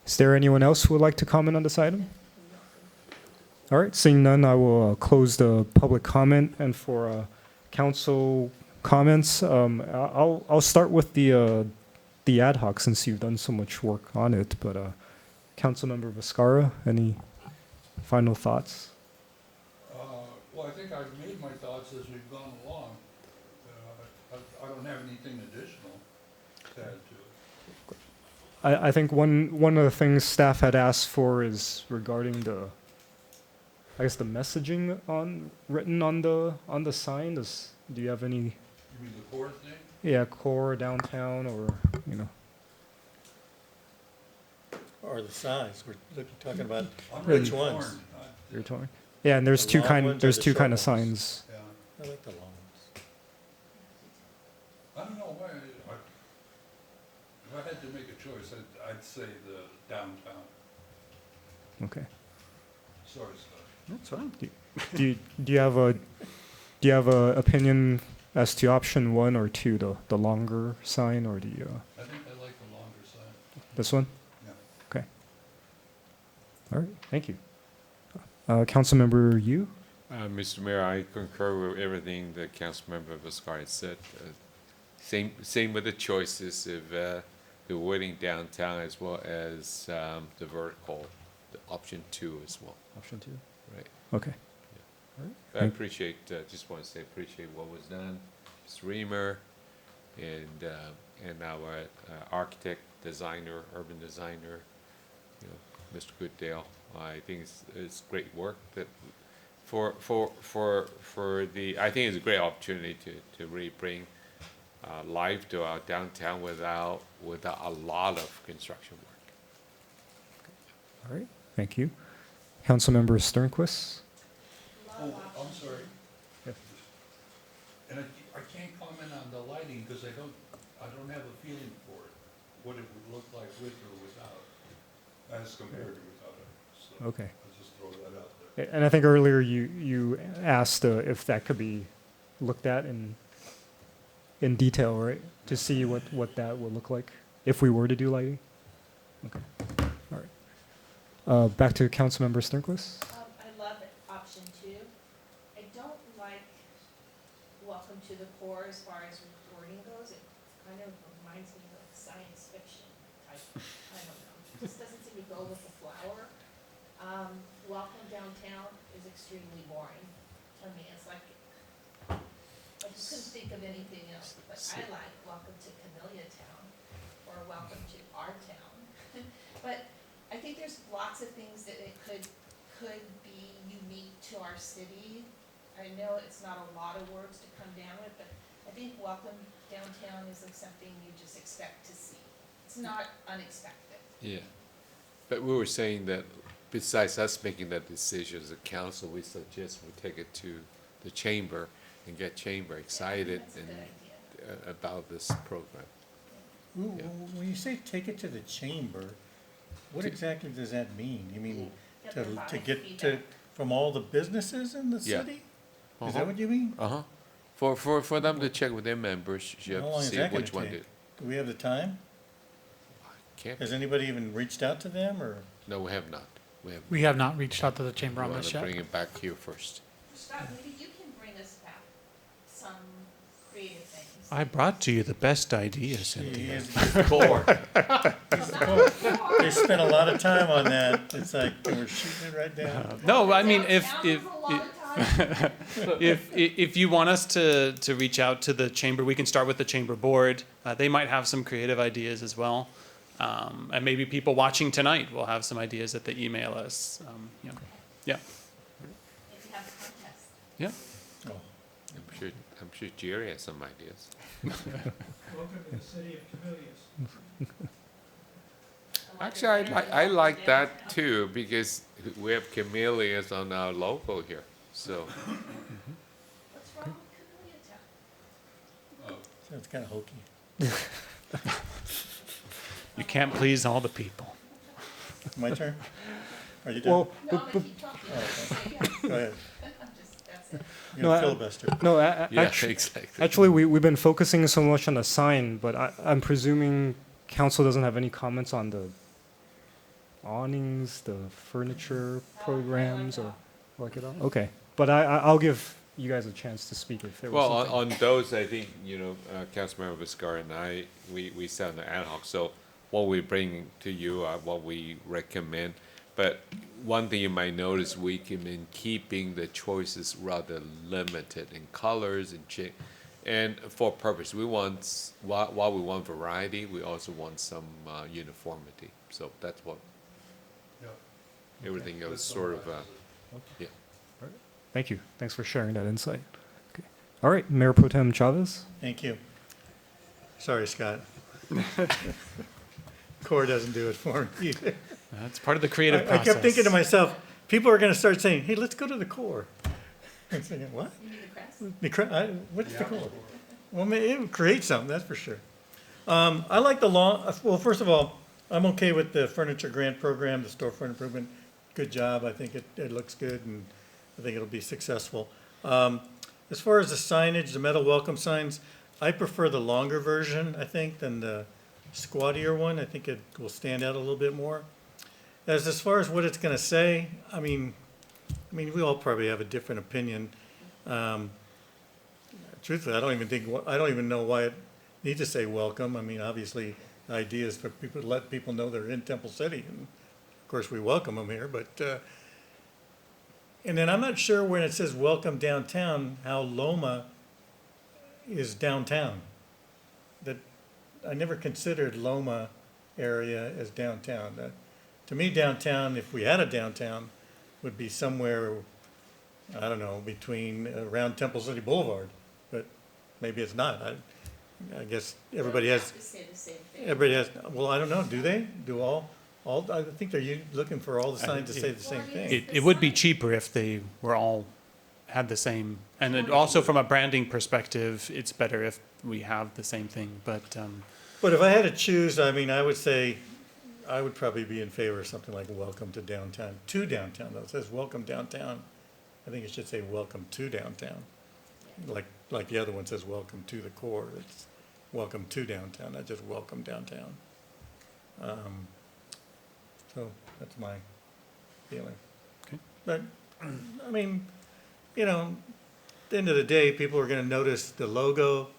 Is there anyone else who would like to comment on this item? All right, seeing none, I will close the public comment. And for council comments, I'll start with the ad hoc since you've done so much work on it. But Councilmember Viscara, any final thoughts? Well, I think I've made my thoughts as we've gone along. I don't have anything additional to add to it. I think one of the things staff had asked for is regarding the messaging written on the sign. Do you have any? You mean the core thing? Yeah, core downtown, or Or the size, we're talking about I'm which really ones? torn. you're talking. Yeah, and there's The two long kind. ones or There's the two short kind of ones? signs. Yeah. I like the long ones. I don't know why, if I had to make a choice, I'd say the downtown. Okay. Sorry, Scott. That's fine. Do you have a opinion as to option 1 or 2, the longer sign, or I think I like the longer side. this one? Yeah. Okay. All right. Thank you. Councilmember Yu? Mr. Mayor, I concur with everything that Councilmember Viscar said. Same with the choices of the wedding downtown as well as the vertical, the option 2 as well. Option 2. Right. Okay. I appreciate, just want to say, appreciate what was done, Mr. Reamer, and our architect, designer, urban designer, Mr. Goodale. I think it's great work that I think it's a great opportunity to really bring life to our downtown without a lot of construction work. All right. Thank you. Councilmember Sternquist? Oh, I'm sorry. Yeah. And I can't comment on the lighting because I don't have a feeling for it, what it would look like with or without, as compared to without it. So Okay. I'll just throw that out there. And I think earlier you asked if that could be looked at in detail, right? To see what that would look like if we were to do lighting. Okay. All right. Back to Councilmember Sternquist. I love option 2. I don't like welcome to the core as far as wording goes. It kind of reminds me of science fiction type. I don't know. It just doesn't seem to go with the flower. Welcome downtown is extremely boring to me. It's like, I just couldn't think of anything else. But I like welcome to Camellia Town or welcome to our town. But I think there's lots of things that it could be unique to our city. I know it's not a lot of words to come down with, but I think welcome downtown is like something you just expect to see. It's not unexpected. Yeah, but we were saying that besides us making that decision as a council, we suggest we take it to the chamber and get chamber excited about this program. When you say take it to the chamber, what exactly does that mean? You mean to get to, from all the businesses in the city? Is that what you mean? For them to check with their members, you How have long to is see that gonna which one take? did. Do we have the time? Can't. Has anybody even reached out to them, or? No, we have not. We have not reached out to the chamber We on want this to yet. bring it back here first. Scott, maybe you can bring us back some creative things. I brought to you the best ideas, Cynthia. They spent a lot of time on that. It's like, we're shooting it right down. No, I mean, if you want us to reach out to the chamber, we can start with the chamber board. They might have some creative ideas as well. And maybe people watching tonight will have some ideas that they email us. You know. Yeah. If you have a contest. Yeah. I'm sure Jerry has some ideas. Welcome to the city of Camellias. Actually, I like that too, because we have camellias on our logo here, so. What's wrong with Camellia Town? Sounds kind of hokey. You can't please all the people. My turn? Are you done? Well, No, I'm gonna keep talking. Go ahead. That's it. You're gonna filibuster. No, Yeah, actually, exactly. actually, we've been focusing so much on the sign, but I'm presuming council doesn't have any comments on the awnings, the furniture programs, or like it all? Okay, but I'll give you guys a chance to speak if there was Well, something. on those, I think, Councilmember Viscar and I, we sat on the ad hoc, so what we bring to you are what we recommend. But one thing you might notice, we have been keeping the choices rather limited in colors and for purpose. We want, while we want variety, we also want some uniformity. So that's what, everything else sort of, yeah. All right. Thank you. Thanks for sharing that insight. Okay. All right, Mayor Pro Tem Chavez. Thank you. Sorry, Scott. Core doesn't do it for me either. That's part of the creative I process. kept thinking to myself, people are going to start saying, hey, let's go to the core. I'm thinking, what? You need the crest? What's the core? Well, it would create something, that's for sure. I like the law. Well, first of all, I'm okay with the furniture grant program, the storefront improvement. Good job. I think it looks good, and I think it'll be successful. As far as the signage, the metal welcome signs, I prefer the longer version, I think, than the squattier one. I think it will stand out a little bit more. As far as what it's going to say, I mean, we all probably have a different opinion. Truthfully, I don't even know why it needs to say welcome. I mean, obviously, the idea is for people to let people know they're in Temple City, and of course, we welcome them here. But and then I'm not sure when it says welcome downtown, how Loma is downtown. That I never considered Loma area as downtown. To me, downtown, if we had a downtown, would be somewhere, I don't know, between around Temple City Boulevard, but maybe it's not. I guess everybody has. To say the same thing. Everybody has. Well, I don't know. Do they? Do all? I think they're looking for all the signs to say the same thing. It would be cheaper if they were all had the same, and it also from a branding perspective, it's better if we have the same thing. But if I had to choose, I mean, I would say, I would probably be in favor of something like welcome to downtown. To downtown, though. It says welcome downtown. I think it should say welcome to downtown. Like like the other one says, welcome to the core. It's welcome to downtown, not just welcome downtown. So that's my feeling. Okay. But, I mean, you know, at the end of the day, people are gonna notice the logo.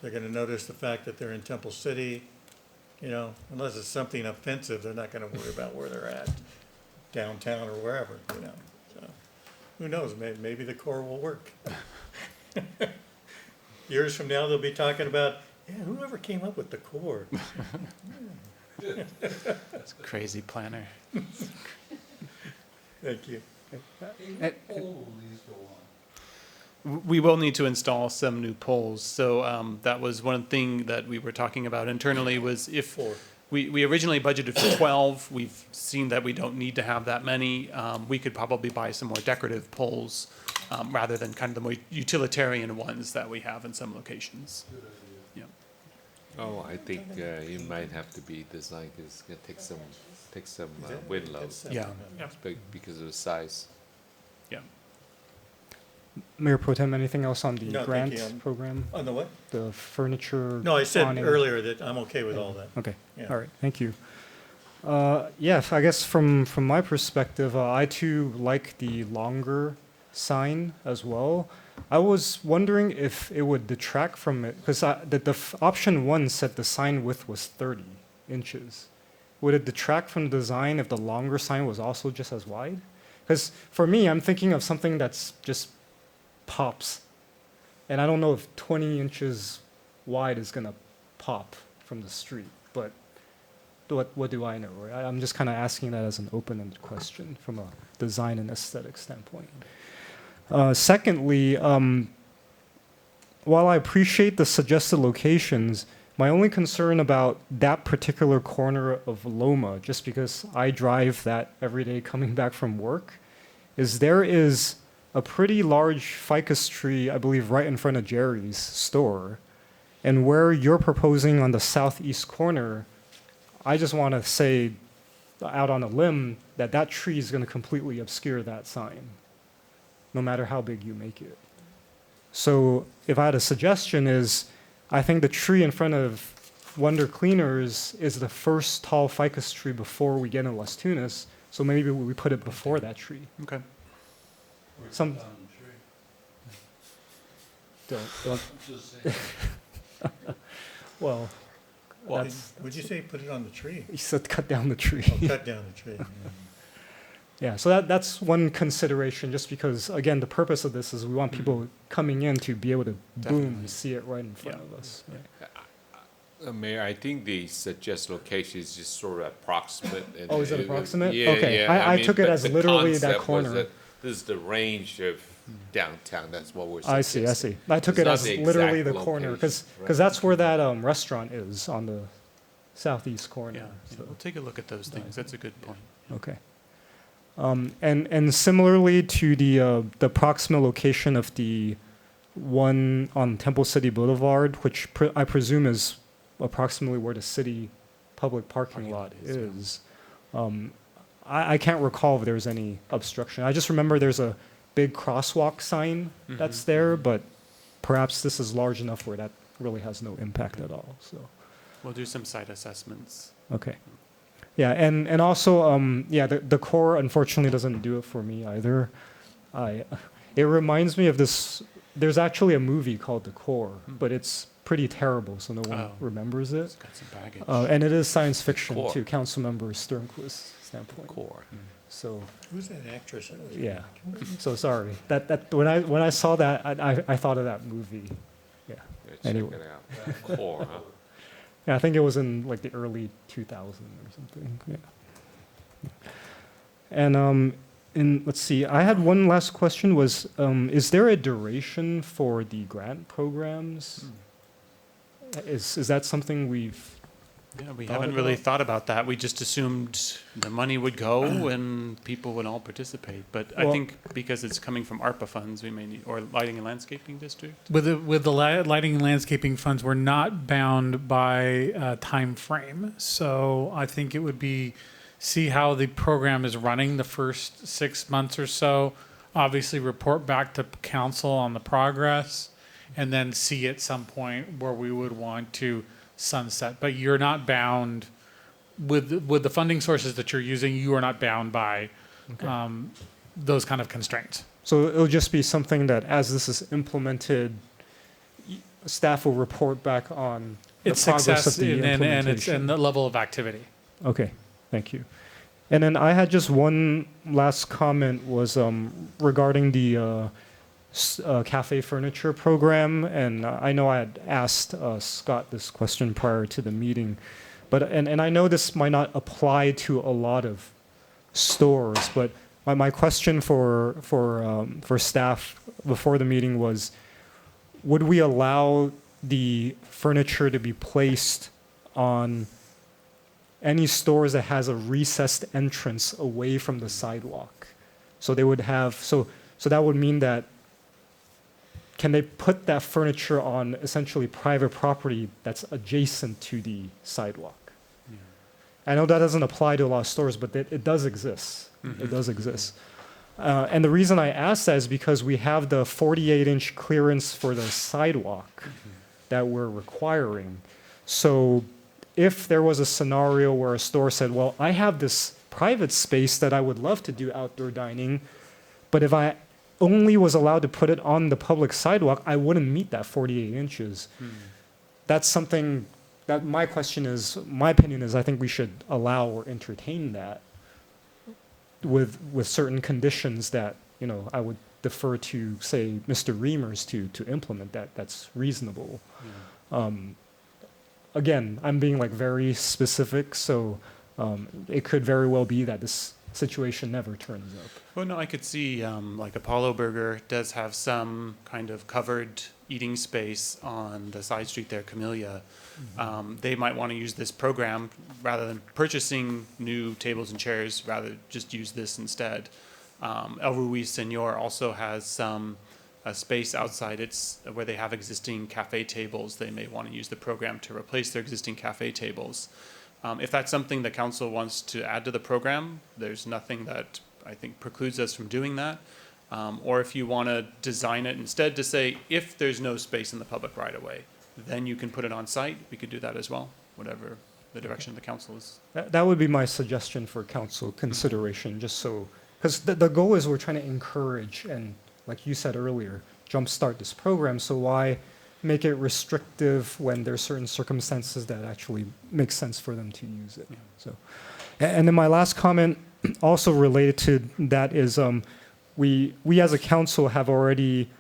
They're gonna notice the fact that they're in Temple City. You know, unless it's something offensive, they're not gonna worry about where they're at, downtown or wherever, you know. So, who knows, maybe the core will work. Years from now, they'll be talking about, yeah, whoever came up with the core? That's a crazy planner. Thank you. We will need to install some new poles. So that was one thing that we were talking about internally was if we originally budgeted for 12, we've seen that we don't need to have that many. We could probably buy some more decorative poles rather than kind of the more utilitarian ones that we have in some locations. Yeah. Oh, I think it might have to be designed, because it's gonna take some wind load. Yeah. Because of the size. Yeah. Mayor Pro Tem, anything else on the No, thank grant you. program? On the what? The furniture? No, I said awning? earlier that I'm okay with all that. Okay, Yeah. all right, thank you. Yeah, I guess from my perspective, I too like the longer sign as well. I was wondering if it would detract from it, because option 1 said the sign width was 30 inches. Would it detract from the design if the longer sign was also just as wide? Because for me, I'm thinking of something that's just pops. And I don't know if 20 inches wide is gonna pop from the street, but what do I know, right? I'm just kind of asking that as an open-ended question from a design and aesthetic standpoint. Secondly, while I appreciate the suggested locations, my only concern about that particular corner of Loma, just because I drive that every day coming back from work, is there is a pretty large ficus tree, I believe, right in front of Jerry's store. And where you're proposing on the southeast corner, I just want to say out on a limb that that tree is going to completely obscure that sign, no matter how big you make it. So if I had a suggestion is, I think the tree in front of Wonder Cleaners is the first tall ficus tree before we get into Las Tunas, so maybe we put it before that tree. Okay. Some. Don't. Well, Would you say put it on the tree? He said cut down the tree. Oh, cut down the tree. Yeah, so that's one consideration, just because, again, the purpose of this is we want people coming in to be able to boom, see it right in front of us. Yeah. Mayor, I think the suggested location is just sort of approximate. And Oh, is it approximate? Yeah, Okay, yeah. I mean, took it but as the literally that concept was corner. that this is the range of downtown. That's what we're I suggesting. see. I took It's it not as the literally the exact corner, location, because right. that's where that restaurant is, on the southeast corner. Yeah, we'll take a look at those things. That's a good point. Okay. And similarly to the proximal location of the one on Temple City Boulevard, which I presume is approximately where the city public parking lot is. I can't recall if there's any obstruction. I just remember there's a big crosswalk sign that's there, but perhaps this is large enough where that really has no impact at all. So We'll do some site assessments. okay. Yeah, and also, the core unfortunately doesn't do it for me either. It reminds me of this, there's actually a movie called The Core, but it's pretty terrible, so no one remembers it. It's got some baggage. And it is science fiction Core. too, Councilmember Sternquist's standpoint. Core. So, Who's that actress? yeah, so sorry. That when I saw that, I thought of that movie. Yeah, Yeah, anyway. check it out. Core, huh? Yeah, I think it was in like the early 2000s or something. Yeah. And let's see. I had one last question. Was is there a duration for the grant programs? Is that something we've? Yeah, we thought haven't really about? thought about that. We just assumed the money would go and people would all participate. But I Well- think because it's coming from ARPA funds, we may need, or Lighting and Landscaping District. With the lighting and landscaping funds, we're not bound by time frame. So I think it would be see how the program is running the first 6 months or so. Obviously, report back to council on the progress, and then see at some point where we would want to sunset. But you're not bound with the funding sources that you're using. You are not bound by those kind of constraints. So it'll just be something that as this is implemented, staff will report back on the It's progress success of the implementation. and it's and the level of activity. Okay, thank you. And then I had just one last comment was regarding the cafe furniture program, and I know I had asked Scott this question prior to the meeting, but and I know this might not apply to a lot of stores, but my question for staff before the meeting was, would we allow the furniture to be placed on any stores that has a recessed entrance away from the sidewalk? So they would have, so that would mean that, can they put that furniture on essentially private property that's adjacent to the sidewalk? I know that doesn't apply to a lot of stores, but it does exist. It does exist. And the reason I ask that is because we have the 48-inch clearance for the sidewalk that we're requiring. So if there was a scenario where a store said, well, I have this private space that I would love to do outdoor dining, but if I only was allowed to put it on the public sidewalk, I wouldn't meet that 48 inches. That's something that my opinion is, I think we should allow or entertain that with certain conditions that, you know, I would defer to, say, Mr. Reimers to implement that. That's reasonable. Again, I'm being like very specific, so it could very well be that this situation never turns up. Well, no, I could see like Apollo Burger does have some kind of covered eating space on the side street there, Camellia. They might want to use this program rather than purchasing new tables and chairs, rather just use this instead. El Ruiz Senor also has some space outside it's where they have existing cafe tables. They may want to use the program to replace their existing cafe tables. If that's something the council wants to add to the program, there's nothing that I think precludes us from doing that. Or if you want to design it instead to say, if there's no space in the public right of way, then you can put it on site. We could do that as well, whatever the direction of the council is. That would be my suggestion for council consideration, just so, because the goal is we're trying to encourage and, like you said earlier, jumpstart this program. So why make it restrictive when there's certain circumstances that actually make sense for them to use it? So, and then my last comment, also related to that, is we as a council have already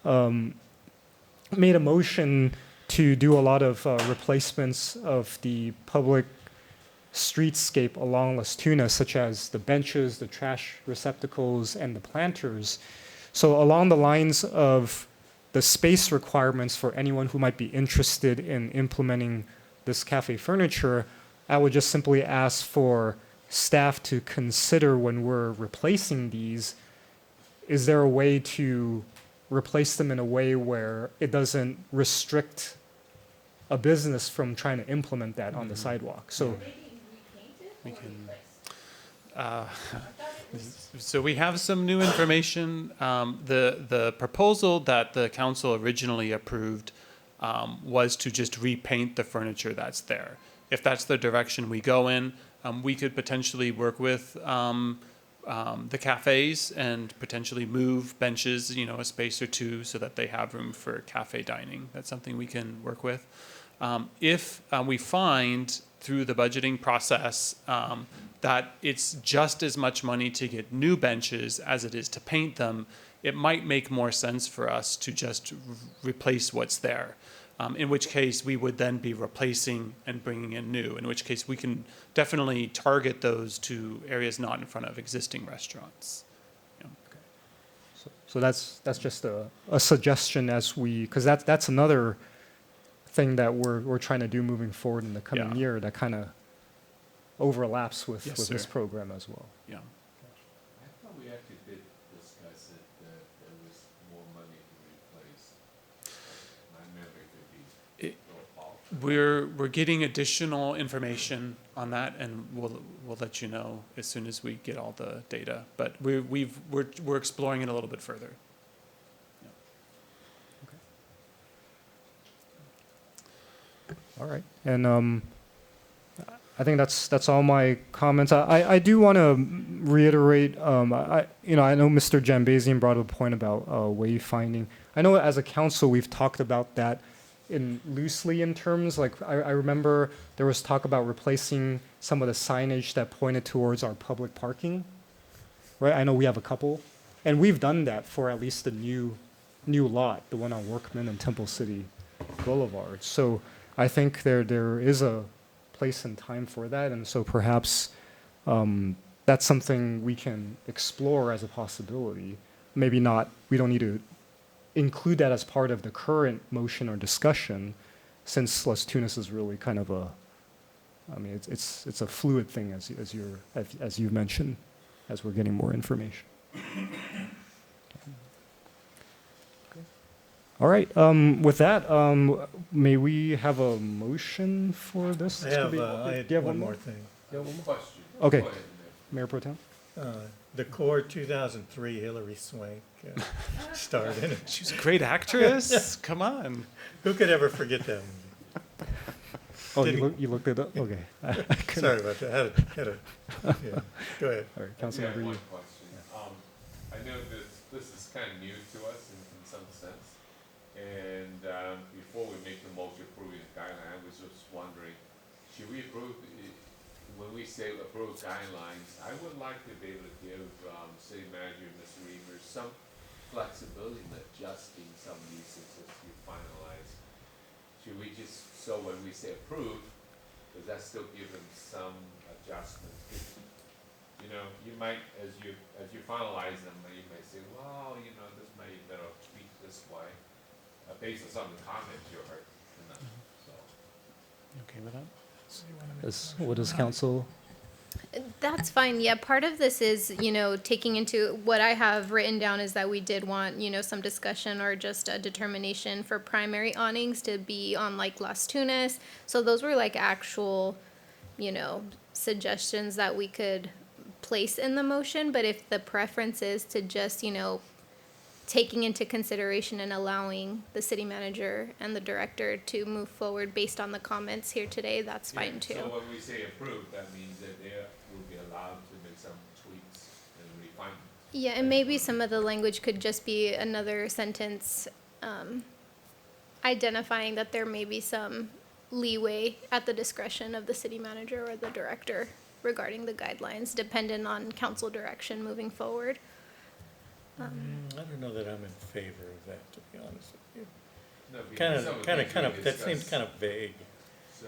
made a motion to do a lot of replacements of the public streetscape along Las Tunas, such as the benches, the trash receptacles, and the planters. So along the lines of the space requirements for anyone who might be interested in implementing this cafe furniture, I would just simply ask for staff to consider when we're replacing these, is there a way to replace them in a way where it doesn't restrict a business from trying to implement that on the sidewalk? So we can. So we have some new information. The proposal that the council originally approved was to just repaint the furniture that's there. If that's the direction we go in, we could potentially work with the cafes and potentially move benches, you know, a space or two so that they have room for cafe dining. That's something we can work with. If we find through the budgeting process that it's just as much money to get new benches as it is to paint them, it might make more sense for us to just replace what's there. In which case we would then be replacing and bringing in new, in which case we can definitely target those to areas not in front of existing restaurants. Yeah. Okay. So that's just a suggestion as we, because that's another thing that we're trying to do moving forward in the coming year that kind of overlaps with this program as well. Yeah. I thought we actually did discuss it, that there was more money to replace. My memory could be off. We're getting additional information on that, and we'll let you know as soon as we get all the data. But we're exploring it a little bit further. All right. And I think that's all my comments. I do want to reiterate. I know Mr. Jambazian brought up a point about wayfinding. I know as a council we've talked about that in loosely in terms. Like I remember there was talk about replacing some of the signage that pointed towards our public parking. Right. I know we have a couple, and we've done that for at least the new lot, the one on Workman and Temple City Boulevard. So I think there is a place and time for that, and so perhaps that's something we can explore as a possibility. Maybe not, we don't need to include that as part of the current motion or discussion, since Las Tunas is really kind of it's a fluid thing as you mentioned, as we're getting more information. All right. With that, may we have a motion for this? I had one more thing. You have one more? Question. Okay. Go ahead, Mayor Pro Tem? The Core 2003 Hillary Swank starred in it. She's a great actress. Come on. Who could ever forget that movie? Oh, you looked it up? Okay. Sorry about that. Yeah. Go ahead. All right, Councilmember one Yu. question. I know this is kind of new to us in some sense. And before we make the motion approving the guideline, I was just wondering, should we approve, when we say approve guidelines, I would like to be able to give City Manager, Mr. Reavers, some flexibility in adjusting some of these things as you finalize. Should we just, so when we say approve, does that still give them some adjustments? You know, you might, as you finalize them, you may say, well, you know, this may be better tweak this way. Based on some of the comments you heard tonight, so. You okay with that? What does council? That's fine. Yeah, part of this is, taking into what I have written down is that we did want, some discussion or just a determination for primary awnings to be on like Las Tunas. So those were like actual, suggestions that we could place in the motion. But if the preference is to just, taking into consideration and allowing the city manager and the director to move forward based on the comments here today, that's fine too. So when we say approve, that means that they will be allowed to make some tweaks and refinements. Yeah, and maybe some of the language could just be another sentence identifying that there may be some leeway at the discretion of the city manager or the director regarding the guidelines, dependent on council direction moving forward. I don't know that I'm in favor of that, to be honest with you. No, because some of the things we That seems discussed. kind of vague. So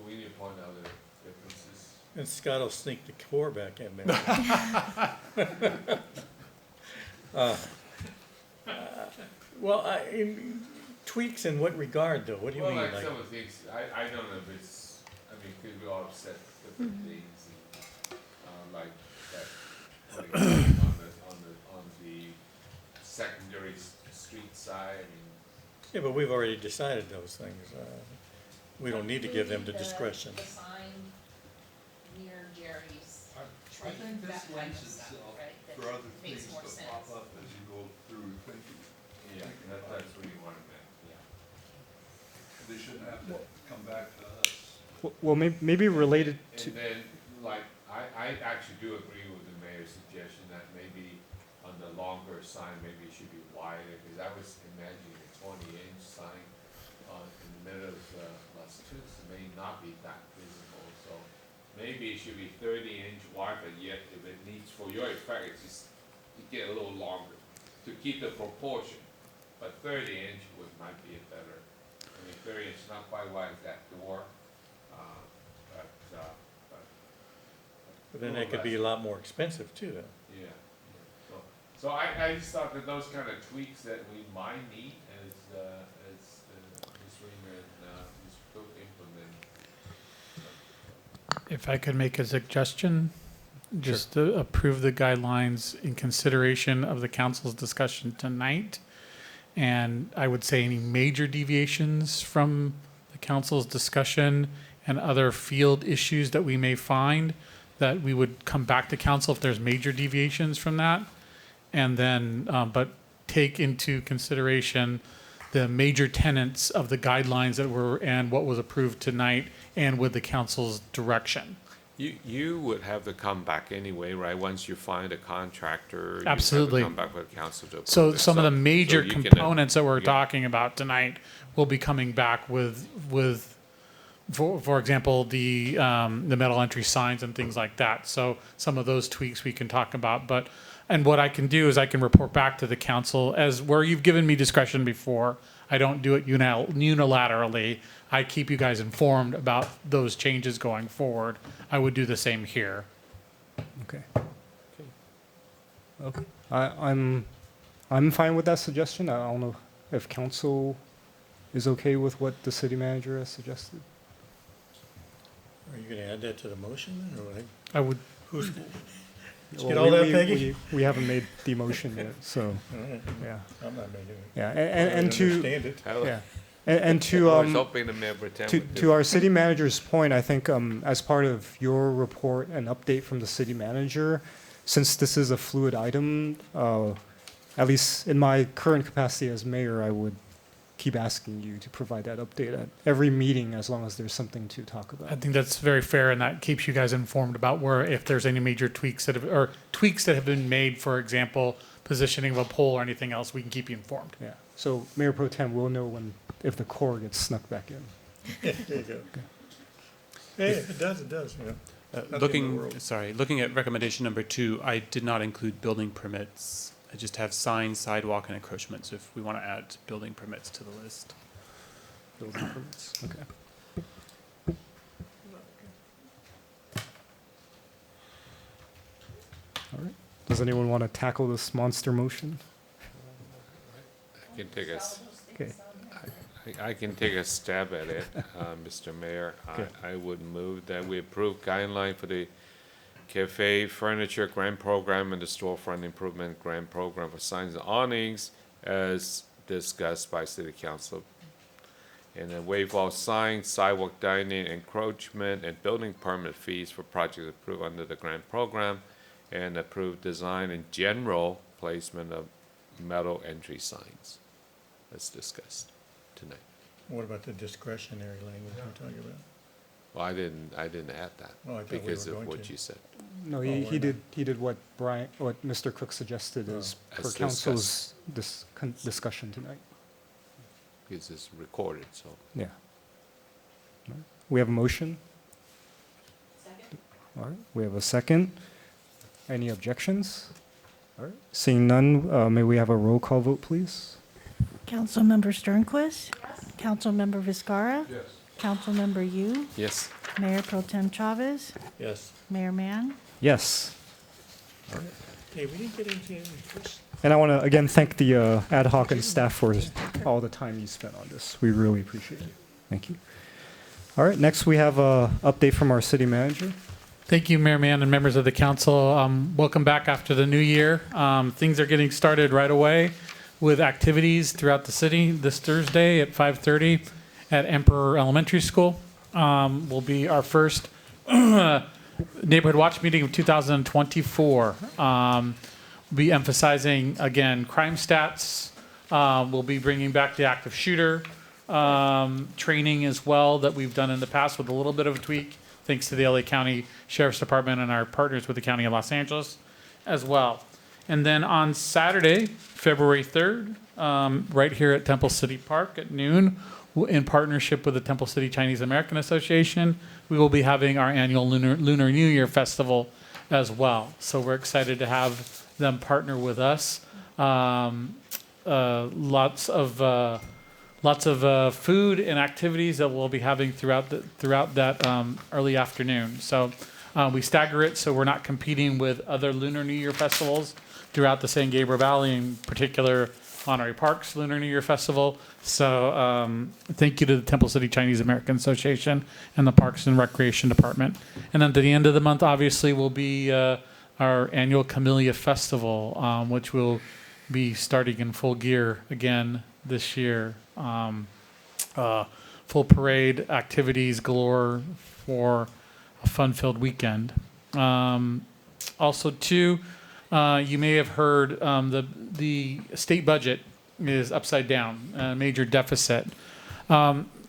we need to point out the differences. And Scott will sneak the core back in there. Well, tweaks in what regard, though? What do you mean? Well, like some of the things, I don't know if it's, because we all said different things, and, like that, on the secondary street side, Yeah, but we've already decided those things. We don't need to give them the discretion. The sign near Jerry's I think this lends itself for other things to pop up as you go through thinking. Yeah, that's what you wanted, yeah. They shouldn't have to come back to us. Well, maybe related to. And then, like, I actually do agree with the mayor's suggestion that maybe on the longer sign, maybe it should be wider, because I was imagining a 20-inch sign in the middle of Las Tunas may not be that visible, so maybe it should be 30-inch wide, but yet if it needs, for your effect, it's just to get a little longer, to keep the proportion, but 30-inch might be a better, 30-inch not quite wide as that door, But then that could be a lot more expensive too, though. yeah. So I just thought that those kind of tweaks that we might need as Ms. Reamer and Ms. Cook implement. If I could make a suggestion, just to approve the guidelines in consideration of the council's discussion tonight. And I would say any major deviations from the council's discussion and other field issues that we may find, that we would come back to council if there's major deviations from that. And then, but take into consideration the major tenets of the guidelines that were and what was approved tonight and with the council's direction. You would have to come back anyway, right? Once you find a contractor, Absolutely. you have to come back with council to approve So it. some of the major you can, components that we're talking about tonight will be coming back with for example, the metal entry signs and things like that. So some of those tweaks we can talk about. And what I can do is I can report back to the council as where you've given me discretion before. I don't do it unilaterally. I keep you guys informed about those changes going forward. I would do the same here. Okay. Okay. I'm fine with that suggestion. I don't know if council is okay with what the city manager has suggested. Are you gonna add that to the motion then, or what? I would. Who's? Did you Well, get all that, Peggy? we haven't made the motion yet, so All right. yeah. I'm not making it. Yeah, I and to understand it. yeah, and to I was hoping the mayor pro tem would do to our city manager's point, I think as part of your report and update from the city manager, since this is a fluid item, at least in my current capacity as mayor, I would keep asking you to provide that update at every meeting as long as there's something to talk about. I think that's very fair, and that keeps you guys informed about where, if there's any major tweaks that have been made, for example, positioning of a pole or anything else, we can keep you informed. Yeah. So Mayor Pro Tem will know if the core gets snuck back in. There you go. Yeah, it does, yeah. Looking at recommendation number 2, I did not include building permits. I just have signs, sidewalk, and encroachments if we want to add building permits to the list. Building permits. Okay. All right. Does anyone want to tackle this monster motion? I can take a, Okay. I can take a stab at it, Mr. Mayor. Okay. I would move that we approve guideline for the CAFÉ furniture grant program and the storefront improvement grant program for signs and awnings as discussed by City Council. And then waive all signs, sidewalk dining, encroachment, and building permit fees for projects approved under the grant program, and approve design and general placement of metal entry signs as discussed tonight. What about the discretionary language you're talking about? Well, I didn't add that Oh, I thought we because were of going what to. you said. No, Oh, he why did what Mr. Cook suggested is As per council's discussion tonight. Because it's recorded, so. Yeah. All right. We have a motion. Second. All right. We have a second. Any objections? All right. Seeing none, may we have a roll call vote, please? Councilmember Sternquist? Yes. Councilmember Vizcarra? Yes. Councilmember Yu? Yes. Mayor Pro Tem Chavez? Yes. Mayor Mann? Yes. Hey, we didn't get into any first. And I want to again thank the ad hoc and staff for all the time you spent on this. We really appreciate it. Thank you. All right. Next, we have a update from our city manager. Thank you, Mayor Mann and members of the council. Welcome back after the new year. Things are getting started right away with activities throughout the city. This Thursday at 5:30 at Emperor Elementary School will be our first neighborhood watch meeting of 2024. We'll be emphasizing, again, crime stats. We'll be bringing back the active shooter training as well that we've done in the past with a little bit of a tweak, thanks to the LA County Sheriff's Department and our partners with the County of Los Angeles as well. And then on Saturday, February 3rd, right here at Temple City Park at noon, in partnership with the Temple City Chinese American Association, we will be having our annual Lunar New Year Festival as well. So we're excited to have them partner with us. Lots of food and activities that we'll be having throughout that early afternoon. So we stagger it so we're not competing with other Lunar New Year festivals throughout the San Gabriel Valley, in particular Monterey Park's Lunar New Year Festival. So thank you to the Temple City Chinese American Association and the Parks and Recreation Department. And then to the end of the month, obviously, will be our annual Camellia Festival, which will be starting in full gear again this year. Full parade, activities galore for a fun-filled weekend. Also, too, you may have heard the state budget is upside down, a major deficit.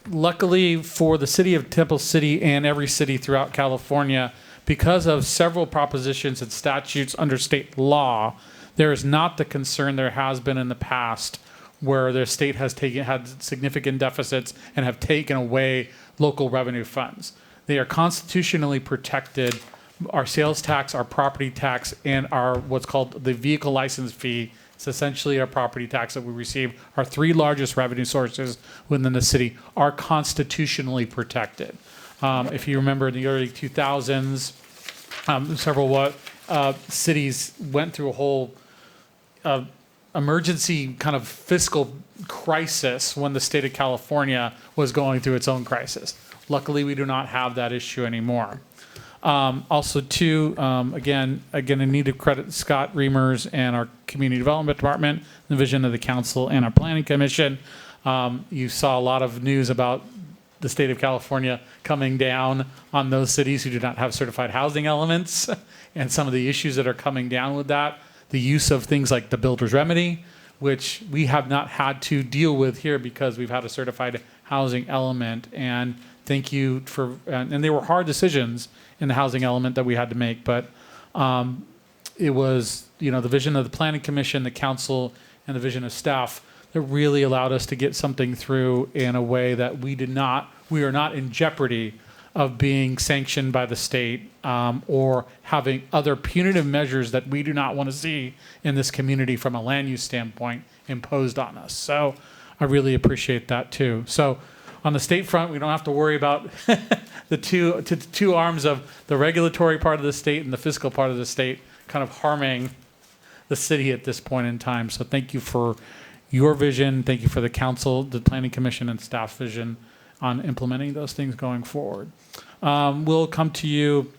Luckily for the city of Temple City and every city throughout California, because of several propositions and statutes under state law, there is not the concern there has been in the past where their state has had significant deficits and have taken away local revenue funds. They are constitutionally protected. Our sales tax, our property tax, and our what's called the vehicle license fee, it's essentially our property tax that we receive, our three largest revenue sources within the city, are constitutionally protected. If you remember in the early 2000s, several cities went through a whole emergency kind of fiscal crisis when the state of California was going through its own crisis. Luckily, we do not have that issue anymore. Also, too, again, I need to credit Scott Reimers and our Community Development Department, the vision of the council, and our Planning Commission. You saw a lot of news about the state of California coming down on those cities who do not have certified housing elements and some of the issues that are coming down with that. The use of things like the builder's remedy, which we have not had to deal with here because we've had a certified housing element. And thank you for, and they were hard decisions in the housing element that we had to make, but it was, the vision of the Planning Commission, the council, and the vision of staff that really allowed us to get something through in a way that we are not in jeopardy of being sanctioned by the state or having other punitive measures that we do not want to see in this community from a land use standpoint imposed on us. So I really appreciate that too. So on the state front, we don't have to worry about the two arms of the regulatory part of the state and the fiscal part of the state kind of harming the city at this point in time. So thank you for your vision. Thank you for the council, the Planning Commission, and staff vision on implementing those things going forward. We'll come to you.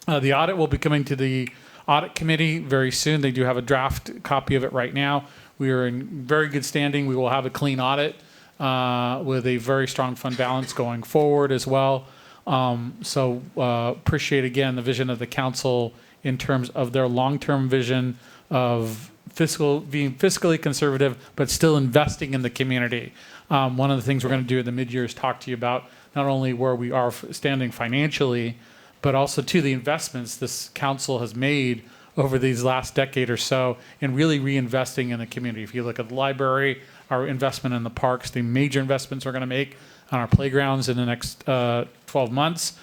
The audit will be coming to the audit committee very soon. They do have a draft copy of it right now. We are in very good standing. We will have a clean audit with a very strong fund balance going forward as well. So appreciate again the vision of the council in terms of their long-term vision of being fiscally conservative, but still investing in the community. One of the things we're going to do in the mid-year is talk to you about not only where we are standing financially, but also to the investments this council has made over these last decade or so in really reinvesting in the community. If you look at the library, our investment in the parks, the major investments we're going to make on our playgrounds in the next 12 months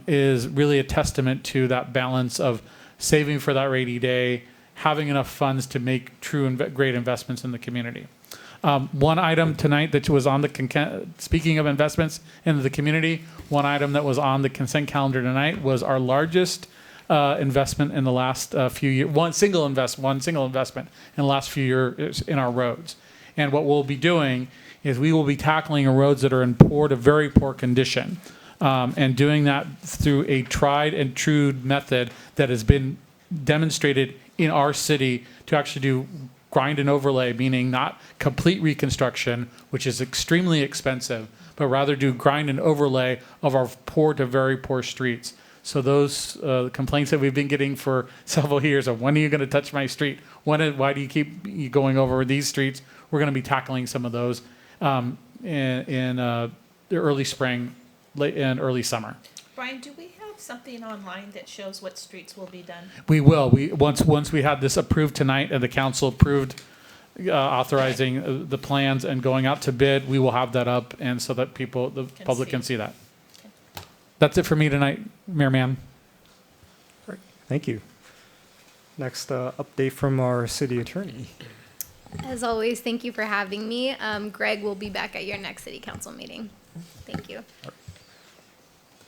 is really a testament to that balance of saving for that rainy day, having enough funds to make true and great investments in the community. One item tonight that was on the, speaking of investments into the community, one item that was on the consent calendar tonight was our largest investment in the last few years, one single investment in the last few years in our roads. And what we'll be doing is we will be tackling roads that are in poor to very poor condition and doing that through a tried and true method that has been demonstrated in our city to actually do grind and overlay, meaning not complete reconstruction, which is extremely expensive, but rather do grind and overlay of our poor to very poor streets. So those complaints that we've been getting for several years of when are you going to touch my street? Why do you keep going over these streets? We're going to be tackling some of those in the early spring, late and early summer. Brian, do we have something online that shows what streets will be done? We will. Once we had this approved tonight and the council approved authorizing the plans and going out to bid, we will have that up and so that the public can see that. Okay. That's it for me tonight, Mayor Mann. Great. Thank you. Next update from our city attorney. As always, thank you for having me. Greg will be back at your next city council meeting. Thank you.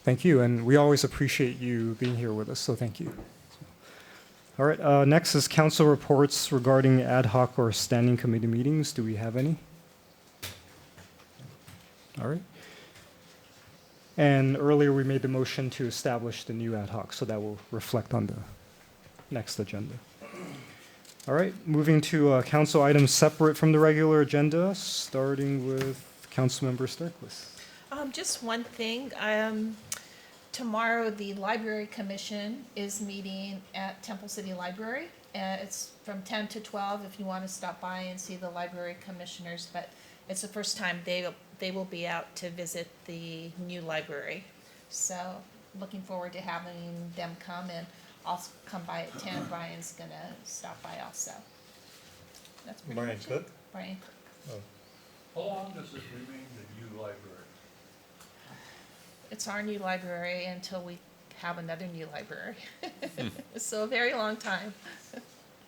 Thank you, and we always appreciate you being here with us, so thank you. All right, next is council reports regarding ad hoc or standing committee meetings. Do we have any? All right. And earlier we made the motion to establish the new ad hoc, so that will reflect on the next agenda. All right, moving to council items separate from the regular agenda, starting with Councilmember Sturquist. Just one thing. Tomorrow, the Library Commission is meeting at Temple City Library It's from 10 to 12 if you want to stop by and see the library commissioners, but it's the first time they will be out to visit the new library. So looking forward to having them come, and I'll come by at 10. Brian's going to stop by also. That's pretty Brian much Cook? it. Brian Cook. How long does it remain the new library? It's our new library until we have another new library. So a very long time.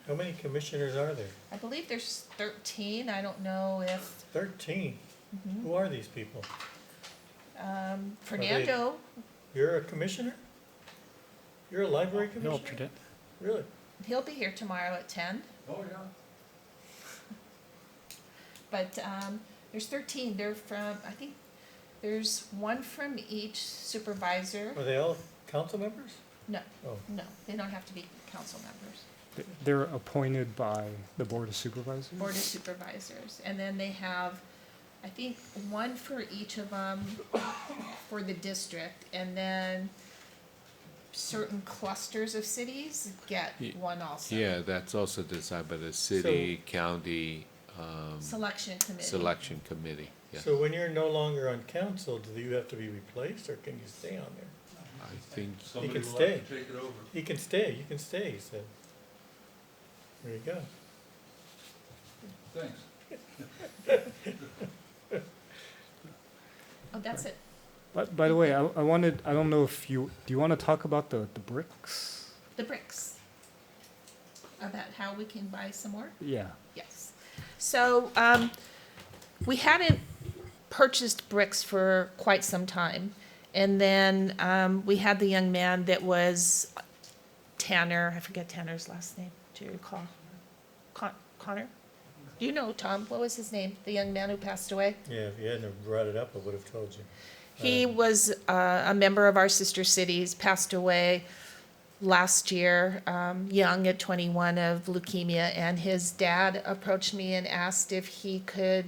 How many commissioners are there? I believe there's 13. I don't know if 13. Who are these people? Fernando, You're a commissioner? You're a library No, commissioner? Really? he'll be here tomorrow at 10. Oh, yeah. But there's 13. They're from, I think there's one from each supervisor. Are they all council members? No, Oh. no, they don't have to be council members. They're appointed by the Board of Supervisors? Board of Supervisors. And then they have, I think, one for each of them for the district. And then certain clusters of cities get one also. Yeah, that's also decided by the city, county, Selection committee. selection committee, yeah. So when you're no longer on council, do you have to be replaced, or can you stay on there? I think, He Somebody can will stay. have to take it over. He can stay, you can stay, he said. There you go. Thanks. Oh, that's it. But by the way, I don't know if do you want to talk about the bricks? The bricks. About how we can buy some more? Yeah. Yes. So, we hadn't purchased bricks for quite some time. And then, we had the young man that was Tanner, I forget Tanner's last name, do you recall? Connor? Do you know, Tom, what was his name? The young man who passed away? Yeah, if you hadn't brought it up, I would have told you. He was a member of our sister cities, passed away last year, young at 21 of leukemia, and his dad approached me and asked if he could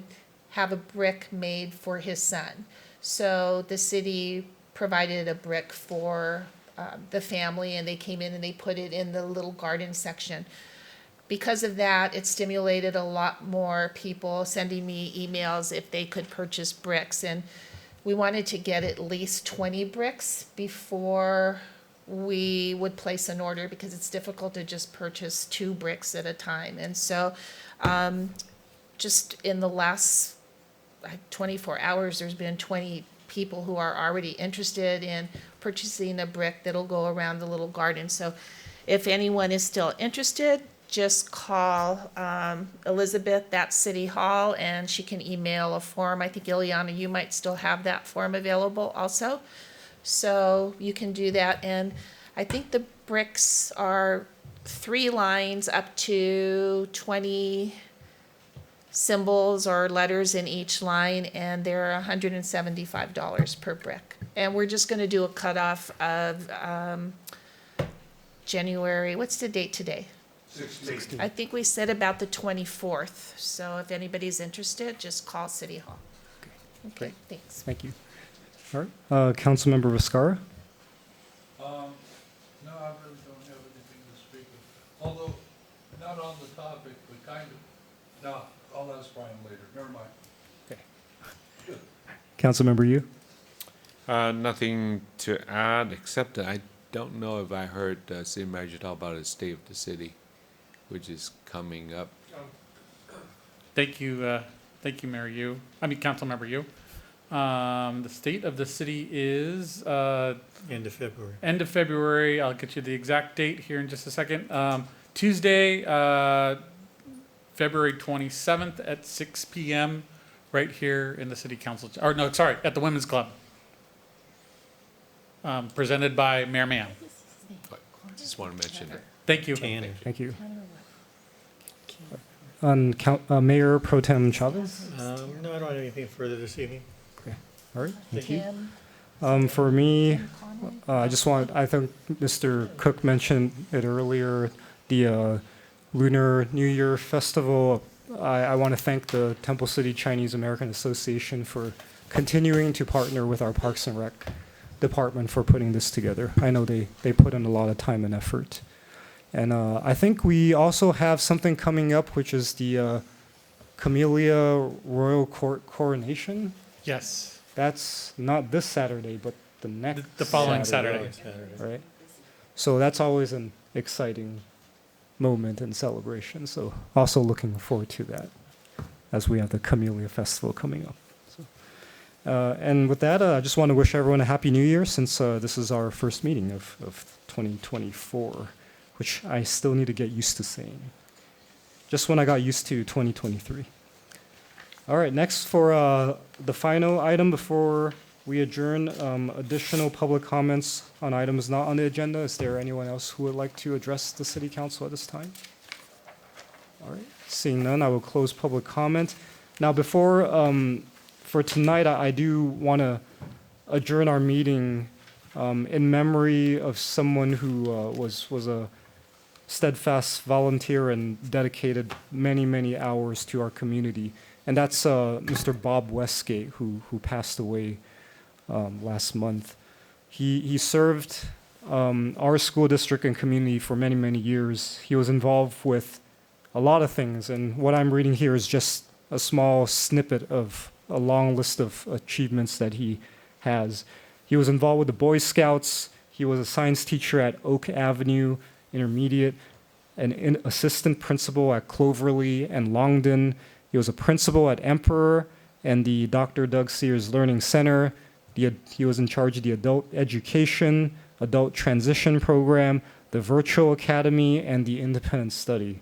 have a brick made for his son. So the city provided a brick for the family, and they came in and they put it in the little garden section. Because of that, it stimulated a lot more people sending me emails if they could purchase bricks. And we wanted to get at least 20 bricks before we would place an order, because it's difficult to just purchase 2 bricks at a time. And so just in the last 24 hours, there's been 20 people who are already interested in purchasing a brick that'll go around the little garden. So if anyone is still interested, just call Elizabeth at City Hall, and she can email a form. I think, Ileana, you might still have that form available also. So you can do that. And I think the bricks are 3 lines up to 20 symbols or letters in each line, and they're $175 per brick. And we're just going to do a cutoff of January, what's the date today? 16. I think we said about the 24th, so if anybody's interested, just call City Hall. Okay, thanks. Thank you. All right. Councilmember Viscara? No, I really don't have anything to speak of, although not on the topic, but kind of. No, I'll ask Brian later, never mind. Okay. Councilmember Yu? nothing to add, except that I don't know if I heard City Manager talk about the state of the city, which is coming up. Thank you, Mayor Yu. Councilmember Yu. The state of the city is End of February. end of February. I'll get you the exact date here in just a second. Tuesday, February 27th at 6 p.m. right here in the city council, at the Women's Club. Presented by Mayor Mann. Just want to mention it. Thank you. Tanner. Thank you. Mayor Pro Tem Chavez? No, I don't have anything further this evening. Okay. All right. Thank you. Kim, For me, I think Mr. Cook mentioned it earlier, the Lunar New Year Festival. I want to thank the Temple City Chinese American Association for continuing to partner with our Parks and Rec department for putting this together. I know they put in a lot of time and effort. And I think we also have something coming up, which is the Camellia Royal Court coronation. Yes. That's not this Saturday, but the next The following Saturday. Right? So that's always an exciting moment and celebration. So also looking forward to that as we have the Camellia Festival coming up. So, and with that, I just want to wish everyone a Happy New Year, since this is our first meeting of 2024, which I still need to get used to saying. Just when I got used to 2023. All right, next for the final item before we adjourn, additional public comments on items not on the agenda. Is there anyone else who would like to address the City Council at this time? All right, seeing none, I will close public comment. Now, before, for tonight, I do want to adjourn our meeting in memory of someone who was a steadfast volunteer and dedicated many, many hours to our community. And that's Mr. Bob Westgate, who passed away last month. He served our school district and community for many, many years. He was involved with a lot of things, and what I'm reading here is just a small snippet of a long list of achievements that he has. He was involved with the Boy Scouts. He was a science teacher at Oak Avenue Intermediate, an assistant principal at Cloverly and Longden. He was a principal at Emperor and the Dr. Doug Sears Learning Center. He was in charge of the adult education, adult transition program, the virtual academy, and the independent study.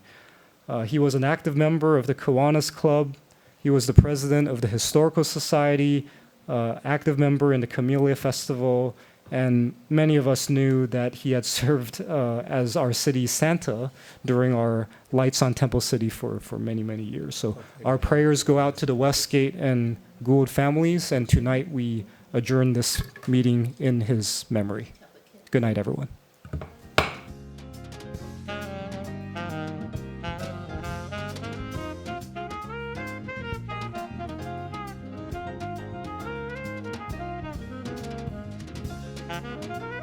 He was an active member of the Kiwanis Club. He was the president of the Historical Society, active member in the Camellia Festival, and many of us knew that he had served as our city Santa during our Lights on Temple City for many, many years. So our prayers go out to the Westgate and Gould families, and tonight we adjourn this meeting in his memory. Good night, everyone. Thank you.